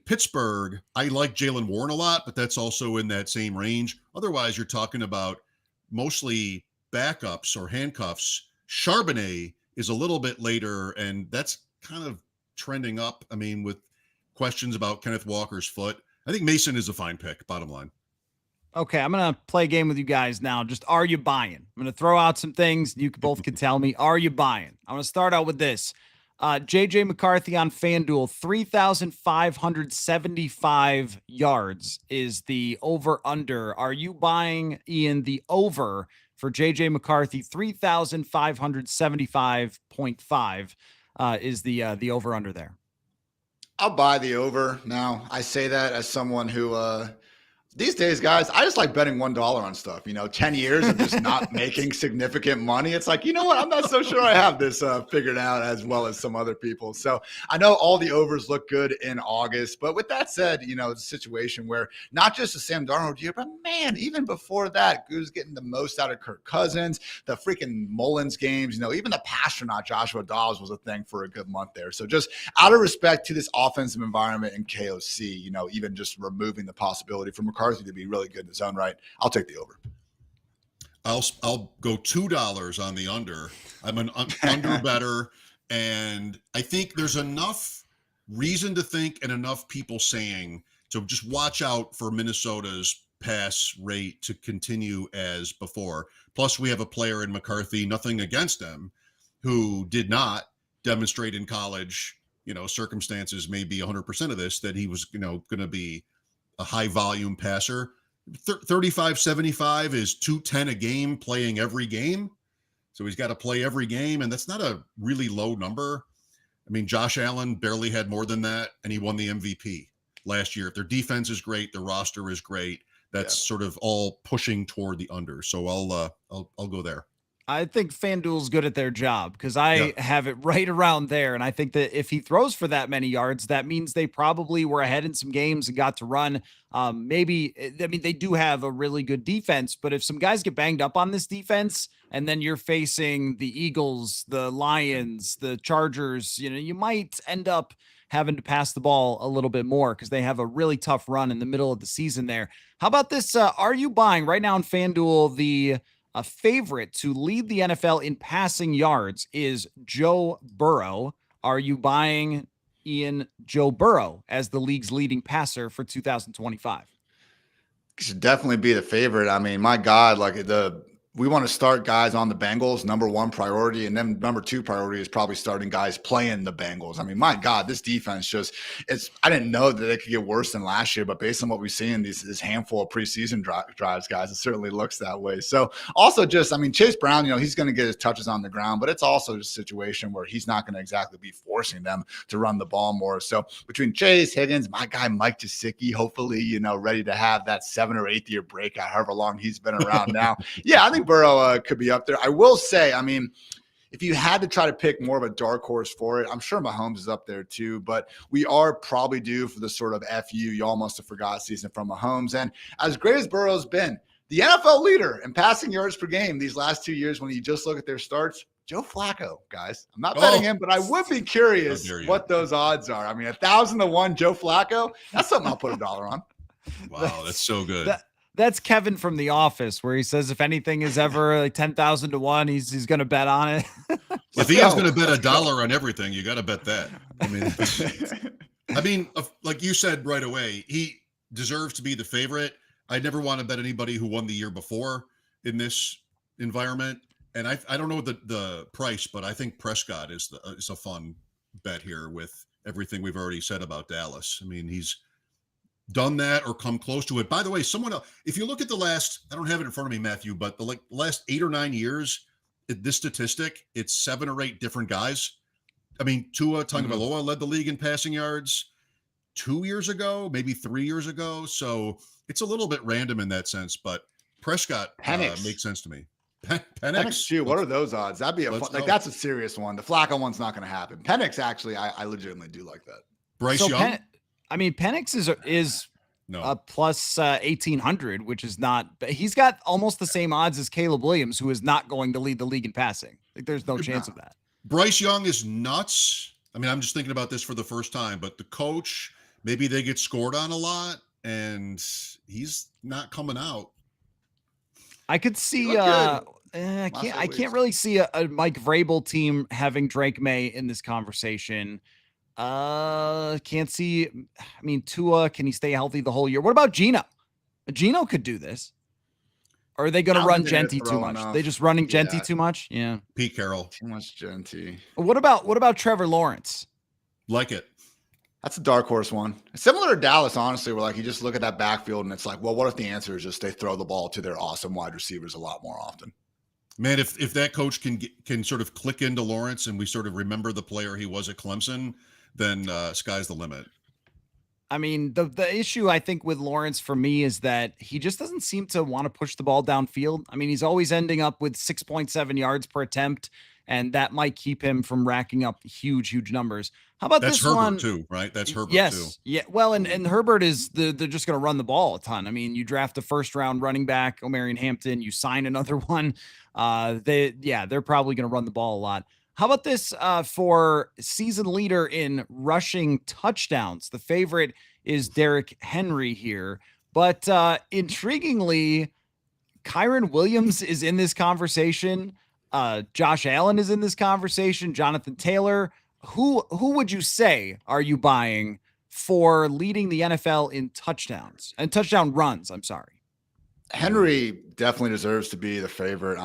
Pittsburgh, I like Jalen Warren a lot, but that's also in that same range. Otherwise, you're talking about mostly backups or handcuffs. Charbonnet is a little bit later, and that's kind of trending up. With questions about Kenneth Walker's foot. I think Mason is a fine pick, bottom line. Okay, I'm going to play a game with you guys now. Just, are you buying? I'm going to throw out some things. You both can tell me, are you buying? I'm going to start out with this. JJ McCarthy on FanDuel, 3,575 yards is the over-under. Are you buying, Ian, the over for JJ McCarthy? 3,575.5 is the over-under there. I'll buy the over. Now, I say that as someone who these days, guys, I just like betting $1 on stuff. 10 years of just not making significant money. It's like, you know what? I'm not so sure I have this figured out as well as some other people. So I know all the overs look good in August. But with that said, it's a situation where not just the Sam Darnold year, but man, even before that, who's getting the most out of Kirk Cousins, the freaking Mullins games, even the Pastronaut Joshua Dobbs was a thing for a good month there. So just out of respect to this offensive environment in KOC, even just removing the possibility for McCarthy to be really good in his own right, I'll take the over. I'll go $2 on the under. I'm an under better, and I think there's enough reason to think and enough people saying to just watch out for Minnesota's pass rate to continue as before. Plus, we have a player in McCarthy, nothing against him, who did not demonstrate in college. Circumstances may be 100% of this, that he was going to be a high volume passer. 35-75 is 210 a game, playing every game. So he's got to play every game. And that's not a really low number. Josh Allen barely had more than that, and he won the MVP last year. If their defense is great, their roster is great. That's sort of all pushing toward the under. So I'll go there. I think FanDuel's good at their job because Yeah. I have it right around there. And I think that if he throws for that many yards, that means they probably were ahead in some games and got to run. They do have a really good defense, but if some guys get banged up on this defense and then you're facing the Eagles, the Lions, the Chargers, you might end up having to pass the ball a little bit more because they have a really tough run in the middle of the season there. How about this? Are you buying right now in FanDuel a favorite to lead the NFL in passing yards is Joe Burrow? Are you buying Joe Burrow as the league's leading passer for 2025? Should definitely be the favorite. I mean, my God, we want to start guys on the Bengals, number one priority. And then number two priority is probably starting guys playing the Bengals. I mean, my God, this defense I didn't know that it could get worse than last year, but based on what we've seen, this handful of preseason drives, guys, it certainly looks that way. So also Chase Brown, he's going to get his touches on the ground, but it's also just a situation where he's not going to exactly be forcing them to run the ball more. So between Chase, Higgins, my guy, Mike Gesicki, hopefully, ready to have that 7th or 8th year breakout, however long he's been around now. Yeah, I think Burrow could be up there. I will say, if you had to try to pick more of a dark horse for it, I'm sure Mahomes is up there too, but we are probably due for the sort of you almost have forgot season from Mahomes. And as great as Burrow's been, the NFL leader in passing yards per game these last 2 years, when you just look at their starts, Joe Flacco, guys. I'm not betting him, but I would be curious what those odds are. 1,000-1 Joe Flacco, that's something I'll put $1 on. Wow, that's so good. That's Kevin from The Office, where he says if anything is ever like 10,000-1, he's going to bet on it. If he is going to bet $1 on everything, you got to bet that. Like you said right away, he deserves to be the favorite. I never want to bet anybody who won the year before in this environment. And I don't know the price, but I think Prescott is a fun bet here with everything we've already said about Dallas. He's done that or come close to it. By the way, someone else, if you look at I don't have it in front of me, Matthew, but the last 8 or 9 years, this statistic, it's 7 or 8 different guys. Tua Tagovailoa led the league in passing yards 2 years ago, maybe 3 years ago. So it's a little bit random in that sense, but Prescott makes sense to me. Penix too. What are those odds? That'd be that's a serious one. The Flacco one's not going to happen. Penix, actually, I legitimately do like that. Bryce Young. Penix is a plus 1,800, which is not. He's got almost the same odds as Caleb Williams, who is not going to lead the league in passing. There's no chance of that. Bryce Young is nuts. I'm just thinking about this for the first time, but the coach, maybe they get scored on a lot, and he's not coming out. I could see. I can't really see a Mike Vrabel team having Drake May in this conversation. Can't see. Tua, can he stay healthy the whole year? What about Geno? Geno could do this. Or are they going to run Genty too much? They just running Genty too much? Yeah. Pete Carroll. Too much Genty. What about Trevor Lawrence? Like it. That's a dark horse one. Similar to Dallas, honestly, where you just look at that backfield and it's like, well, what if the answer is just they throw the ball to their awesome wide receivers a lot more often? Man, if that coach can sort of click into Lawrence and we sort of remember the player he was at Clemson, then sky's the limit. The issue I think with Lawrence for me is that he just doesn't seem to want to push the ball downfield. He's always ending up with 6.7 yards per attempt, and that might keep him from racking up huge numbers. How about that's this Herbert one? Too, right? That's Herbert yes, too. Yeah. Well, and Herbert is they're just going to run the ball a ton. You draft a first round running back, Omarion Hampton, you sign another one. They're probably going to run the ball a lot. How about this for season leader in rushing touchdowns? The favorite is Derrick Henry here, but intriguingly, Kyren Williams is in this conversation. Josh Allen is in this conversation. Jonathan Taylor. Who would you say are you buying for leading the NFL in touchdowns and touchdown runs? I'm sorry. Henry definitely deserves to be the favorite.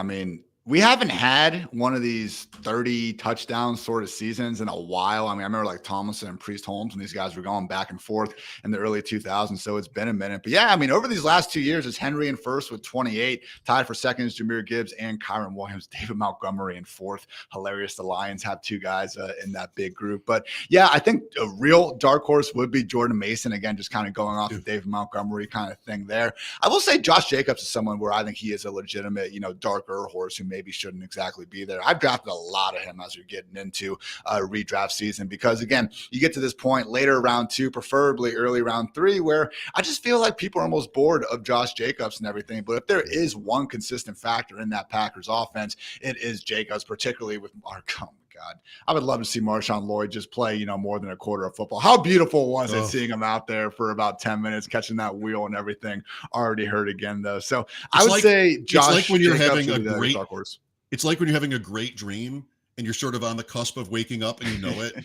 We haven't had one of these 30 touchdown sort of seasons in a while. I remember Tomlinson and Priest Holmes when these guys were going back and forth in the early 2000s. So it's been a minute. But yeah, over these last 2 years, it's Henry in first with 28. Tied for second is Jahmyr Gibbs and Kyren Williams. David Montgomery in fourth. Hilarious. The Lions have 2 guys in that big group. But yeah, I think a real dark horse would be Jordan Mason. Again, just kind of going off the David Montgomery kind of thing there. I will say Josh Jacobs is someone where I think he is a legitimate, darker horse who maybe shouldn't exactly be there. I've drafted a lot of him as you're getting into redraft season because, again, you get to this point later round 2, preferably early round 3, where I just feel like people are almost bored of Josh Jacobs and everything. But if there is one consistent factor in that Packers offense, it is Jacobs, particularly with Mark. Oh my God, I would love to see Marshawn Lloyd just play, more than a quarter of football. How beautiful was it seeing him out there for about 10 minutes, catching that wheel and everything? Already hurt again though. So I would say Josh. It's like when you're Jacobs having a great dark horse. It's like when you're having a great dream and you're sort of on the cusp of waking up and you know it,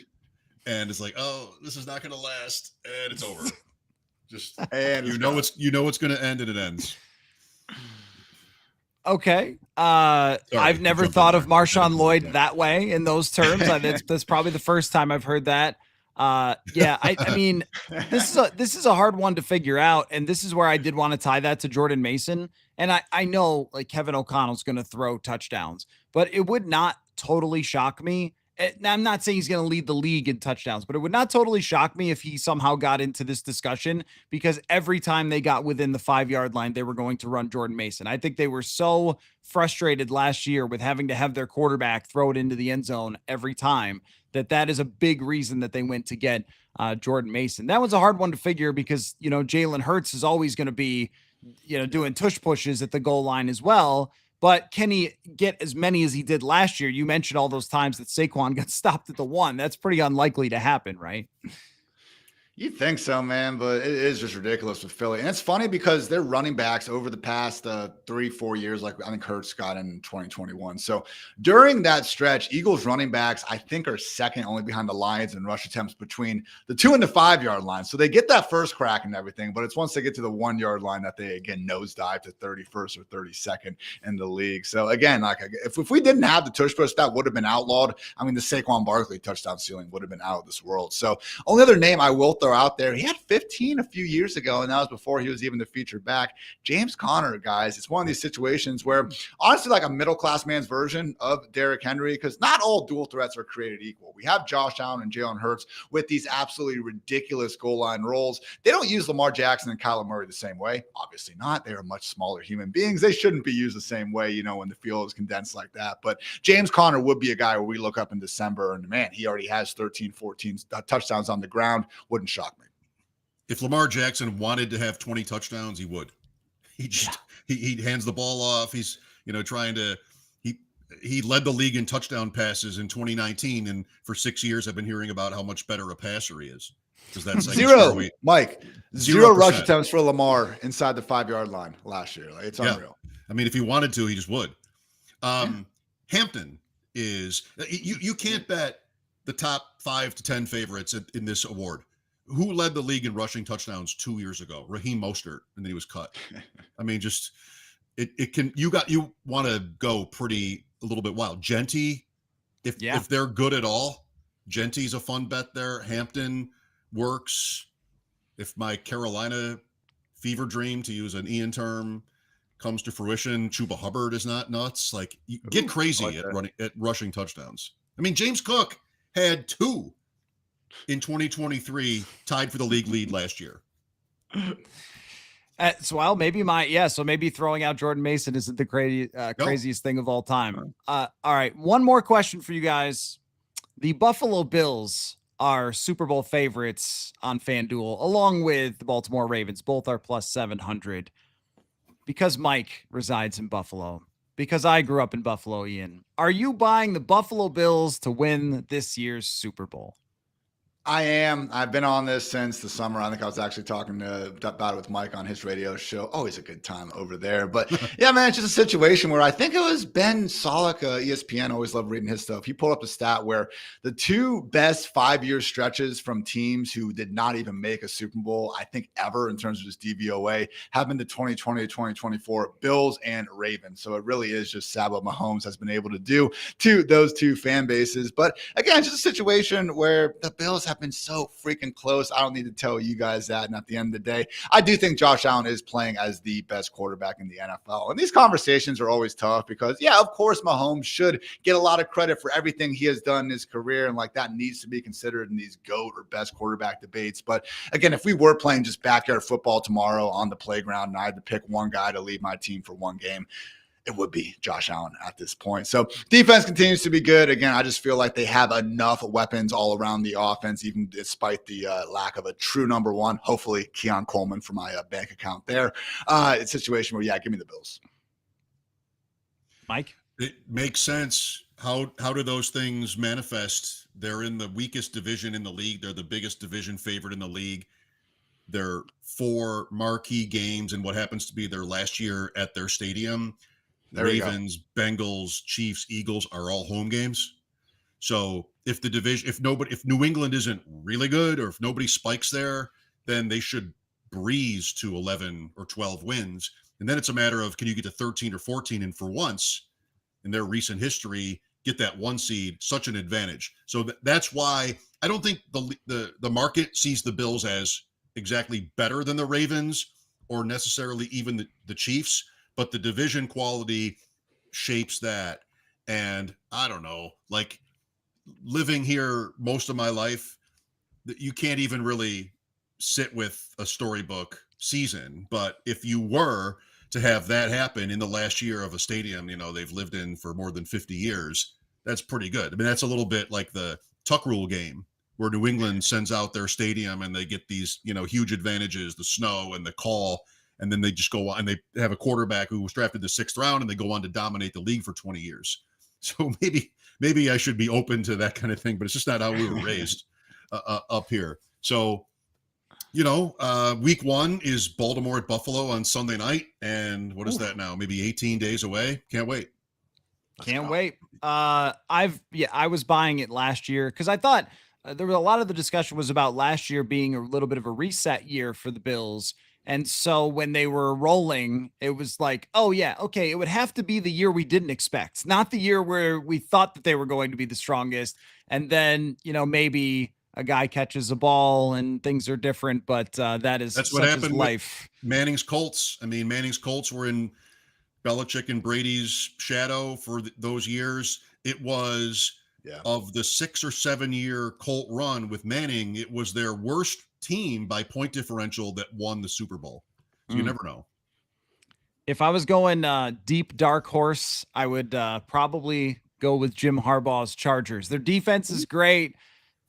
and it's like, oh, this is not going to last, and it's over. Just and it's going to end, and it ends. Okay. I've never thought of Marshawn Lloyd that way in those terms. That's probably the first time I've heard that. Yeah, I mean, this is a hard one to figure out. And this is where I did want to tie that to Jordan Mason. And I know like Kevin O'Connell's going to throw touchdowns, but it would not totally shock me. Now, I'm not saying he's going to lead the league in touchdowns, but it would not totally shock me if he somehow got into this discussion, because every time they got within the 5-yard line, they were going to run Jordan Mason. I think they were so frustrated last year with having to have their quarterback throw it into the end zone every time that is a big reason that they went to get Jordan Mason. That was a hard one to figure because, Jalen Hurts is always going to be, doing tush pushes at the goal line as well. But can he get as many as he did last year? You mentioned all those times that Saquon got stopped at the 1. That's pretty unlikely to happen, right? You think so, man, but it is just ridiculous with Philly. And it's funny because their running backs over the past 3-4 years, like I think Hurts got in 2021. So during that stretch, Eagles running backs, I think, are second only behind the Lions in rush attempts between the 2 and the 5-yard line. So they get that first crack and everything, but it's once they get to the 1-yard line that they, again, nosedive to 31st or 32nd in the league. So again, like if we didn't have the tush push, that would have been outlawed. I mean, the Saquon Barkley touchdown ceiling would have been out of this world. So only other name I will throw out there, he had 15 a few years ago, and that was before he was even the featured back. James Conner, guys, it's one of these situations where honestly, like a middle-class man's version of Derrick Henry, because not all dual threats are created equal. We have Josh Allen and Jalen Hurts with these absolutely ridiculous goal line roles. They don't use Lamar Jackson and Kyler Murray the same way. Obviously not. They are much smaller human beings. They shouldn't be used the same way, when the field is condensed like that. But James Conner would be a guy where we look up in December and, man, he already has 13, 14 touchdowns on the ground. Wouldn't shock me. If Lamar Jackson wanted to have 20 touchdowns, he would. He hands the ball off. He's, trying to he led the league in touchdown passes in 2019, and for 6 years I've been hearing about how much better a passer he is. Because that's zero rush attempts for Lamar inside the 5-yard line last year. Like, it's unreal. I mean, if he wanted to, he just would. Hampton is you can't bet the top 5 to 10 favorites in this award. Who led the league in rushing touchdowns 2 years ago? Raheem Mostert, and then he was cut. I mean, just it can you want to go a little bit wild. Genty, if they're good at all, Genty's a fun bet there. Hampton works. If my Carolina fever dream, to use an Ian term, comes to fruition, Chuba Hubbard is not nuts. Like, you get crazy at rushing touchdowns. I mean, James Cook had 2 in 2023, tied for the league lead last year. So maybe throwing out Jordan Mason isn't the craziest thing of all time. All right, one more question for you guys. The Buffalo Bills are Super Bowl favorites on FanDuel, along with the Baltimore Ravens. Both are plus 700. Because Mike resides in Buffalo, because I grew up in Buffalo, Ian, are you buying the Buffalo Bills to win this year's Super Bowl? I am. I've been on this since the summer. I think I was actually talking about it with Mike on his radio show. Always a good time over there. But yeah, man, it's just a situation where I think it was Ben Solak, ESPN. Always love reading his stuff. He pulled up the stat where the 2 best 5-year stretches from teams who did not even make a Super Bowl, I think ever in terms of just DVOA, have been the 2020 to 2024 Bills and Ravens. So it really is just sad what Mahomes has been able to do to those 2 fan bases. But again, it's just a situation where the Bills have been so freaking close. I don't need to tell you guys that. And at the end of the day, I do think Josh Allen is playing as the best quarterback in the NFL. And these conversations are always tough because, yeah, of course, Mahomes should get a lot of credit for everything he has done in his career. And like that needs to be considered in these GOAT or best quarterback debates. But again, if we were playing just backyard football tomorrow on the playground and I had to pick one guy to lead my team for one game, it would be Josh Allen at this point. So defense continues to be good. Again, I just feel like they have enough weapons all around the offense, even despite the lack of a true number one. Hopefully, Keon Coleman for my bank account there. It's a situation where, give me the Bills. Mike? It makes sense. How do those things manifest? They're in the weakest division in the league. They're the biggest division favorite in the league. They're 4 marquee games in what happens to be their last year at their stadium. Ravens, Bengals, Chiefs, Eagles are all home games. So if the division, if New England isn't really good, or if nobody spikes there, then they should breeze to 11 or 12 wins. And then it's a matter of, can you get to 13 or 14? And for once in their recent history, get that 1 seed, such an advantage. So that's why I don't think the market sees the Bills as exactly better than the Ravens or necessarily even the Chiefs, but the division quality shapes that. And I don't know, like living here most of my life, you can't even really sit with a storybook season. But if you were to have that happen in the last year of a stadium, they've lived in for more than 50 years, that's pretty good. I mean, that's a little bit like the Tuck Rule game where New England sends out their stadium and they get these, huge advantages, the snow and the call, and then they just go on and they have a quarterback who was drafted the 6th round and they go on to dominate the league for 20 years. So maybe I should be open to that kind of thing, but it's just not how we were raised up here. So, week 1 is Baltimore at Buffalo on Sunday night. And what is that now? Maybe 18 days away. Can't wait. Can't wait. I was buying it last year because I thought there was a lot of the discussion was about last year being a little bit of a reset year for the Bills. And so when they were rolling, it was like, oh yeah, okay, it would have to be the year we didn't expect, not the year where we thought that they were going to be the strongest. And then, maybe a guy catches a ball and things are different, but that's what happened. Life. Manning's Colts. I mean, Manning's Colts were in Belichick and Brady's shadow for those years. It was of the 6 or 7 year Colt run with Manning, it was their worst team by point differential that won the Super Bowl. So you never know. If I was going deep dark horse, I would probably go with Jim Harbaugh's Chargers. Their defense is great.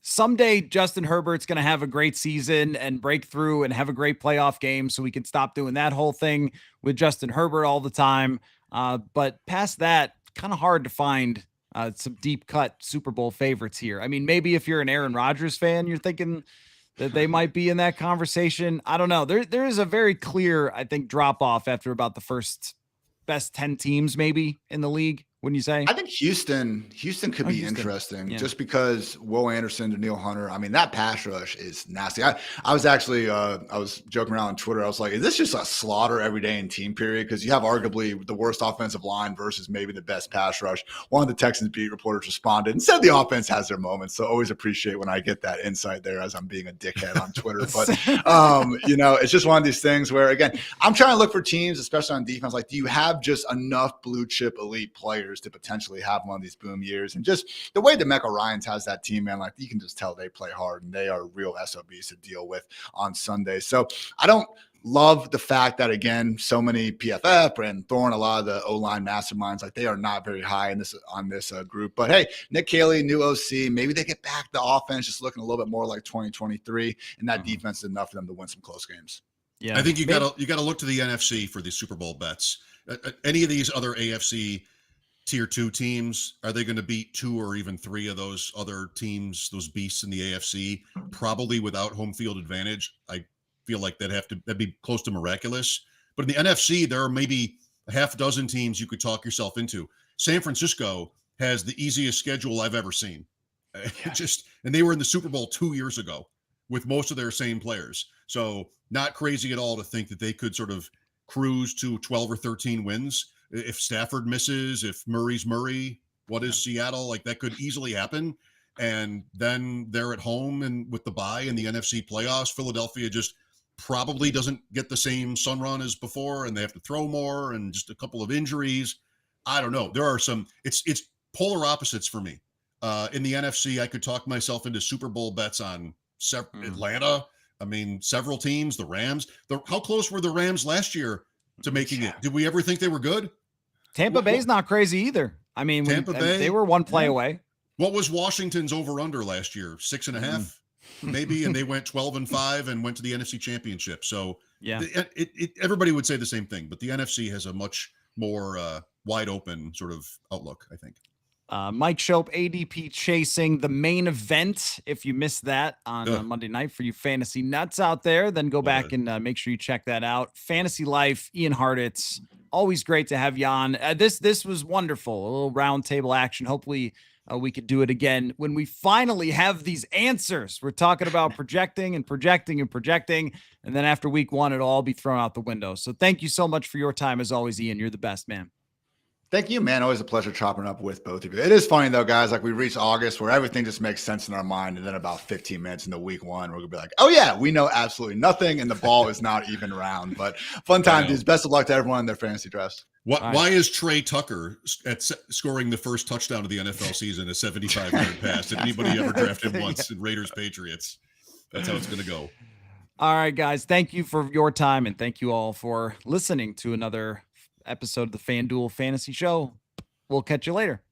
Someday Justin Herbert's going to have a great season and break through and have a great playoff game, so we can stop doing that whole thing with Justin Herbert all the time. But past that, kind of hard to find some deep cut Super Bowl favorites here. I mean, maybe if you're an Aaron Rodgers fan, you're thinking that they might be in that conversation. I don't know. There is a very clear, I think, drop off after about the first best 10 teams maybe in the league. Wouldn't you say? I think Houston could be interesting just because Will Anderson, Daniil Hunter. I mean, that pass rush is nasty. I was actually I was joking around on Twitter. I was like, is this just a slaughter every day in team period? Because you have arguably the worst offensive line versus maybe the best pass rush. One of the Texans beat reporters responded and said the offense has their moments. So always appreciate when I get that insight there as I'm being a dickhead on Twitter. But it's just one of these things where, again, I'm trying to look for teams, especially on defense. Like, do you have just enough blue chip elite players to potentially have one of these boom years? And just the way DeMeco Ryans has that team, man, like you can just tell they play hard and they are real SOBs to deal with on Sunday. So I don't love the fact that, again, so many PFF and Thorne, a lot of the O-line masterminds, like they are not very high in this group. But hey, Nick Caley, new OC, maybe they get back the offense just looking a little bit more like 2023, and that defense is enough for them to win some close games. Yeah, I think you got to look to the NFC for the Super Bowl bets. Any of these other AFC tier 2 teams, are they going to beat 2 or even 3 of those other teams, those beasts in the AFC, probably without home field advantage? I feel like that'd be close to miraculous. But in the NFC, there are maybe a half dozen teams you could talk yourself into. San Francisco has the easiest schedule I've ever seen. And they were in the Super Bowl 2 years ago with most of their same players. So not crazy at all to think that they could sort of cruise to 12 or 13 wins. If Stafford misses, if Murray's Murray, what is Seattle? Like that could easily happen. And then they're at home and with the bye in the NFC playoffs, Philadelphia just probably doesn't get the same sun run as before, and they have to throw more and just a couple of injuries. I don't know. There are some, it's polar opposites for me. In the NFC, I could talk myself into Super Bowl bets on Atlanta. I mean, several teams, the Rams. How close were the Rams last year to making it? Did we ever think they were good? Tampa Bay's not crazy either. I mean, they were one play away. What was Washington's over-under last year? 6.5, maybe, and they went 12-5 and went to the NFC Championship. So yeah, everybody would say the same thing, but the NFC has a much more wide open sort of outlook, I think. Mike Schopp, ADP chasing the main event. If you missed that on Monday night for you fantasy nuts out there, then go back and make sure you check that out. Fantasy Life, Ian Hartitz, always great to have you on. This was wonderful. A little round table action. Hopefully we could do it again when we finally have these answers. We're talking about projecting, and then after week 1, it'll all be thrown out the window. So thank you so much for your time as always, Ian. You're the best, man. Thank you, man. Always a pleasure chopping up with both of you. It is funny, though, guys. Like, we reach August where everything just makes sense in our mind. And then about 15 minutes into week 1, we're going to be like, oh, yeah, we know absolutely nothing. And the ball is not even round. But fun time, dudes. Best of luck to everyone in their fantasy drafts. Why is Trey Tucker scoring the first touchdown of the NFL season a 75-yard pass? Did anybody ever draft him once in Raiders Patriots? That's how it's going to go. All right, guys. Thank you for your time. And thank you all for listening to another episode of the FanDuel Fantasy Show. We'll catch you later.